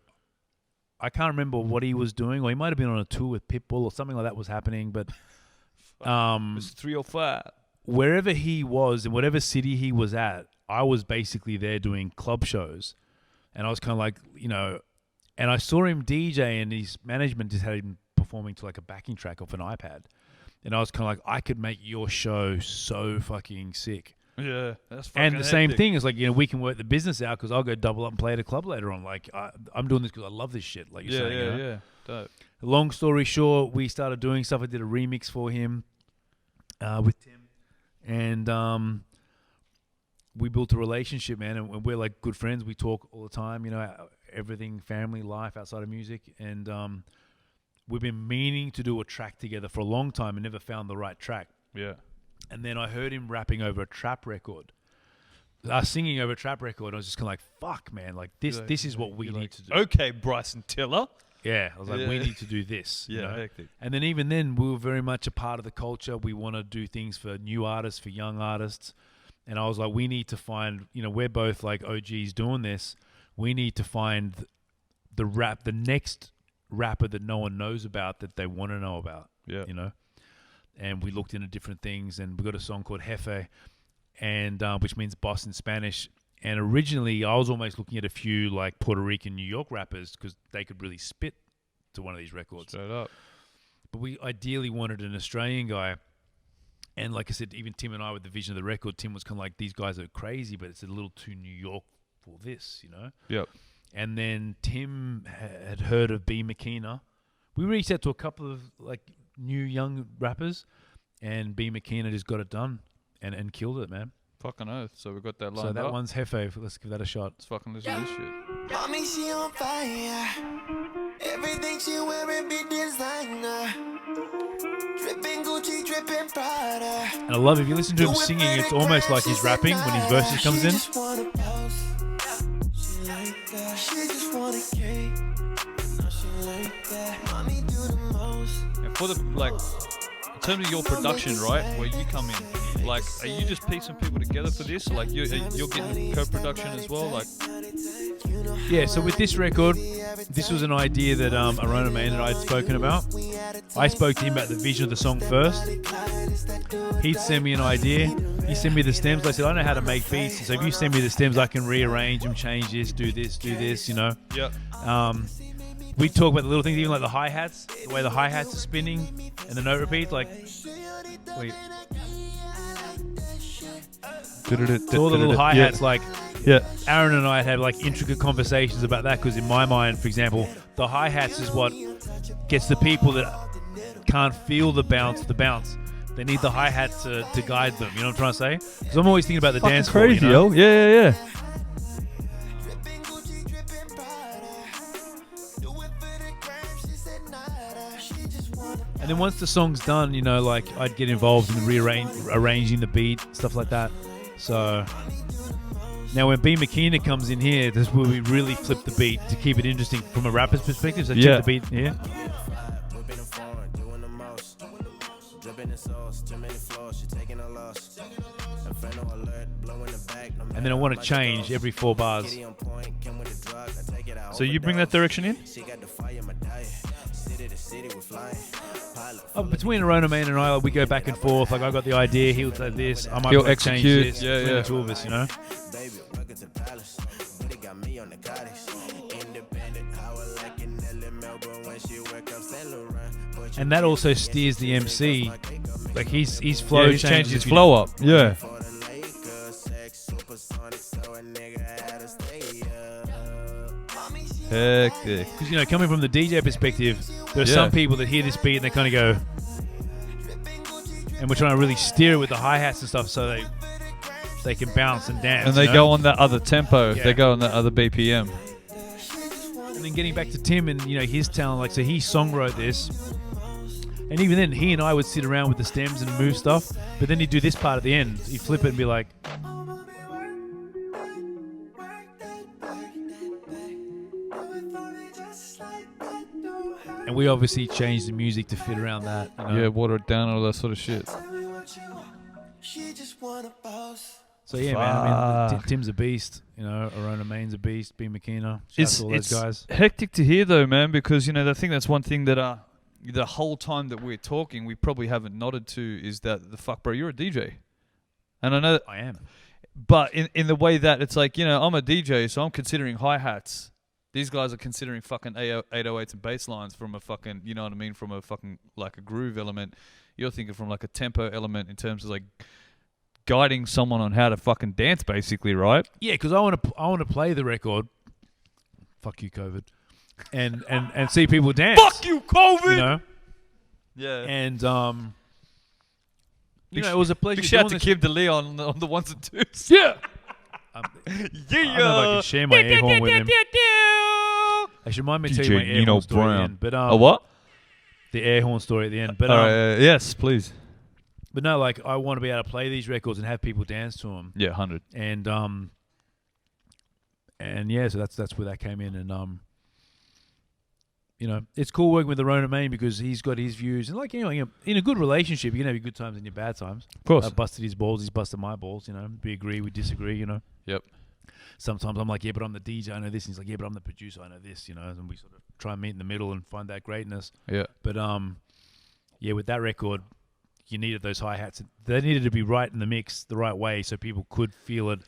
I can't remember what he was doing, or he might have been on a tour with Pitbull or something like that was happening. But it was 305. Wherever he was in whatever city he was at, I was basically there doing club shows, and I was kind of like, and I saw him DJ, and his management just had him performing to like a backing track off an iPad, and I was kind of like, I could make your show so fucking sick. Yeah, that's fucking And the same hectic. thing is like, you know, we can work the business out because I'll go double up and play at a club later on. Like, I'm doing this because I love this shit. Like you're Yeah, saying, yeah, you know? yeah. Dope. Long story short, we started doing stuff. I did a remix for him with Tim, and we built a relationship, man. And we're like good friends. We talk all the time, you know, everything, family, life outside of music. And we've been meaning to do a track together for a long time and never found the right track. Yeah. And then I heard him rapping over a trap record. Singing over a trap record. I was just kind of like, fuck, man. Like, this is what we need to do. Okay, Bryson Tiller. Yeah, I was like, we need to do this. Yeah, you know? hectic. And then even then, we were very much a part of the culture. We want to do things for new artists, for young artists. And I was like, we need to find, you know, we're both like OGs doing this. We need to find the next rapper that no one knows about that they want to know about. Yeah. You know? And we looked into different things, and we got a song called Jefe, and which means boss in Spanish. And originally, I was almost looking at a few like Puerto Rican, New York rappers because they could really spit to one of these records. Straight up. But we ideally wanted an Australian guy. And like I said, even Tim and I, with the vision of the record, Tim was kind of like, these guys are crazy, but it's a little too New York for this, you know? Yep. And then Tim had heard of B. McKenna. We reached out to a couple of like new young rappers, and B. McKenna just got it done and killed it, man. Fucking oath. So we got that lined So that up. one's Jefe. Let's give that a shot. Let's fucking listen to this shit. Mommy, she on fire. Everything she wearing be designer. Dripping Gucci, dripping Prada. And I love, if you listen to him singing, it's almost like he's rapping when his verses comes in. She just wanna pose. She like that. She just wanna cake. No, she like that. Mommy do the most. And for the, like, in terms of your production, right, where you come in, like, are you just piecing people together for this? Like, you're getting co-production as well? Like, Yeah, so with this record, this was an idea that Arona Man and I had spoken about. I spoke to him about the vision of the song first. He'd send me an idea. He sent me the stems. I said, I know how to make beats. So if you send me the stems, I can rearrange them, change this, do this, you know. yeah. We talk about the little things, even like the hi-hats, the way the hi-hats are spinning and the note repeats, like, wait. So all the little hi-hats, like, Yeah. Aaron and I had like intricate conversations about that because in my mind, for example, the hi-hats is what gets the people that can't feel the bounce. They need the hi-hats to guide them. You know what I'm trying to say? Because I'm always thinking about the dance floor. Crazy, You know? yo. Yeah. Dripping Gucci, dripping Prada. Do it for the gram. She said nada. She just wanna. And then once the song's done, you know, like I'd get involved in arranging the beat, stuff like that. So now when B. McKenna comes in here, this is where we really flip the beat to keep it interesting from a rapper's perspective. So Yeah. check the beat here. Whipping them forward, doing the most. Dripping the sauce, too many floors, she taking a loss. Inferno alert, blowing the back. No And then I want to change every 4 bars. Kitty on point, came with a drug, I take it out. So you bring that direction in? She got the fire, my diet. City to city, we're flying. Pilot. Between Arona Man and I, we go back and forth. Like I got the idea, he'll say this, I might He'll wanna change execute. this. Yeah, Between yeah. the two of us, you know. Baby, welcome to the palace. But it got me on the cottage. Independent, how I like it. Nelly Melbourne when she wake up Saint Laurent. And that also steers the MC. Like his flow Yeah, he's changed changes. his flow up. Yeah. For the Lakers, sex supersonic, so a nigga had to stay up. Mommy, she Hectic. Because, you know, coming from the DJ perspective, there are Yeah. some people that hear this beat and they kind of go, and we're trying to really steer it with the hi-hats and stuff so they can bounce and dance. And they you know? go on that other tempo. Yeah. They go on that other BPM. And then getting back to Tim and, you know, his talent, like, so he songwrote this. And even then, he and I would sit around with the stems and move stuff. But then he'd do this part at the end. He'd flip it and be like, and we obviously changed the music to fit around that. You know? Yeah, water it down, all that sort of shit. She just wanna boss. So yeah, man. I mean, Fuck. Tim's a beast. You know, Arona Main's a beast. B. McKenna. Shout out to all those guys. hectic to hear though, man, because you know I think that's one thing that the whole time that we're talking, we probably haven't nodded to is that the fuck, bro, you're a DJ, and I know, that, I am. but in the way that it's like, you know, I'm a DJ, so I'm considering hi hats. These guys are considering fucking 808s and bass lines from a fucking, you know what I mean, from a fucking like a groove element. You're thinking from like a tempo element in terms of like guiding someone on how to fucking dance, basically, right? Yeah, because I want to play the record. Fuck you, COVID. And see people dance. Fuck you, COVID. You know. Yeah. And you know, it was a pleasure. Big shout doing to this. Kim DeLee on the ones and twos. Yeah. Yeah. I don't know if I can share my air horn with him. Actually, remind me to tell you my air Nino horn story at the Brown. end. But A what? the air horn story at the end. But All right, yes, please. but no, like I want to be able to play these records and have people dance to them. Yeah, 100. And yeah, so that's where that came in. And you know, it's cool working with the Rona Main because he's got his views and like you know, in a good relationship, you can have your good times and your bad times. Of course. I busted his balls, he's busted my balls. You know, we agree, we disagree. You know. Yep. Sometimes I'm like, yeah, but I'm the DJ, I know this. And he's like, yeah, but I'm the producer, I know this. You know, and we sort of try and meet in the middle and find that greatness. Yeah. But yeah, with that record, you needed those hi hats. They needed to be right in the mix, the right way, so people could feel it.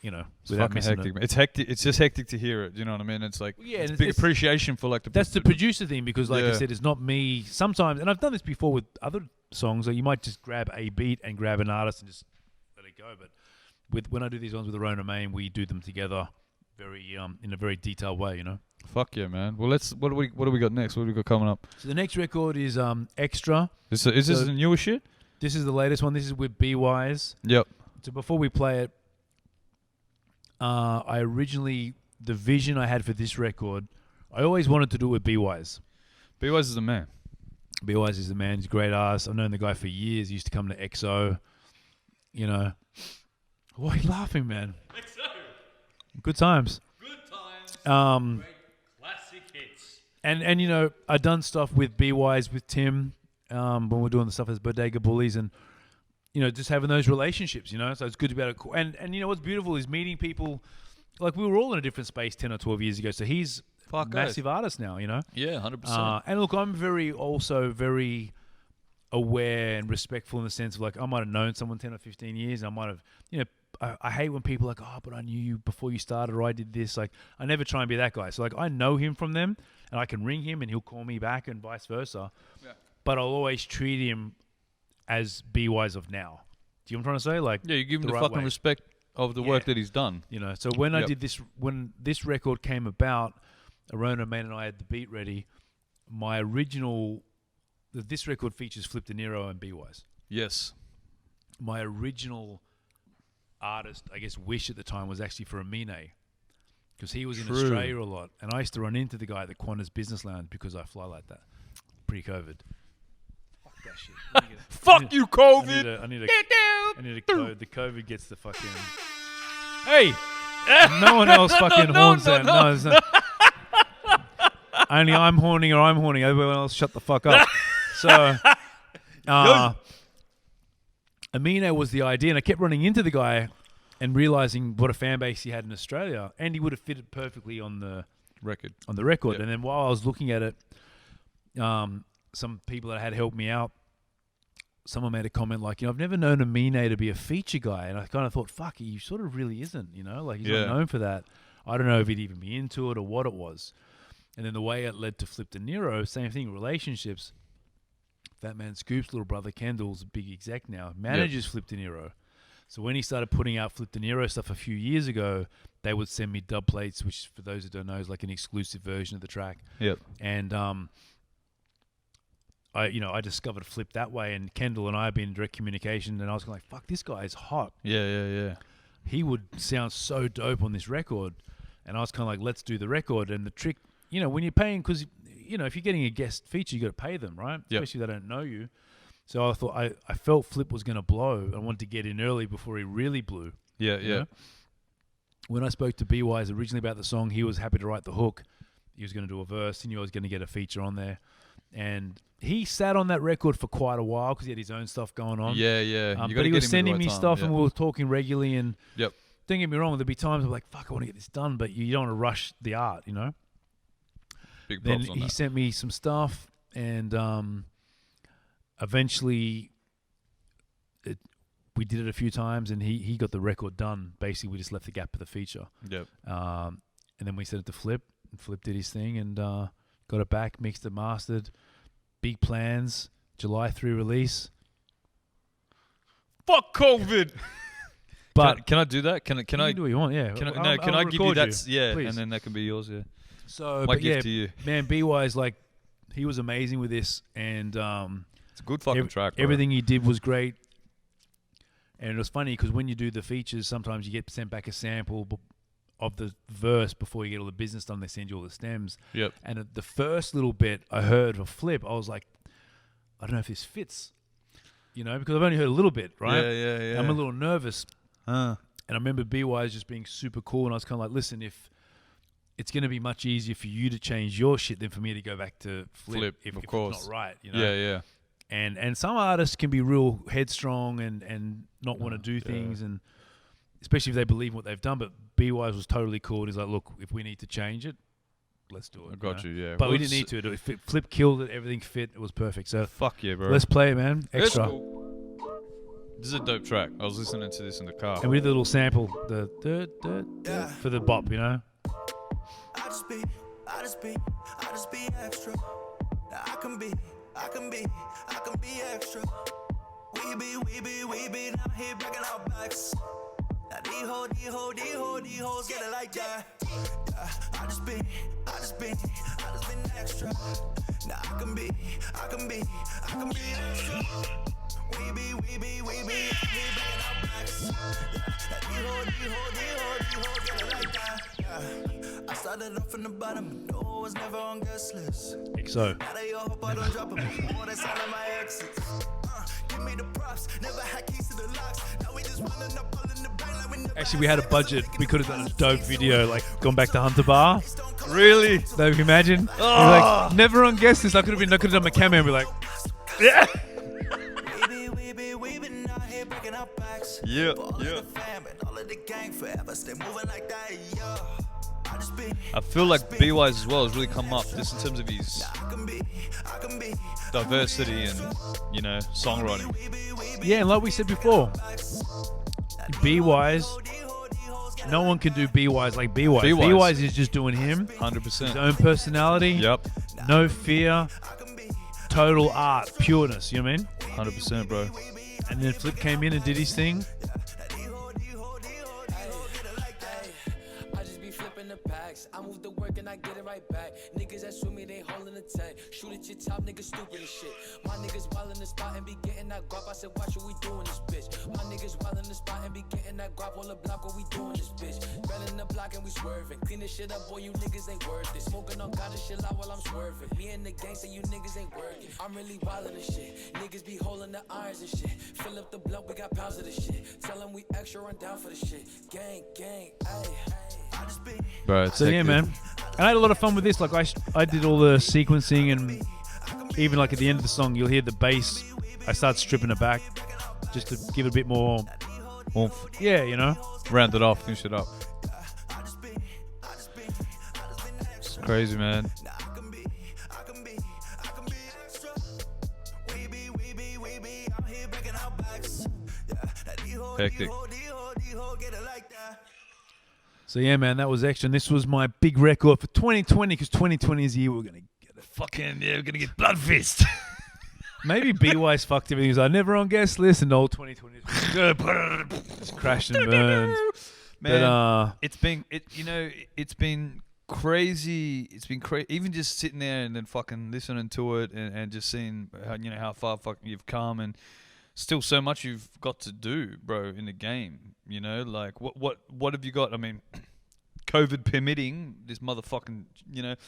You know, It's without fucking missing hectic. it. Man. It's hectic. It's just hectic to hear it. You know what I mean? It's like Yeah, it's and big it's- appreciation for like the. That's the producer thing because, like I Yeah. said, it's not me. Sometimes, and I've done this before with other songs. Like you might just grab a beat and grab an artist and just let it go. But when I do these ones with the Rona Main, we do them together, very in a very detailed way. You know. Fuck yeah, man. Well, what do we got next? What do we got coming up? So the next record is Extra. Is this So- the newest shit? This is the latest one. This is with B Wise. Yep. So before we play it, I originally the vision I had for this record, I always wanted to do it with B Wise. B Wise is the man. B Wise is the man. He's a great artist. I've known the guy for years. He used to come to XO. You know, why are you laughing, man? XO. Good times. Good times. Classic hits. And you know, I've done stuff with B Wise with Tim when we're doing the stuff as Bodega Bullies and. You know, just having those relationships, you know, so it's good to be able to, and you know what's beautiful is meeting people, like we were all in a different space 10 or 12 years ago, so he's a massive artist now, you know. Yeah, 100%. And look, I'm very aware and respectful in the sense of like, I might have known someone 10 or 15 years, and I might have, you know, I hate when people are like, oh, but I knew you before you started, or I did this, like, I never try and be that guy, so like, I know him from them, and I can ring him, and he'll call me back, and vice versa, but I'll always treat him as B Wise of now. Do you know what I'm trying to say? Like, yeah, you give him the right fucking way. respect of the work that he's done. You know, so when I did this, when this record came about, Arona Man and I had the beat ready. My original, this record features Flip De Niro and B Wise. Yes. My original artist, I guess, wish at the time was actually for Amine, because he was in Australia a lot, and I used to run into the guy at the Qantas Business Lounge because I fly like that, pre-COVID. Fuck that shit. Fuck you, COVID. I need a code. The COVID gets the fucking. Hey, no one else fucking horns that. No, it's not. Only I'm horning or I'm horning. Everyone else, shut the fuck up. So, Amino was the idea, and I kept running into the guy and realizing what a fan base he had in Australia, and he would have fitted perfectly on the record. Yep. And then while I was looking at it, some people that had helped me out, someone made a comment like, you know, I've never known Amine to be a feature guy, and I kind of thought, fuck, he sort of really isn't, you know, like he's not known for that. I don't know if he'd even be into it or what it was. And then the way it led to Flip De Niro, same thing, relationships. Fat Man Scoop's little brother Kendall's a big exec now, manages Flip De Niro. So when he started putting out Flip De Niro stuff a few years ago, they would send me dub plates, which for those who don't know is like an exclusive version of the track. Yep. And I discovered Flip that way, and Kendall and I have been in direct communication, and I was like, fuck, this guy is hot. Yeah. He would sound so dope on this record. And I was kind of like, let's do the record. And the trick, you know, when you're paying, because, you know, if you're getting a guest feature, you got to pay them, right? Yep. Especially if they don't know you. So I thought, I felt Flip was going to blow. I wanted to get in early before he really blew. Yeah. You know? When I spoke to B Wise originally about the song, he was happy to write the hook. He was going to do a verse. He knew I was going to get a feature on there. And he sat on that record for quite a while because he had his own stuff going on. Yeah. But he was sending me stuff, and we were talking regularly. And Yep. don't get me wrong, there'd be times I'm like, fuck, I want to get this done, but you don't want to rush the art, you know? Big Then props on he that. sent me some stuff, and eventually we did it a few times, and he got the record done. Basically, we just left the gap of the feature. Yep. And then we sent it to Flip, and Flip did his thing, and got it back, mixed it, mastered. Big plans, July 3 release. fuck COVID. But can I do that? Can you I can do what you want, yeah. can I, I'll- no? Can I'll I give you record that? Yeah, please. and then that can be yours. Yeah. So, My but gift yeah, to you. man, B-Wise, like, he was amazing with this, and It's a good fucking track. Bro. everything he did was great. And it was funny because when you do the features, sometimes you get sent back a sample of the verse before you get all the business done. They send you all the stems. Yep. And the first little bit I heard of Flip, I was like, I don't know if this fits, because I've only heard a little bit, right? Yeah. I'm a little nervous. Huh. And I remember B-Wise just being super cool, and I was kind of like, listen, if it's going to be much easier for you to change your shit than for me to go back to Flip if of it's course. not right, Yeah. And some artists can be real headstrong and not want to do things, and especially if they believe in what they've done. But B-Wise was totally cool. He's like, look, if we need to change it, let's do it. I got you. Yeah. But Well, we didn't need to. Flip killed it. Everything fit. It was perfect. So Fuck yeah, bro. let's play it, man. It's Extra. cool. This is a dope track. I was listening to this in the car. And we did the little sample, the for the bop, I just be extra. Now I can be extra. We be down here breaking our backs. Now these hoes get it like that. Yeah, I just been extra. Now I can be extra. We be down here breaking our backs. Now these hoes get it like that. Yeah, I started off from the bottom, no, I was never on guest list. So Now they all hope I don't drop them. More than selling my exits. Give me the props. Never had keys to the locks. Now we just running up all in the bank like we never. actually, we had a budget. We could have done a dope video, like gone back to Hunter Bar. Really? Though, can you imagine? Like, never on guest list. I could have done my cameo and be like, yeah. We been out here breaking our backs. Yeah. For all of the fam and all of the gang forever stay moving like that. Yeah. I just be. I feel like B-Wise as well has really come up just in terms of his I can be. diversity and songwriting. Yeah, and like we said before, B-Wise, no one can do B-Wise like B-Wise. B-Wise. B-Wise is just doing him, his 100%. own personality, Yep. no fear, total art, pureness, you know what I mean? 100%, bro. And then Flip came in and did his thing. I just be flipping the packs. I move the work and I get it right back. Niggas that shoot me, they holding the tank. Shoot at your top, niggas stupid as shit. My niggas wild in the spot and be getting that guap. I said, watch what we doing this bitch. My niggas wild in the spot and be getting that guap on the block. What we doing this bitch? Running the block and we swerving. Clean this shit up, boy, you niggas ain't worth it. Smoking on God and shit out while I'm swerving. Me and the gang say you niggas ain't working. I'm really wildin' this shit. Niggas be holding the irons and shit. Fill up the blunt, we got pounds of this shit. Tell them we extra, run down for the shit. Gang, ayy. Bro, it's So yeah, hectic. man. And I had a lot of fun with this. Like I did all the sequencing, and even like at the end of the song, you'll hear the bass. I start stripping it back just to give it a bit more Oomph. Yeah, Round it off, finish it up. It's crazy, man. Hectic. So yeah, man, that was extra. And this was my big record for 2020, because 2020 is the year we're gonna get a We're gonna get blood fist. Maybe B-Wise fucked everything. He was like, never on guest list, and old 2020 just crashed and burned. Man, But it's been crazy. It's been crazy. Even just sitting there and then fucking listening to it and just seeing how far fucking you've come, and still so much you've got to do, bro, in the game. Like what have you got? I mean, COVID permitting, this motherfucking,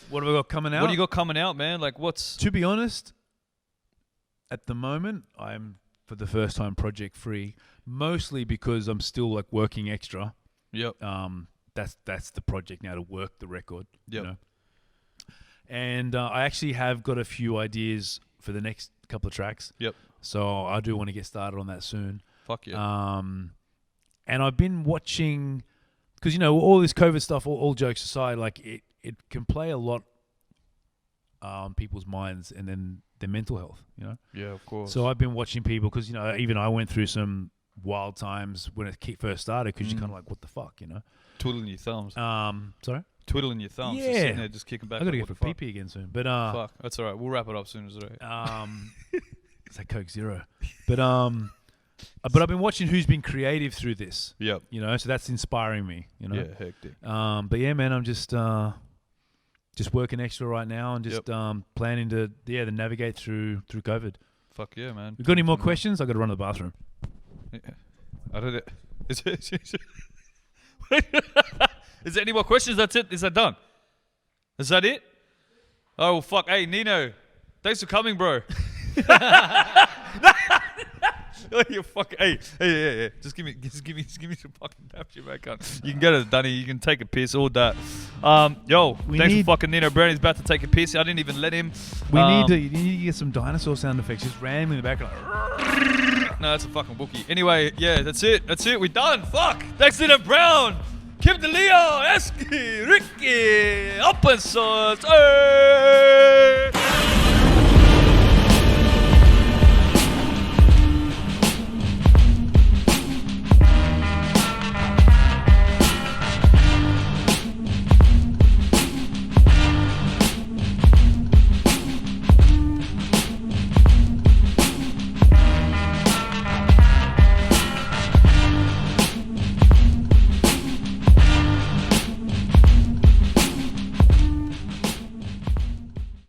what have I got coming out? what do you got coming out, man? Like what's To be honest, at the moment, I'm for the first time project free, mostly because I'm still like working extra. Yep. That's the project now, to work the record. Yep. And I actually have got a few ideas for the next couple of tracks. Yep. So I do want to get started on that soon. Fuck yeah. And I've been watching, because all this COVID stuff, all jokes aside, like it can play a lot on people's minds and then their mental health. Yeah, of course. So I've been watching people, because even I went through some wild times when it first started, because you're kind of like, what the fuck, Twiddling your thumbs. Sorry, Twiddling your thumbs. Yeah. Just sitting there, just kicking back. I gotta like, get what for the fuck? pee again soon. But Fuck, that's all right. We'll wrap it up soon as right. it's like Coke Zero. But But I've been watching who's been creative through this. Yep. You know, so that's inspiring me. You know. Yeah, hectic. But yeah, man, I'm just working extra right now and just planning to navigate through COVID. Fuck yeah, man. You got any more questions? I got to run to the bathroom. Yeah. I don't know. Is there any more questions? That's it. Is that done? Is that it? Oh well, fuck. Hey Nino, thanks for coming, bro. You fuck. Hey. Just give me some fucking damn shit back on. You can go to Dunny. You can take a piss. All that. Thanks for fucking Nino Brown. He's about to take a piss. I didn't even let him. You need to get some dinosaur sound effects. Just randomly in the background. No, that's a fucking Wookiee. Anyway, yeah, that's it. We're done. Fuck. Thanks Nino Brown. Kim DeLeo, Eski, Ricky, Open Source.